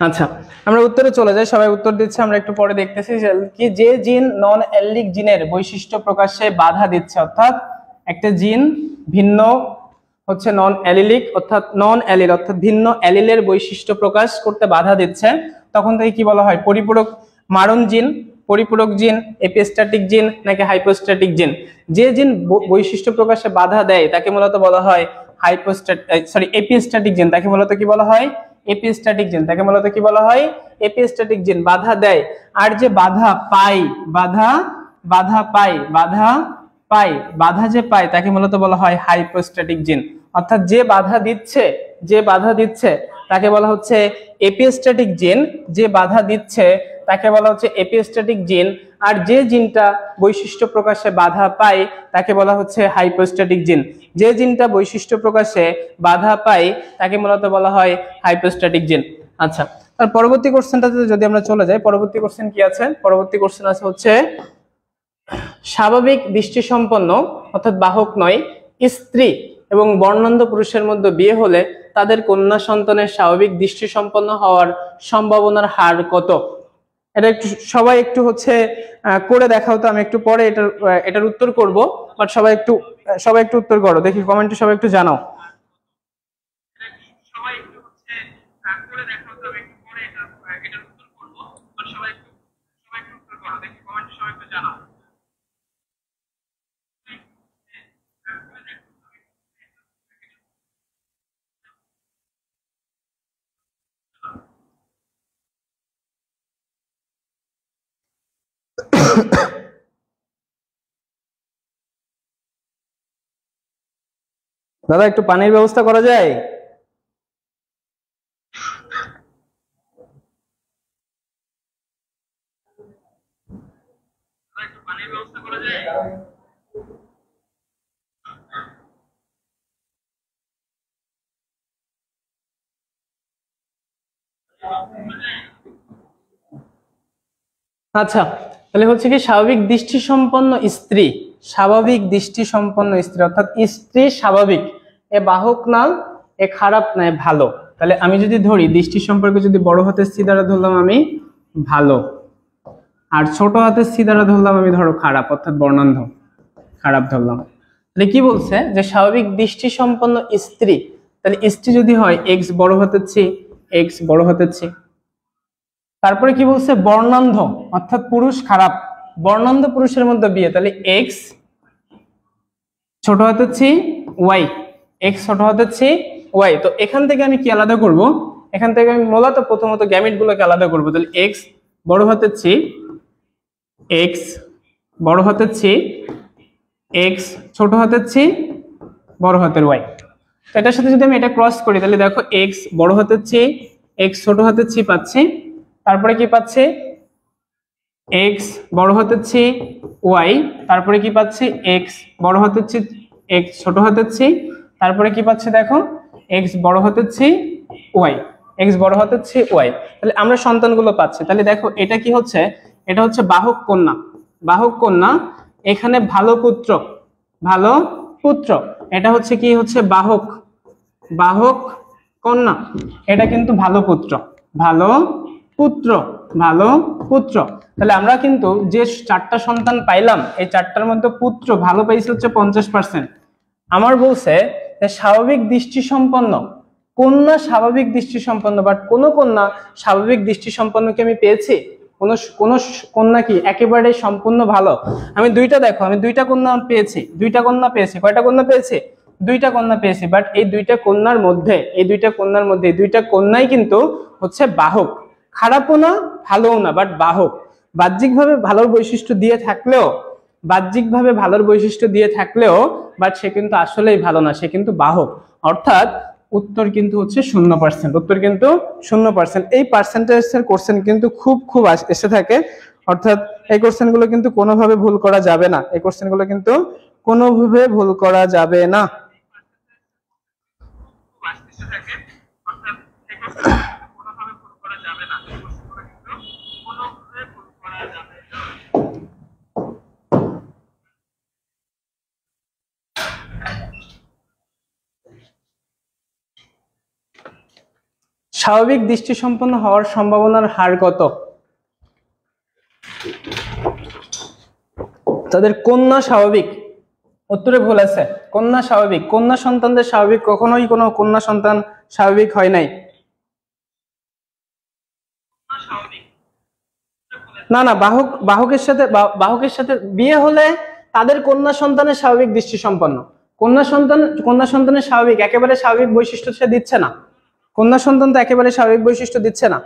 আচ্ছা আমরা উত্তরে চলে যাই, সবাই উত্তর দিচ্ছে, আমরা একটু পরে দেখতেছি কি যে জিন নন অ্যালিলিক জিনের বৈশিষ্ট্য প্রকাশে বাধা দিচ্ছে, অর্থাৎ একটা জিন ভিন্ন হচ্ছে নন অ্যালিলিক অর্থাৎ নন অ্যালিল অর্থাৎ ভিন্ন অ্যালিলের বৈশিষ্ট্য প্রকাশ করতে বাধা দিচ্ছে, তখন থেকে কি বলা হয়, পরিপূরক মারণ জিন, পরিপূরক জিন, এপিস্ট্যাটিক জিন নাকি হাইপোস্ট্যাটিক জিন। যে জিন বৈশিষ্ট্য প্রকাশে বাধা দেয় তাকে মূলত বলা হয় এপিস্ট্যাটিক জিন, তাকে মূলত কি বলা হয়, এপিস্ট্যাটিক জিন, তাকে মূলত কি বলা হয়, এপিস্ট্যাটিক জিন। বাধা দেয় আর যে বাধা পায়, বাধা যে পায় তাকে মূলত বলা হয় হাইপোস্ট্যাটিক জিন। অর্থাৎ যে বাধা দিচ্ছে তাকে বলা হচ্ছে এপিস্ট্যাটিক জিন, যে বাধা দিচ্ছে তাকে বলা হচ্ছে এপিস্ট্যাটিক জিন। আর যে জিনটা বৈশিষ্ট্য প্রকাশে বাধা পায় তাকে বলা হচ্ছে হাইপোস্ট্যাটিক জিন। যে জিনটা বৈশিষ্ট্য প্রকাশে বাধা পায় তাকে মূলত বলা হয় হাইপোস্ট্যাটিক জিন। আচ্ছা তার পরবর্তী কোশ্চেনটাতে যদি আমরা চলে যাই, পরবর্তী কোশ্চেন কি আছে, পরবর্তী কোশ্চেন আছে হচ্ছে স্বাভাবিক দৃষ্টিসম্পন্ন অর্থাৎ বাহক নয় স্ত্রী এবং বর্ণান্ধ পুরুষের মধ্যে বিয়ে হলে তাদের কন্যা সন্তানের স্বাভাবিক দৃষ্টিসম্পন্ন হওয়ার সম্ভাবনার হার কত। এটা একটু সবাই একটু হচ্ছে করে দেখাও তো, আমি একটু পরে এটার উত্তর করব, বাট সবাই একটু উত্তর করো, দেখি কমেন্টে সবাই একটু জানাও। দাদা একটু পানির ব্যবস্থা করা যায়? আচ্ছা তাহলে হচ্ছে কি স্বাভাবিক দৃষ্টি সম্পন্ন স্ত্রী, স্বাভাবিক দৃষ্টি সম্পন্ন স্ত্রী অর্থাৎ স্ত্রী স্বাভাবিক, এ বাহক না, এ খারাপ না, এ ভালো। তাহলে আমি যদি ধরি দৃষ্টি সম্পর্কে যদি বড় হাতের সি দ্বারা ধরলাম আমি ভালো, আর ছোট হাতের সি দ্বারা ধরলাম আমি ধরো খারাপ অর্থাৎ বর্ণান্ধ। খারাপ ধরলাম। তাহলে কি বলছে যে স্বাভাবিক দৃষ্টি সম্পন্ন স্ত্রী, তাহলে স্ত্রী যদি হয় এক্স বড় হাতের চেয়ে, এক্স বড় হাতের চেয়ে। তারপরে কি বলছে বর্ণান্ধ অর্থাৎ পুরুষ খারাপ, বর্ণান্ধ পুরুষের মধ্যে বিয়ে, তাহলে এক্স ছোট হাতের চেয়ে ওয়াই, এক্স ছোট হাতের চেয়ে ওয়াই। তো এখান থেকে আমি কি আলাদা করব, এখান থেকে আমি মূলত প্রথমত গ্যামেট গুলোকে আলাদা করবো। তাহলে এক্স বড় হাতের চেয়ে, এক্স বড় হাতের চেয়ে, এক্স ছোট হাতের চেয়ে বড় হাতের ওয়াই। তো এটার সাথে যদি আমি এটা ক্রস করি তাহলে দেখো এক্স বড় হাতের চেয়ে এক্স ছোট হাতের চেয়ে পাচ্ছে, তারপরে কি পাচ্ছে এক্স বড় হাতের চেয়ে ওয়াই, তারপরে কি পাচ্ছে এক্স বড় হাতের চেয়ে এক্স ছোট হাতের চেয়ে, তারপরে কি পাচ্ছে দেখো এক্স বড় হাতের চেয়ে ওয়াই, এক্স বড় হাতের চেয়ে ওয়াই। তাহলে আমরা সন্তানগুলো পাচ্ছি। তাহলে দেখো এটা কি হচ্ছে, এটা হচ্ছে বাহক কন্যা, বাহক কন্যা। এখানে ভালো পুত্র, ভালো পুত্র, এটা হচ্ছে কি হচ্ছে বাহক, বাহক কন্যা, এটা কিন্তু ভালো পুত্র, ভালো পুত্র, ভালো পুত্র। তাহলে আমরা কিন্তু যে 4টা সন্তান পাইলাম এই 4টার মধ্যে পুত্র ভালো পাইছে হচ্ছে 50%। আমার বলছে যে স্বাভাবিক দৃষ্টি সম্পন্ন কন্যা, স্বাভাবিক দৃষ্টি সম্পন্ন, বাট কোন কন্যা স্বাভাবিক দৃষ্টি সম্পন্নকে আমি পেয়েছি? কোন কন্যা কি একেবারে সম্পূর্ণ ভালো? আমি দুইটা, দেখো আমি দুইটা কন্যা পেয়েছি, দুইটা কন্যা পেয়েছি। কয়টা কন্যা পেয়েছি? দুইটা কন্যা পেয়েছি। বাট এই দুইটা কন্যার মধ্যে, এই দুইটা কন্যার মধ্যে এই দুইটা কন্যাই কিন্তু হচ্ছে বাহক, খারাপও না ভালোও না, বাট বাহক। বাহ্যিকভাবে ভালোর বৈশিষ্ট্য দিয়ে থাকলেও, বাহ্যিকভাবে ভালোর বৈশিষ্ট্য দিয়ে থাকলেও বাট সে কিন্তু আসলেই ভালো না, সে কিন্তু বাহক। অর্থাৎ উত্তর কিন্তু হচ্ছে 0%, উত্তর কিন্তু 0%। এই পার্সেন্টেজের কোশ্চেন কিন্তু খুব এসে থাকে, অর্থাৎ এই কোশ্চেন গুলো কিন্তু কোনোভাবে ভুল করা যাবে না, এই কোশ্চেন গুলো কিন্তু কোনোভাবে ভুল করা যাবে না। স্বাভাবিক দৃষ্টি সম্পন্ন হওয়ার সম্ভাবনার হার কত? তাদের কন্যা স্বাভাবিক, উত্তরে ভুল আছে। কন্যা স্বাভাবিক, কন্যা সন্তানদের স্বাভাবিক, কখনোই কোনো কন্যা সন্তান স্বাভাবিক হয় নাই। না না, বাহকের সাথে বিয়ে হলে তাদের কন্যা সন্তানের স্বাভাবিক দৃষ্টি সম্পন্ন। কন্যা সন্তানের স্বাভাবিক একেবারে স্বাভাবিক বৈশিষ্ট্য সে দিচ্ছে না, কন্যা সন্তান তো একেবারে স্বাভাবিক বৈশিষ্ট্য দিচ্ছে না।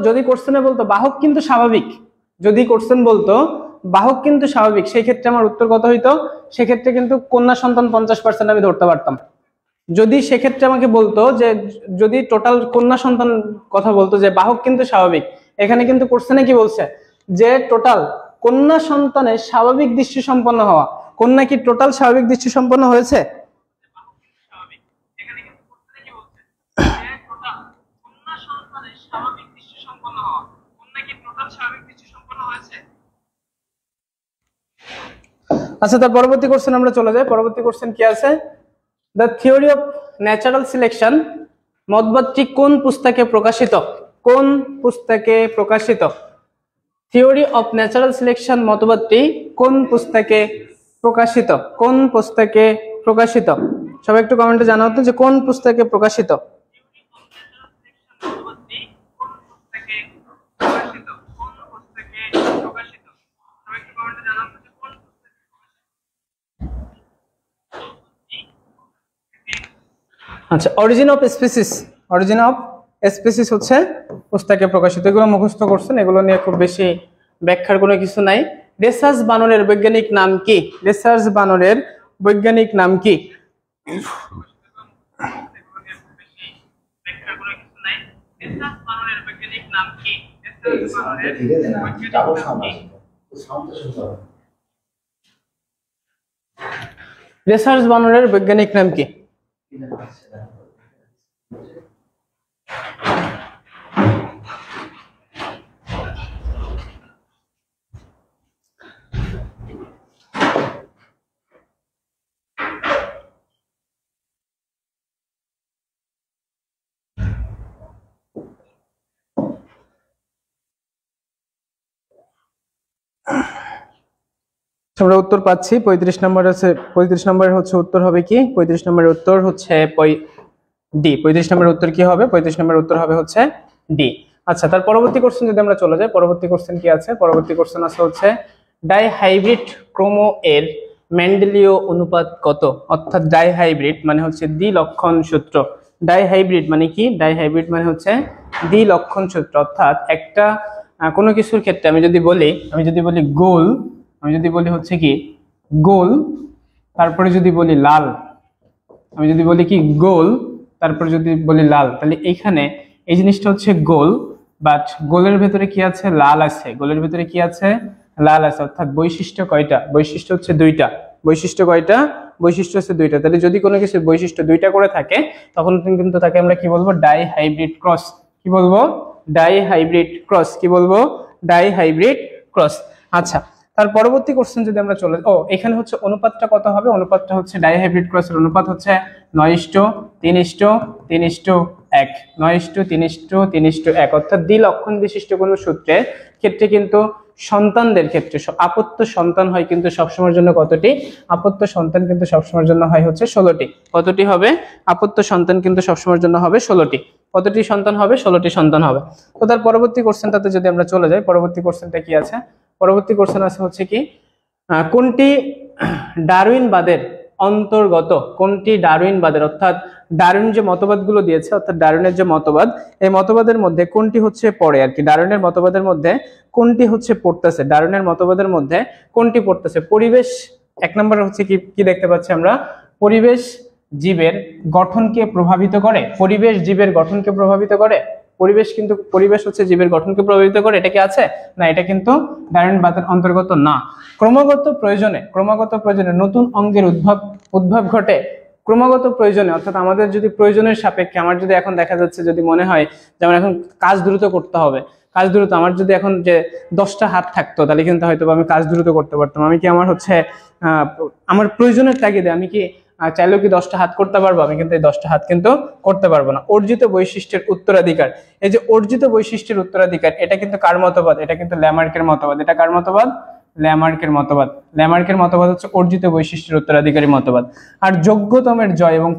যদি কোশ্চেনে বলতো বাহক কিন্তু স্বাভাবিক, যদি কোশ্চেন বলতো বাহক কিন্তু স্বাভাবিক, সেই ক্ষেত্রে আমার উত্তর কত হইতো? সেক্ষেত্রে কিন্তু কন্যা সন্তান 50% আমি ধরতে পারতাম। যদি সেক্ষেত্রে আমাকে বলতো যে যদি টোটাল কন্যা সন্তান কথা বলতো যে বাহক কিন্তু স্বাভাবিক, এখানে কিন্তু কোশ্চেনে কি বলছে যে টোটাল কন্যা সন্তানের স্বাভাবিক দৃষ্টি সম্পন্ন হওয়া, কন্যা কি টোটাল স্বাভাবিক দৃষ্টি সম্পন্ন হয়েছে? আচ্ছা, তার পরবর্তী কোশ্চেন আমরা চলে যাই। পরবর্তী কোশ্চেন কি আছে? The theory of natural selection মতবাদটি কোন পুস্তকে প্রকাশিত? কোন পুস্তকে প্রকাশিত? থিওরি অফ ন্যাচারাল সিলেকশন মতবাদটি কোন পুস্তকে প্রকাশিত? কোন পুস্তকে প্রকাশিত? সবাই একটু কমেন্টে জানাও তো যে কোন পুস্তকে প্রকাশিত। আচ্ছা, origin of species, origin of species হচ্ছে পুস্তকে প্রকাশিত। এগুলো মুখস্থ করছেন, এগুলো নিয়ে খুব বেশি ব্যাখ্যার কোনো কিছু নাই। রেসার্চ বানরের বৈজ্ঞানিক নাম কি? রেসার্চ বানরের বৈজ্ঞানিক নাম কি? রেসার্চ বানরের বৈজ্ঞানিক নাম কি? আমরা উত্তর পাচ্ছি 35 নম্বর আছে, 35 নম্বরের হচ্ছে উত্তর হবে কি, 35 নম্বরের উত্তর হচ্ছে ডি। 35 নম্বরের উত্তর কি হবে? 35 নম্বরের উত্তর হবে হচ্ছে ডি। আচ্ছা, তার পরবর্তী কোশ্চেন যদি আমরা চলে যাই, পরবর্তী কোশ্চেন কি আছে? পরবর্তী কোশ্চেন আছে হচ্ছে ডাইহাইব্রিড ক্রোমো এর মেন্ডেলীয় অনুপাত কত? অর্থাৎ ডাইহাইব্রিড মানে হচ্ছে দ্বিলক্ষণ সূত্র। ডাইহাইব্রিড মানে কি? ডাইহাইব্রিড মানে হচ্ছে দ্বিলক্ষণ সূত্র। অর্থাৎ একটা কোনো কিছুর ক্ষেত্রে আমি যদি বলি গোল, আমি যদি বলি হচ্ছে কি গোল, তারপরে যদি বলি লাল, আমি যদি বলি কি গোল, তারপরে যদি বলি লাল, তাহলে এইখানে এই জিনিসটা হচ্ছে গোল, বাট গোলের ভেতরে কি আছে? লাল আছে। গোলের ভেতরে কি আছে? লাল আছে। অর্থাৎ বৈশিষ্ট্য কয়টা? বৈশিষ্ট্য হচ্ছে দুইটা। বৈশিষ্ট্য কয়টা? বৈশিষ্ট্য হচ্ছে দুইটা। তাহলে যদি কোনো কিছুর বৈশিষ্ট্য দুইটা করে থাকে তখন কিন্তু তাকে আমরা কি বলবো? Dihybrid cross. কি বলবো? Dihybrid cross. কি বলবো? Dihybrid cross. আচ্ছা, তার পরবর্তী কোশ্চেন যদি আমরা চলে, এখানে হচ্ছে অনুপাতটা কত হবে? অনুপাতটা হচ্ছে ডাইহাইব্রিড ক্রসের অনুপাত হচ্ছে 9:3:3:1, 9:3:3:1। অর্থাৎ দ্বিলক্ষণ বিশিষ্ট কোন সূত্রের ক্ষেত্রে কিন্তু সন্তানদের ক্ষেত্রে আপত্য সন্তান হয় কিন্তু সবসময়ের জন্য কতটি? আপত্য সন্তান কিন্তু সবসময়ের জন্য হয় হচ্ছে 16টি। কতটি হবে? আপত্য সন্তান কিন্তু সবসময়ের জন্য হবে 16টি। কতটি সন্তান হবে? 16টি সন্তান হবে। তো তার পরবর্তী কোশ্চেনটাতে যদি আমরা চলে যাই, পরবর্তী কোশ্চেনটা কি আছে? পরবর্তী কোশ্চেন আছে হচ্ছে কি কোনটি ডারউইনবাদের অন্তর্গত? কোনটি ডারউইনবাদের, অর্থাৎ ডারউইন যে মতবাদগুলো দিয়েছে, অর্থাৎ ডারউইনের যে মতবাদ, এই মতবাদের মধ্যে কোনটি হচ্ছে পড়ে আর কি? ডারউইনের মতবাদের মধ্যে কোনটি হচ্ছে পড়তেছে? ডারউইনের মতবাদের মধ্যে কোনটি পড়তেছে? পরিবেশ, এক নম্বরে হচ্ছে কি দেখতে পাচ্ছি আমরা? পরিবেশ জীবের গঠনকে প্রভাবিত করে। পরিবেশ জীবের গঠনকে প্রভাবিত করে। পরিবেশ হচ্ছে জীবের গঠনকে প্রভাবিত করে, এটা কি আছে? না, এটা কিন্তু ডারউইনবাদের অন্তর্গত না। ক্রমাগত প্রয়োজনে নতুন অঙ্গের উদ্ভব ঘটে। ক্রমাগত প্রয়োজনে, অর্থাৎ আমাদের যদি প্রয়োজনের সাপেক্ষে, আমার যদি এখন দেখা যাচ্ছে, যদি মনে হয় যে আমার এখন কাজ দ্রুত করতে হবে, কাজ দ্রুত, আমার যদি এখন যে 10টা হাত থাকতো তাহলে কিন্তু হয়তো আমি কাজ দ্রুত করতে পারতাম। আমি কি আমার হচ্ছে আমার প্রয়োজনের তাগিদে আমি কি চাইলেও কি 10টা হাত করতে পারবো? আমি কিন্তু এই 10টা হাত কিন্তু করতে পারবো না। অর্জিত বৈশিষ্ট্যের উত্তরাধিকার, এই যে অর্জিত বৈশিষ্ট্যের উত্তরাধিকার, এটা কিন্তু কার মতবাদ? এটা কিন্তু ল্যামার্কের মতবাদ। এটা কার মতবাদ? ল্যামার্কের মতবাদ। ল্যামার্কের মতবাদ হচ্ছে অর্জিত বৈশিষ্ট্যের উত্তরাধিকারী মতবাদ। আর যোগ্যতমের জয় এবং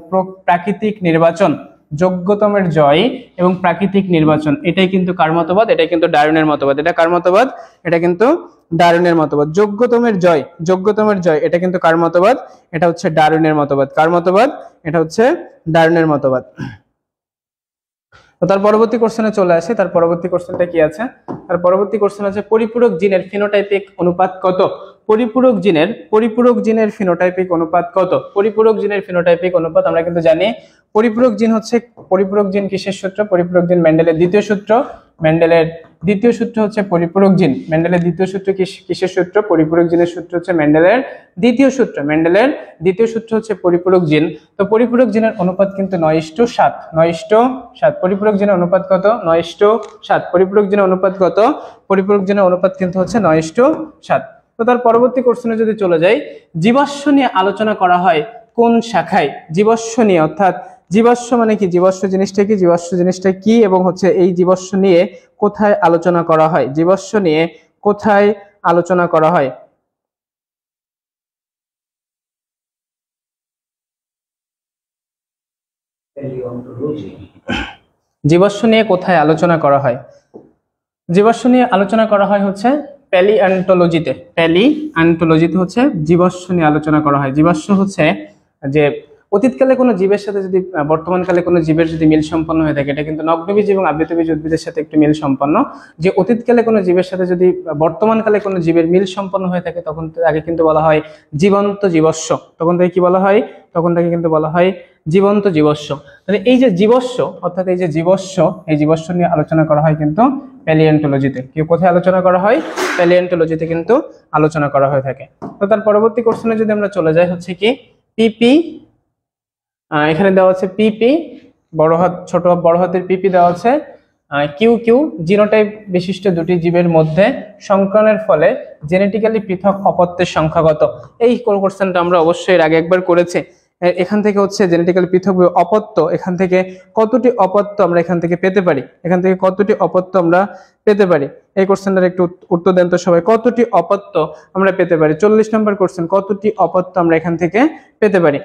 প্রাকৃতিক নির্বাচন, যোগ্যতমের জয় এবং প্রাকৃতিক নির্বাচন, এটাই কিন্তু কার মতবাদ? এটাই কিন্তু ডারউইনের মতবাদ। এটা কার মতবাদ? এটা কিন্তু ডারউইনের মতবাদ। যোগ্যতমের জয়, এটা কিন্তু কার মতবাদ? এটা হচ্ছে ডারউইনের মতবাদ। কার মতবাদ? এটা হচ্ছে ডারউইনের মতবাদ। তো তার পরবর্তী কোশ্চেনে চলে আসে। তার পরবর্তী কোশ্চেনটা কি আছে? তার পরবর্তী কোশ্চেন আছে পরিপূরক জিনের ফিনোটাইপিক অনুপাত কত? পরিপূরক জিনের ফিনোটাইপিক অনুপাত কত? পরিপূরক জিনের ফিনোটাইপিক অনুপাত আমরা কিন্তু জানি, পরিপূরক জিন কিসের সূত্র? পরিপূরক জিন মেন্ডেলের দ্বিতীয় সূত্র। মেন্ডেলের দ্বিতীয় সূত্র হচ্ছে পরিপূরক জিন। মেন্ডেলের দ্বিতীয় সূত্র কিসের সূত্র? পরিপূরক জিনের সূত্র হচ্ছে মেন্ডেলের দ্বিতীয় সূত্র। মেন্ডেলের দ্বিতীয় সূত্র হচ্ছে পরিপূরক জিন। তো পরিপূরক জিনের অনুপাত কিন্তু 9:7। 9:7। পরিপূরক জিনের অনুপাত কত? 9:7। পরিপূরক জিনের অনুপাত কত? পরিপূরক জিনের অনুপাত কিন্তু হচ্ছে 9:7। তো তার পরবর্তী কোশ্চেনে যদি চলে যাই, জীবাশ্ম নিয়ে আলোচনা করা হয় কোন শাখায়? জীবাশ্ম নিয়ে, অর্থাৎ জীবাশ্ম মানে কি? জীবাশ্ম জিনিসটা কি? জীবাশ্ম জিনিসটা কি এবং হচ্ছে এই জীবাশ্ম নিয়ে কোথায় আলোচনা করা হয়? জীবাশ্ম নিয়ে কোথায় আলোচনা করা হয়? জীবাশ্ম নিয়ে কোথায় আলোচনা করা হয়? জীবাশ্ম নিয়ে আলোচনা করা হয় হচ্ছে প্যালিঅন্টোলজিতে। প্যালিঅন্টোলজিতে হচ্ছে জীবাশ্ম নিয়ে আলোচনা করা হয়। জীবাশ্ম হচ্ছে যে অতীতকালে কোনো জীবের সাথে যদি বর্তমানকালে কোনো জীবের যদি মিল সম্পন্ন হয়ে থাকে, এটা কিন্তু নগ্নবীজ এবং আবৃতবীজ উদ্ভিদের সাথে একটু মিল সম্পন্ন। যে অতীতকালে কোনো জীবের সাথে যদি বর্তমানকালে কোনো জীবের মিল সম্পন্ন হয়ে থাকে তখন তাকে কিন্তু বলা হয় জীবন্ত জীবস্ব। তখন তাকে কি বলা হয়? তখন তাকে কিন্তু বলা হয় জীবন্ত জীবস্ব। তাহলে এই যে জীবস্ব, অর্থাৎ এই যে জীবস্ব, এই জীবস্ব নিয়ে আলোচনা করা হয় কিন্তু প্যালিঅন্টোলজিতে। কি কোথায় আলোচনা করা হয়? প্যালিঅন্টোলজিতে কিন্তু আলোচনা করা হয়ে থাকে। তো তার পরবর্তী কোশ্চেনে যদি আমরা চলে যাই হচ্ছে কি পিপি, এখানে দেওয়া আছে পিপি, বড় হাতের পিপি দেওয়া আছে, কিউ জিনোটাইপ বিশিষ্ট দুটি জীবের মধ্যে সংক্রমণের ফলে জেনেটিক্যালি পৃথক অপত্যের সংখ্যা কত? এই কোশ্চেনটা আমরা অবশ্যই আগে একবার করেছি। এখান থেকে হচ্ছে জেনেটিক্যালি পৃথক অপত্য, এখান থেকে কতটি অপত্য আমরা এখান থেকে পেতে পারি, এখান থেকে কতটি অপত্য আমরা পেতে পারি। এই কোশ্চেনটার একটু উত্তর দেন তো সবাই, কতটি অপত্য আমরা পেতে পারি? 40 নম্বর কোশ্চেন, কতটি অপত্য আমরা এখান থেকে পেতে পারি?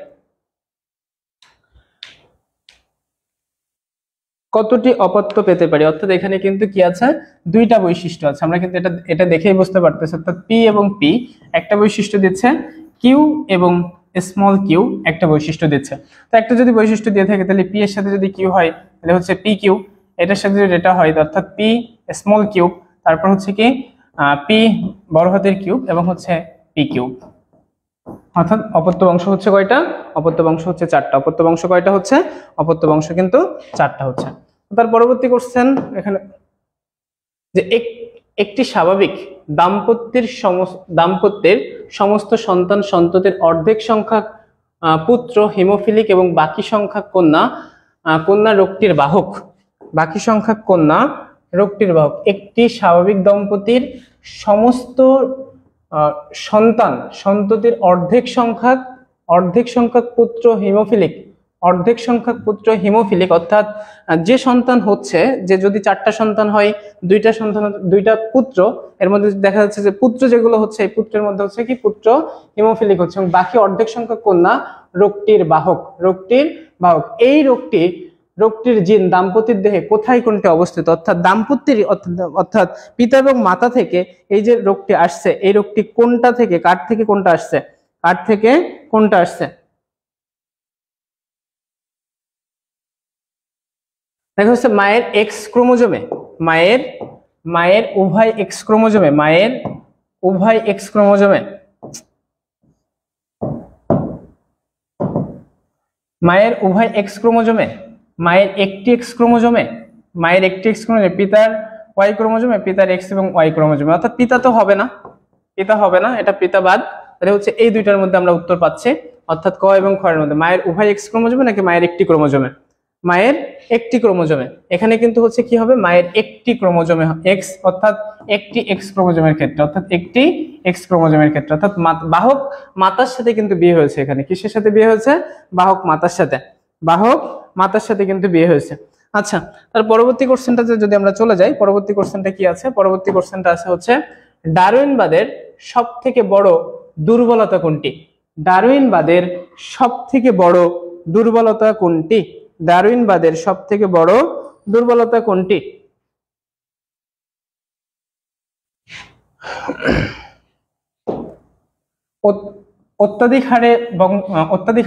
কতটি অপত্য পেতে পারি? অর্থাৎ এখানে কিন্তু কি আছে, দুইটা বৈশিষ্ট্য আছে, আমরা কিন্তু এটা দেখেই বুঝতে পারতেছি। অর্থাৎ পি এবং পি একটা বৈশিষ্ট্য দিচ্ছে, কিউ এবং স্মল কিউ একটা বৈশিষ্ট্য দিচ্ছে। তো একটা যদি বৈশিষ্ট্য দিয়ে থাকে তাহলে পি এর সাথে যদি কিউ হয় তাহলে হচ্ছে পি কিউ, এটার সাথে যদি এটা হয় অর্থাৎ পি স্মল কিউব, তারপর হচ্ছে কি পি বড় হাতের কিউব এবং হচ্ছে পি কিউব। অর্থাৎ অপত্য বংশ হচ্ছে কয়টা? অপত্য বংশ হচ্ছে 4টা। অপত্য বংশ কয়টা হচ্ছে? অপত্য বংশ কিন্তু 4টা হচ্ছে। তার পরবর্তী কোশ্চেন এখানে যে একটি স্বাভাবিক দাম্পত্যের সমস্ত সন্তান সন্ততির অর্ধেক সংখ্যক পুত্র হিমোফিলিক এবং বাকি সংখ্যক কন্যা রোগটির বাহক। বাকি সংখ্যক কন্যা রোগটির বাহক। একটি স্বাভাবিক দম্পতির সমস্ত সন্ততির অর্ধেক সংখ্যক পুত্র হিমোফিলিক, অর্ধেক সংখ্যক পুত্র হিমোফিলিক, অর্থাৎ যে সন্তান হচ্ছে, যে যদি 4টা সন্তান হয়, 2টা পুত্র, এর মধ্যে দেখা যাচ্ছে যে পুত্র যেগুলো হচ্ছে এই পুত্রের মধ্যে হচ্ছে কি পুত্র হিমোফিলিক হচ্ছে, এবং বাকি অর্ধেক সংখ্যক কন্যা রোগটির বাহক। এই রোগটির জিন দাম্পতির দেহে কোথায় কোনটি অবস্থিত? অর্থাৎ অর্থাৎ পিতা এবং মাতা থেকে এই যে রোগটি আসছে, এই রোগটি কোনটা থেকে কার থেকে কোনটা আসছে? দেখা হচ্ছে মায়ের এক্স ক্রোমোজোমে, মায়ের উভয় এক্স ক্রোমোজোমে, মায়ের উভয় এক্স ক্রোমোজোমে, মায়ের একটি এক্স ক্রোমোজোমে, পিতার ওয়াই ক্রোমোজোমে, পিতার এক্স এবং ওয়াই ক্রোমোজোমে। অর্থাৎ পিতা তো হবে না, এটা পিতা বাদ, তাহলে হচ্ছে এই দুইটার মধ্যে আমরা উত্তর পাচ্ছি। অর্থাৎ ক এবং খ এর মধ্যে মায়ের উভয় এক্স ক্রোমোজোমে নাকি মায়ের একটি ক্রোমোজোমে? মায়ের একটি ক্রোমোজোমে। এখানে কিন্তু হচ্ছে কি হবে, মায়ের একটি ক্রোমোজোমে এক্স, অর্থাৎ একটি এক্স ক্রোমোজোমের ক্ষেত্রে, অর্থাৎ বাহক মাতার সাথে কিন্তু বিয়ে হয়েছে। এখানে কিসের সাথে বিয়ে হয়েছে? বাহক মাতার সাথে কিন্তু বিয়ে হয়েছে। আচ্ছা, তার পরবর্তী কোশ্চেনটা যদি আমরা চলে যাই, পরবর্তী কোশ্চেনটা কি আছে? পরবর্তী কোশ্চেনটা আছে হচ্ছে ডারউইনবাদের সব থেকে বড় দুর্বলতা কোনটি? ডারউইনবাদের সব থেকে বড় দুর্বলতা কোনটি? ডারউইনবাদের সব থেকে বড় দুর্বলতা কোনটি? অত্যাধিক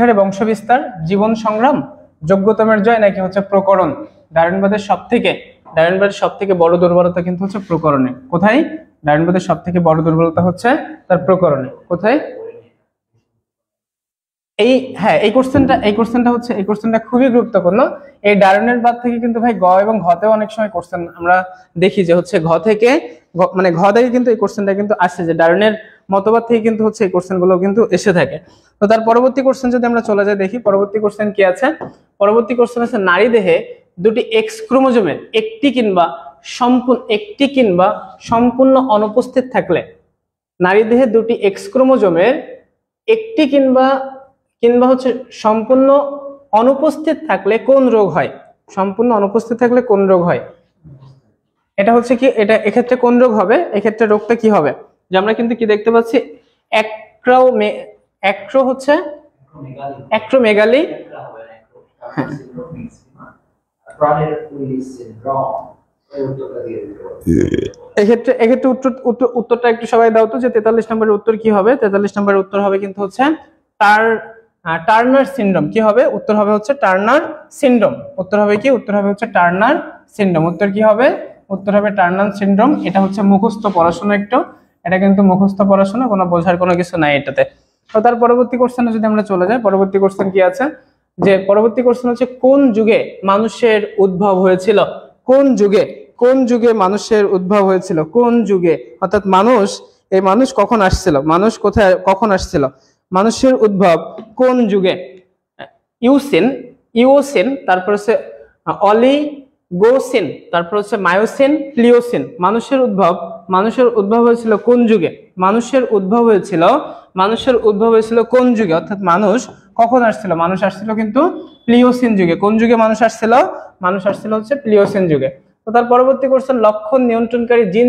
হারে বংশবিস্তার, জীবন সংগ্রাম, যোগ্যতমের জয় নাকি হচ্ছে প্রকরণ? ডারউইনবাদের সব থেকে বড় দুর্বলতা কিন্তু হচ্ছে প্রকরণে। কোথায়? ডারউইনবাদের সব থেকে বড় দুর্বলতা হচ্ছে তার প্রকরণে। কোথায়? এই কোশ্চেনটা খুবই গুরুত্বপূর্ণ। এই ডারউইনের বাদ থেকে কিন্তু ভাই গ এবং ঘতেও অনেক সময় কোশ্চেন আমরা দেখি যে হচ্ছে ঘ থেকে কিন্তু এই কোশ্চেনটা কিন্তু আসছে, যে ডারউইনের মতবাদ থেকে কিন্তু হচ্ছে এই কোশ্চেন গুলো কিন্তু এসে থাকে। তো তার পরবর্তী কোশ্চেন যদি আমরা চলে যাই, দেখি পরবর্তী কোশ্চেন কি আছে। পরবর্তী কোশ্চেন আছে নারী দেহে দুটি এক্স ক্রোমোজোমের একটি কিংবা সম্পূর্ণ অনুপস্থিত থাকলে, নারী দেহে দুটি এক্স ক্রোমোজোমের একটি কিংবা হচ্ছে সম্পূর্ণ অনুপস্থিত থাকলে কোন রোগ হয়? সম্পূর্ণ অনুপস্থিত থাকলে কোন রোগ হয়? এটা হচ্ছে কি, এটা এক্ষেত্রে কোন রোগ হবে? এক্ষেত্রে রোগটা কি হবে? যে আমরা কিন্তু কি দেখতে পাচ্ছি, অ্যাক্রোমেগালি, এক্ষেত্রে উত্তরটা একটু সবাই দাও তো, যে 43 নম্বরের উত্তর কি হবে? 43 নম্বরের উত্তর হবে কিন্তু হচ্ছে টার্নার সিনড্রোম। কি হবে? উত্তর হবে হচ্ছে টার্নার সিনড্রোম। উত্তর হবে কি? উত্তর হবে হচ্ছে টার্নার সিনড্রোম। উত্তর কি হবে? উত্তর হবে টার্নার সিনড্রোম। এটা হচ্ছে মুখস্থ পড়াশোনা, এটা কিন্তু মুখস্থ পড়াশোনা, কোনো বোঝার কোনো কিছু নাই এটাতে। তো তার পরবর্তী কোশ্চেনে যদি আমরা চলে যাই, পরবর্তী কোশ্চেন কি আছে? যে পরবর্তী কোশ্চেন হচ্ছে কোন যুগে মানুষের উদ্ভব হয়েছিল? কোন যুগে মানুষের উদ্ভব হয়েছিল? কোন যুগে? অর্থাৎ মানুষ কখন আসছিল? মানুষ কখন আসছিল? মানুষের উদ্ভব কোন যুগে? ইউসিন, তারপর হচ্ছে গোসিন, তারপর হচ্ছে মায়োসিন, প্লিওসিন। মানুষের উদ্ভব হয়েছিল কোন যুগে? মানুষের উদ্ভব হয়েছিল কোন যুগে, অর্থাৎ মানুষ কখন আসছিল? মানুষ আসছিল কিন্তু প্লিওসিন যুগে। কোন যুগে মানুষ আসছিল? মানুষ আসছিল হচ্ছে প্লিওসিন যুগে। তো তার পরবর্তী কোশ্চেন, লক্ষণ নিয়ন্ত্রণকারী জিন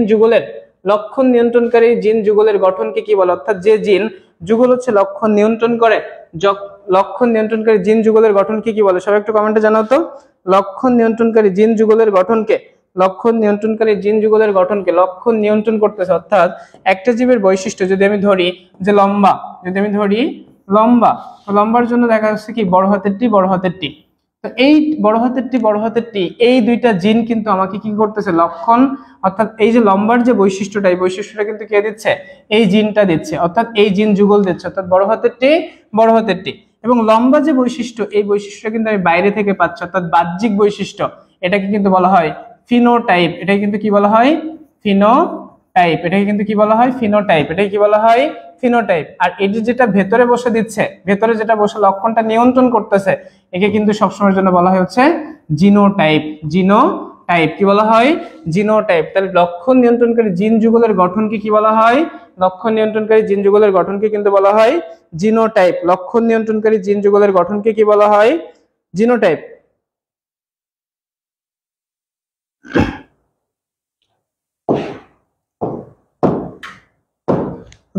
যুগলের গঠনকে কি বলে? অর্থাৎ যে জিন যুগল হচ্ছে লক্ষণ নিয়ন্ত্রণ করে, লক্ষণ নিয়ন্ত্রণকারী জিন যুগলের গঠনকে কি বলে? সবাই একটু কমেন্টে জানাও তো, লক্ষণ নিয়ন্ত্রণকারী জিন যুগলের গঠনকে লক্ষণ নিয়ন্ত্রণ করতেছে। অর্থাৎ একটা জীবের বৈশিষ্ট্য যদি আমি ধরি যে লম্বা, লম্বার জন্য দেখা যাচ্ছে কি বড় হাতের টি। তো এই বড় হাতের টি এই দুইটা জিন কিন্তু আমাকে কি করতেছে? লক্ষণ, অর্থাৎ এই যে লম্বার যে বৈশিষ্ট্যটা, এই বৈশিষ্ট্যটা কিন্তু কে দিচ্ছে? এই জিনটা দিচ্ছে, অর্থাৎ এই জিন যুগল দিচ্ছে, অর্থাৎ বড় হাতের টি। এবং লম্বা যে বৈশিষ্ট্য, এই বৈশিষ্ট্য কিন্তু আমি বাইরে থেকে পাচ্ছি, অর্থাৎ বাহ্যিক বৈশিষ্ট্য। এটাকে কিন্তু বলা হয় ফিনোটাইপ। এটাকে কিন্তু কি বলা হয়? ফিনোটাইপ। আর এটি যেটা ভেতরে বসে দিচ্ছে, ভেতরে যেটা বসে লক্ষণটা নিয়ন্ত্রণ করতেছে, একে কিন্তু সবসময়ের জন্য বলা হয় হচ্ছে জিনোটাইপ। কি বলা হয়? জিনোটাইপ। তাহলে লক্ষণ নিয়ন্ত্রণকারী জিন যুগলের গঠনকে কি বলা হয়? লক্ষণ নিয়ন্ত্রণকারী জিন যুগলের গঠনকে কিন্তু বলা হয় জিনোটাইপ। লক্ষণ নিয়ন্ত্রণকারী জিন যুগলের গঠনকে কি বলা হয়? জিনোটাইপ।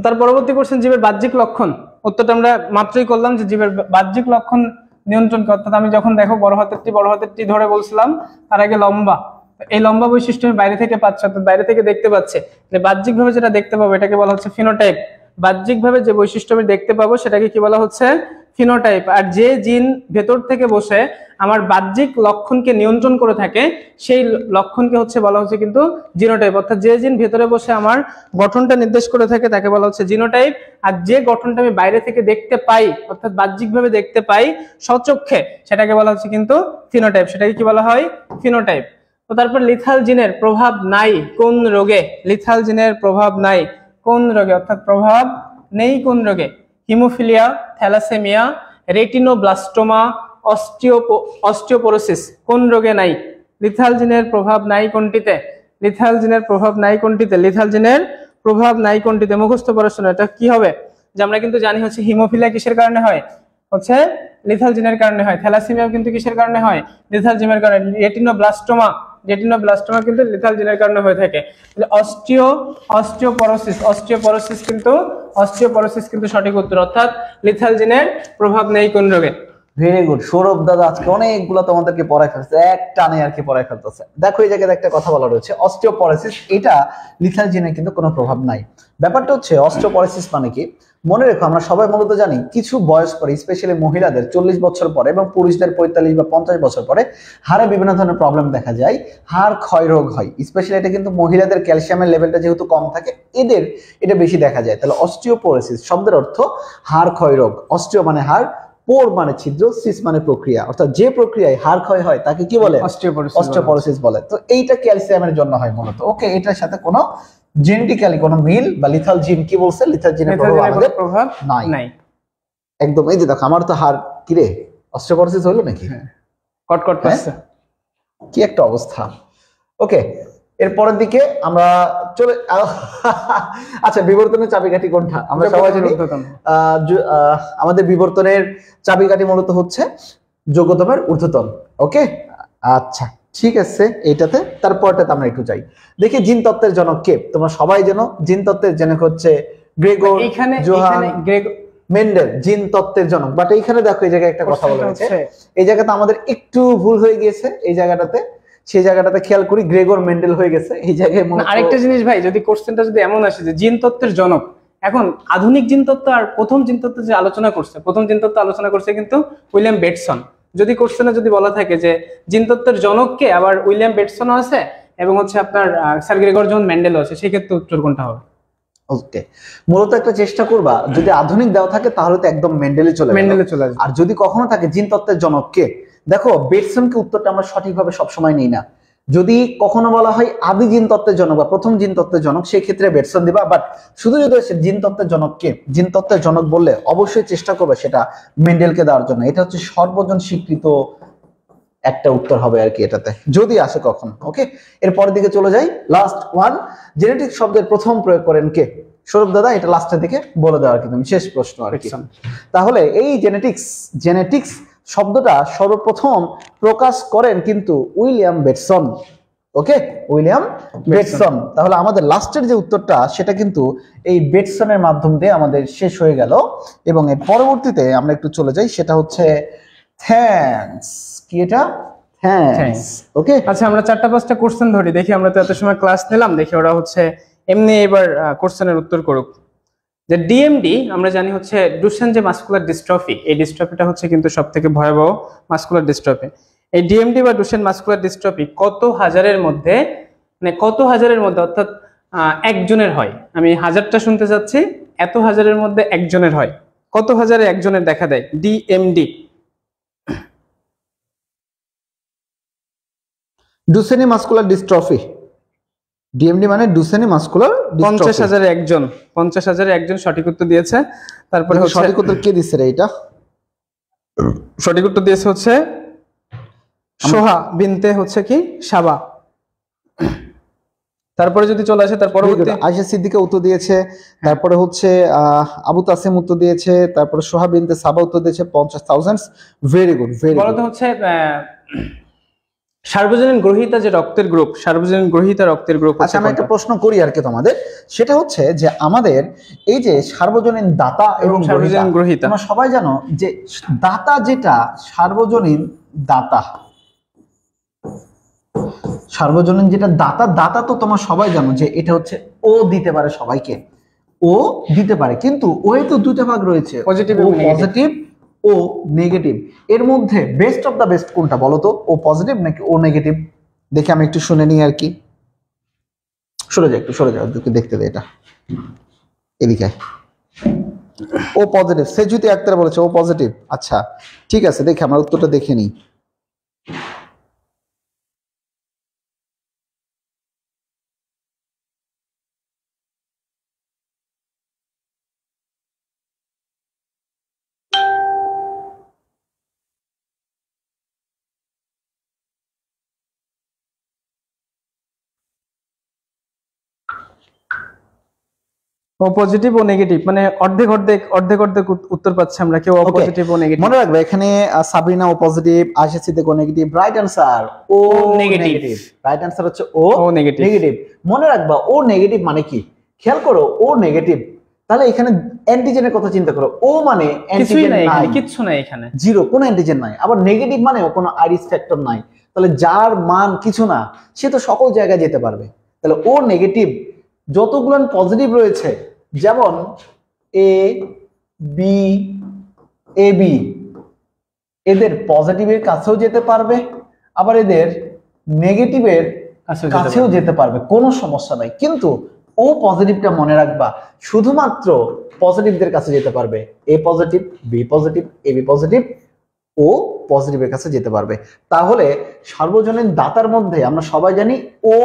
তার পরবর্তী কোশ্চেন, জীবের বাহ্যিক লক্ষণ। উত্তরটা আমরা মাত্রই করলাম যে জীবের বাহ্যিক লক্ষণ নিয়ন্ত্রণ করে, অর্থাৎ আমি যখন দেখো বড় হাতের টি ধরে বলছিলাম, তার আগে লম্বা, এই লম্বা বৈশিষ্ট্য আমি বাইরে থেকে পাচ্ছি, অর্থাৎ বাইরে থেকে দেখতে পাচ্ছে। বাহ্যিকভাবে যেটা দেখতে পাবো এটাকে বলা হচ্ছে ফিনোটাইপ। বাহ্যিকভাবে যে বৈশিষ্ট্য আমি দেখতে পাবো সেটাকে কি বলা হচ্ছে? ফিনোটাইপ। আর যে জিন ভেতর থেকে বসে আমার বাহ্যিক লক্ষণকে নিয়ন্ত্রণ করে থাকে, সেই লক্ষণকে হচ্ছে বলা হচ্ছে কিন্তু জিনোটাইপ। অর্থাৎ যে জিন ভেতরে বসে আমার গঠনটা নির্দেশ করে থাকে তাকে বলা হচ্ছে জিনোটাইপ। আর যে গঠনটা আমি বাইরে থেকে দেখতে পাই, অর্থাৎ বাহ্যিকভাবে দেখতে পাই স্বচক্ষে, সেটাকে বলা হচ্ছে কিন্তু ফিনোটাইপ। সেটাকে কি বলা হয়? ফিনোটাইপ। তো তারপর লিথাল জিনের প্রভাব নাই কোন রোগে? লিথাল জিনের প্রভাব নাই কোন রোগে, অর্থাৎ প্রভাব নেই কোন রোগে? Haemophilia, thalassaemia, retinoblastoma, osteoporosis. কোন রোগে নাই? লিথাল জিনের প্রভাব নাই কোনটিতে? লিথাল জিনের প্রভাব নাই কোনটিতে? মুখস্থ পড়াশোনা। এটা কি হবে? যে আমরা কিন্তু জানি হচ্ছে হিমোফিলিয়া কিসের কারণে হয়? হচ্ছে লিথাল জিনের কারণে হয়। থ্যালাসেমিয়া কিন্তু কিসের কারণে হয়? লিথাল জিনের কারণে। রেটিনোব্লাস্টোমা কিন্তু লিথাল জিনের কারণে হয়ে থাকে। অস্টিওপোরোসিস কিন্তু সঠিক উত্তর, অর্থাৎ লিথাল জিনের প্রভাব নেই কোন রোগে। Very good. সৌরভ দাদা আজকে অনেকগুলো তোমাদেরকে পড়ায় ফেলছে, এক টানে আর কি পড়ায় ফেলতেছে। দেখো এই জায়গায় একটা কথা বলা রয়েছে, অস্টিওপোরোসিস, এটা লিথাল জিনের কিন্তু কোনো প্রভাব নাই। ব্যাপারটা হচ্ছে অস্টিওপোরোসিস মানে কি? মনে রেখো, আমরা সবাই মূলত জানি কিছু বয়স পরে, স্পেশালি মহিলাদের 40 বছর পরে এবং পুরুষদের 45 বা 50 বছর পরে হাড়ে বিভিন্ন ধরনের প্রবলেম দেখা যায়, হাড় ক্ষয় রোগ হয়। স্পেশালি এটা কিন্তু মহিলাদের ক্যালসিয়ামের লেভেলটা যেহেতু কম থাকে, এদের এটা বেশি দেখা যায়। তাহলে অস্টিওপোরোসিস শব্দের অর্থ হাড় ক্ষয় রোগ। অস্টিও মানে হাড়, পোর মানে ছিদ্র, সিস মানে প্রক্রিয়া, অর্থাৎ যে প্রক্রিয়ায় হাড় ক্ষয় হয় তাকে কি বলে? অস্টিওপোরোসিস বলে। তো এইটা ক্যালসিয়ামের জন্য হয় মূলত। ওকে, এটার সাথে কোনো জেনেটিক্যালি কোনো মিল বা লিথাল জিন কি বলছে? লিথাল জিনের প্রভাব নাই একদম। এই যে দেখো আমার তো হাড় কি রে, অস্টিওপোরোসিস হলো নাকি? কটকট করছে, কি একটা অবস্থা। ওকে, এরপরের দিকে আমরা চলে আচ্ছা, বিবর্তনের চাবিকাঠি কোনটা? আমরা সবাই জানি আমাদের বিবর্তনের চাবিকাঠি মূলত হচ্ছে যোগ্যতমের ঊর্ধ্বতন। ওকে, আচ্ছা ঠিক আছে, এইটাতে। তারপরটাতে আমরা একটু যাই, দেখি জিন তত্ত্বের জনক কে। তোমরা সবাই জানো জিন তত্ত্বের জনক হচ্ছে গ্রেগর জোহান মেন্ডেল, জিন তত্ত্বের জনক। বাট এইখানে দেখো এই জায়গায় একটা কথা বলা হয়েছে, এই জায়গাতে আমাদের একটু ভুল হয়ে গিয়েছে। এই জায়গাটাতে, সেই জায়গাটাতে খেয়াল করি গ্রেগর মেন্ডেল হয়ে গেছে এই জায়গায়। আরেকটা জিনিস ভাই, যদি কোশ্চেনটা যদি এমন আসে যে জিন তত্ত্বের জনক, এখন আধুনিক জিন তত্ত্ব আর প্রথম জিন তত্ত্ব যে আলোচনা করছে, প্রথম জিন তত্ত্ব আলোচনা করছে কিন্তু উইলিয়াম বেটসন। যদি কোশ্চেনে যদি বলা থাকে যে জিন তত্ত্বের জনক কে, আবার উইলিয়াম বেটসনও আছে এবং হচ্ছে আপনার স্যার গ্রেগর জন মেন্ডেলও আছে, সেই ক্ষেত্রে উত্তর কোনটা হবে? ওকে, মূলত একটা চেষ্টা করবা, যদি আধুনিক দেওয়া থাকে তাহলে তো একদম মেন্ডেলে চলে আসবে। আর যদি কখনো থাকে জিন তত্ত্বের জনক কে, দেখো বেটসনকে উত্তরটা আমরা সঠিকভাবে সবসময় নিই না। যদি কখনো বলা হয় আদি জিন তত্ত্বের জনক বা প্রথম জিন তত্ত্বের জনক, সেই ক্ষেত্রে বেটসন দিবা। বাট শুধু যদি জিন তত্ত্বের জনক কে, জিন তত্ত্বের জনক বললে অবশ্যই চেষ্টা করবে সেটা মেন্ডেলকে দেওয়ার জন্য। এটা হচ্ছে সর্বজন স্বীকৃত একটা উত্তর হবে আর কি এটাতে, যদি আসে কখন। ওকে, এরপরের দিকে চলে যাই। লাস্ট ওয়ান, জেনেটিক্স শব্দের প্রথম প্রয়োগ করেন কে? সৌরভ দাদা, এটা লাস্টের দিকে বলে দেওয়ার কি তুমি, শেষ প্রশ্ন আর কি। তাহলে এই জেনেটিক্স শব্দটা সর্বপ্রথম প্রকাশ করেন কিন্তু উইলিয়াম বেটসন। ওকে, উইলিয়াম বেটসন। তাহলে আমাদের লাস্টের যে উত্তরটা সেটা কিন্তু এই বেটসনের মাধ্যম দিয়ে আমাদের শেষ হয়ে গেল। এবং এর পরবর্তীতে আমরা একটু চলে যাই, সেটা হচ্ছে থ্যাঙ্কস। কি এটা? থ্যাঙ্কস। ওকে, আচ্ছা আমরা 4-5টা কোশ্চেন ধরি, দেখি আমরা তো এত সময় ক্লাস নিলাম, দেখি ওরা হচ্ছে এমনি এবার কোশ্চেনের উত্তর করুক। যে ডিএমডি আমরা জানি হচ্ছে ডুশেন যে মাসকুলার ডিস্ট্রফি, এই ডিস্ট্রফিটা হচ্ছে কিন্তু সবথেকে ভয়াবহ মাসকুলার ডিস্ট্রফি। এই ডিএমডি বা ডুশেন মাসকুলার ডিস্ট্রফি কত হাজারের মধ্যে, মানে কত হাজারের মধ্যে অর্থাৎ একজনের হয়? আমি হাজারটা শুনতে চাচ্ছি, এত হাজারের মধ্যে একজনের হয়, কত হাজারে একজনের দেখা দেয় ডিএমডি? ডুসেনি মাসকুলার ডিস্ট্রফি, ডিএমডি মানে ডুসেনি মাসকুলার ডিস্ট্রফি। 50,000-এ একজন, 50,000-এ একজন সঠিক উত্তর দিয়েছে। তারপরে হচ্ছে সঠিক উত্তর কে দিচ্ছে রে? এটা সঠিক উত্তর দিয়েছে হচ্ছে সোহা বিনতে হচ্ছে কি সাবা। তারপরে যদি চলে আসে তার পরবর্তী, আয়েশা সিদ্দিকা উত্তর দিয়েছে, তারপরে হচ্ছে আবু তাসিম উত্তর দিয়েছে, তারপরে সোহা বিনতে সাবা উত্তর দিয়েছে 50,000। Very good, very good. বলতে হচ্ছে সার্বজনীন গ্রহীতা যে রক্তের গ্রুপ, সার্বজনীন গ্রহীতা রক্তের গ্রুপ। আচ্ছা, আমি একটা প্রশ্ন করি আর কি তোমাদের, সেটা হচ্ছে যে আমাদের এই যে সার্বজনীন দাতা এবং সার্বজনীন গ্রহীতা, তোমরা সবাই জানো যে দাতা যেটা সার্বজনীন দাতা, সার্বজনীন যেটা দাতা, দাতা তো তোমরা সবাই জানো যে এটা হচ্ছে ও দিতে পারে সবাইকে, ও দিতে পারে, কিন্তু ও তো দুটো ভাগ রয়েছে, পজিটিভ ও নেগেটিভ। এর মধ্যে বেস্ট অফ দা বেস্ট কোনটা বলো তো? ও পজিটিভ নাকি ও নেগেটিভ? দেখে আমি একটু শুনে নিই আর কি। সরে যাও, একটু সরে যাও, একটু দেখতে দে এটা, এদিকে। ও পজিটিভ, সেজুতি আক্তার বলেছে ও পজিটিভ। আচ্ছা ঠিক আছে, দেখে আমার উত্তরটা দেখে নিই। ও পজিটিভ ও নেগেটিভ, মানে অর্ধেক অর্ধেক অর্ধেক অর্ধেক উত্তর পাচ্ছি আমরা, কেউ পজিটিভ ও নেগেটিভ। মনে রাখবে এখানে সাবরিনা ও পজিটিভ, আয়েশা সিদ্দিক ও নেগেটিভ। রাইট আনসার ও নেগেটিভ। রাইট আনসার হচ্ছে ও নেগেটিভ। মনে রাখবা ও নেগেটিভ মানে কি, খেয়াল করো, ও নেগেটিভ। তাহলে এখানে অ্যান্টিজেনের কথা চিন্তা করো, ও মানে অ্যান্টিজেন নাই, কিচ্ছু নাই এখানে, জিরো, কোনো অ্যান্টিজেন নাই। আবার নেগেটিভ মানে কোনো আইরিস ফ্যাক্টর নাই। তাহলে যার মান কিছু না, সে তো সকল জায়গায় যেতে পারবে। তাহলে ও নেগেটিভ যতগুলো পজিটিভ রয়েছে, যেমন এ বি, এ বি, এদের পজিটিভের কাছেও যেতে পারবে, আবার এদের নেগেটিভের কাছেও যেতে পারবে, কোনো সমস্যা নাই। কিন্তু ও পজিটিভটা মনে রাখবা, শুধুমাত্র পজিটিভদের কাছে যেতে পারবে। এ positive, B positive, A B positive, ও পজিটিভের কাছে যেতে পারবে। তাহলে সার্বজনীন দাতার মধ্যে আমরা সবাই জানি ও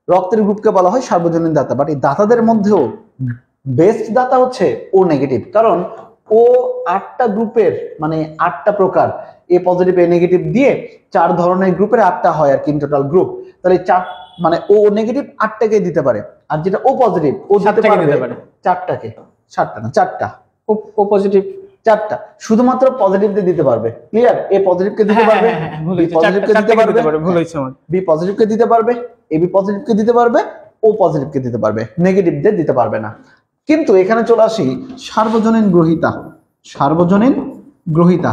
রক্তের গ্রুপকে বলা হয় সার্বজনীন দাতা, বাট এই দাতাদের মধ্যেও বেস্ট দাতা হচ্ছে ও নেগেটিভ, কারণ ও 8টা গ্রুপের মানে 8টা প্রকার, এ পজিটিভ এ নেগেটিভ দিয়ে 4 ধরনের গ্রুপের 8টা হয় আর কি টোটাল গ্রুপ। তাহলে 4 মানে ও নেগেটিভ 8টাকে দিতে পারে, আর যেটা ও পজিটিভ ও দিতে পারে 4টাকে, 7টা না 4টা। ও পজিটিভ 4টা, শুধুমাত্র পজিটিভকে দিতে পারবে। ক্লিয়ার? এ পজিটিভকে দিতে পারবে, বি পজিটিভকে দিতে পারবে, ভুল হয়েছে আমার, বি পজিটিভকে দিতে পারবে, এ বি পজিটিভকে দিতে পারবে, ও পজিটিভকে দিতে পারবে, নেগেটিভদের দিতে পারবে না। কিন্তু এখানে চলে আসি সার্বজনীন গ্রহীতা। সার্বজনীন গ্রহীতা,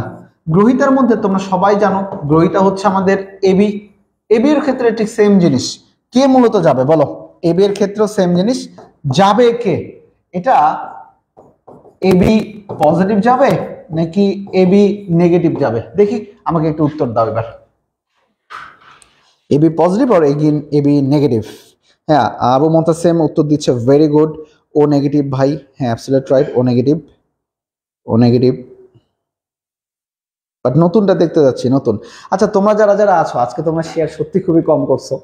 গ্রহীতার মধ্যে তোমরা সবাই জানো গ্রহীতা হচ্ছে আমাদের এবি। এবি এর ক্ষেত্রে ঠিক সেম জিনিস, কে মূলত যাবে বলো? এবি এর ক্ষেত্রেও সেম জিনিস, যাবে কে? এটা এবি পজিটিভ যাবে নাকি এবি নেগেটিভ যাবে? দেখি, আমাকে একটু উত্তর দাও এবার। এবি পজিটিভ আর এবি নেগেটিভ? হ্যাঁ, আবু মুতাসিম উত্তর দিচ্ছে ভেরি গুড, ও নেগেটিভ ভাই। হ্যাঁ absolute right, O negative, O negative. But নতুনটা দেখতে যাচ্ছি, নতুন। আচ্ছা তোমরা যারা যারা আছো আজকে তোমরা শেয়ার সত্যি খুবই কম করছো,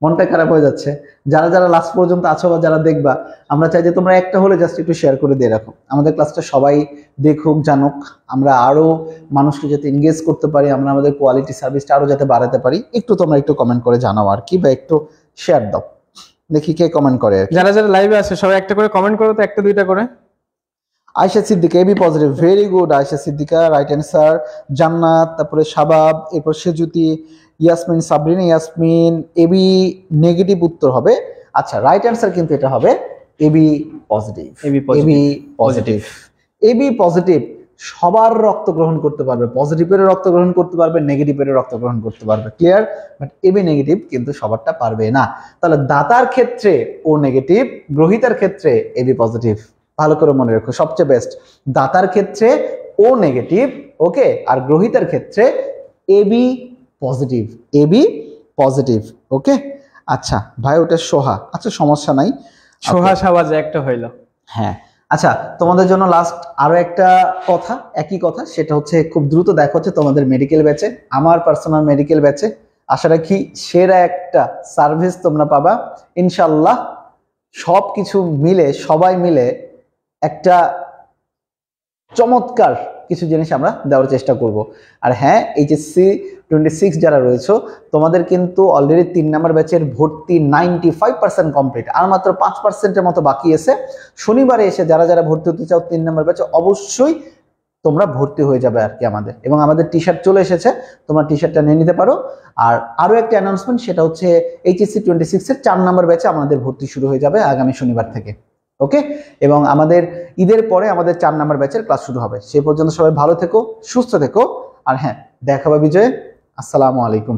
মনটা খারাপ হয়ে যাচ্ছে। যারা যারা লাস্ট পর্যন্ত আছো বা যারা দেখবা, আমরা চাই যে তোমরা একটা হলে জাস্ট একটু শেয়ার করে দিয়ে রাখো, আমাদের ক্লাসটা সবাই দেখুক জানুক, আমরা আরো মানুষকে যাতে এনগেজ করতে পারি, আমরা আমাদের কোয়ালিটি সার্ভিসটা আরো যাতে বাড়াতে পারি। একটু তোমরা একটু কমেন্ট করে জানাও আর কি, বা একটু শেয়ার দাও, দেখি কে কমেন্ট করে আর কি। যারা যারা লাইভে আছে সবাই একটা করে কমেন্ট করো তো, একটা দুইটা করে। Ayesha Siddika AB positive, very good Ayesha Siddika, right answer. Jannat, তারপরে শাবাব, এরপর সেজুতি, ইয়াসমিন, সাবরিন, ইয়াসমিন এবি নেগেটিভ উত্তর হবে। আচ্ছা, রাইট অ্যান্সার কিন্তু এটা হবে AB positive. AB positive. AB positive, AB positive সবার রক্ত গ্রহণ করতে পারবে, পজিটিভের রক্ত গ্রহণ করতে পারবে, নেগেটিভের রক্ত গ্রহণ করতে পারবে, ক্লিয়ার। বাট এবি নেগেটিভ কিন্তু সবারটা পারবে না। তাহলে দাতার ক্ষেত্রে ও নেগেটিভ, গ্রহীতার ক্ষেত্রে এবি পজিটিভ। ভালো করে মনে রাখো, সবচেয়ে বেস্ট দাতার ক্ষেত্রে ও নেগেটিভ, ওকে, আর গ্রহীতার ক্ষেত্রে এবি পজিটিভ, এবি পজিটিভ, ওকে। আচ্ছা ভাই, ওটা সোহা, আচ্ছা সমস্যা নাই, সোহা সাবাজে একটা হইলো। হ্যাঁ। আচ্ছা, তোমাদের জন্য লাস্ট আরো একটা কথা, একই কথা, সেটা হচ্ছে খুব দ্রুত দেখা হচ্ছে তোমাদের মেডিকেল ব্যাচে, আমার পার্সোনাল মেডিকেল ব্যাচে। আশা রাখি সেরা একটা সার্ভিস তোমরা পাবা ইনশাল্লাহ। সব কিছু মিলে, সবাই মিলে একটা চমৎকার কিছু জিনিস আমরা দেওয়ার চেষ্টা করব। আর হ্যাঁ, এইচএসসি 26 যারা রয়েছে, তোমাদের কিন্তু অলরেডি 3 নাম্বার ব্যাচের ভর্তি 95% কমপ্লিট, আর মাত্র 5%-এর মতো বাকি আছে। শনিবারে এসে যারা যারা ভর্তি হতে চাও 3 নাম্বার ব্যাচে, অবশ্যই তোমরা ভর্তি হয়ে যাবে আর কি আমাদের। এবং আমাদের টি শার্ট চলে এসেছে, তোমরা টি শার্টটা নিয়ে নিতে পারো। আর আরো একটা অ্যানাউন্সমেন্ট, সেটা হচ্ছে এইচএসসি 26-এর 4 নাম্বার ব্যাচে আমাদের ভর্তি শুরু হয়ে যাবে আগামী শনিবার থেকে, ওকে। এবং আমাদের ঈদের পরে আমাদের 4 নাম্বার ব্যাচের ক্লাস শুরু হবে। সেই পর্যন্ত সবাই ভালো থেকো, সুস্থ থেকো, আর হ্যাঁ, দেখা হবে বিজয়। আসসালামু আলাইকুম।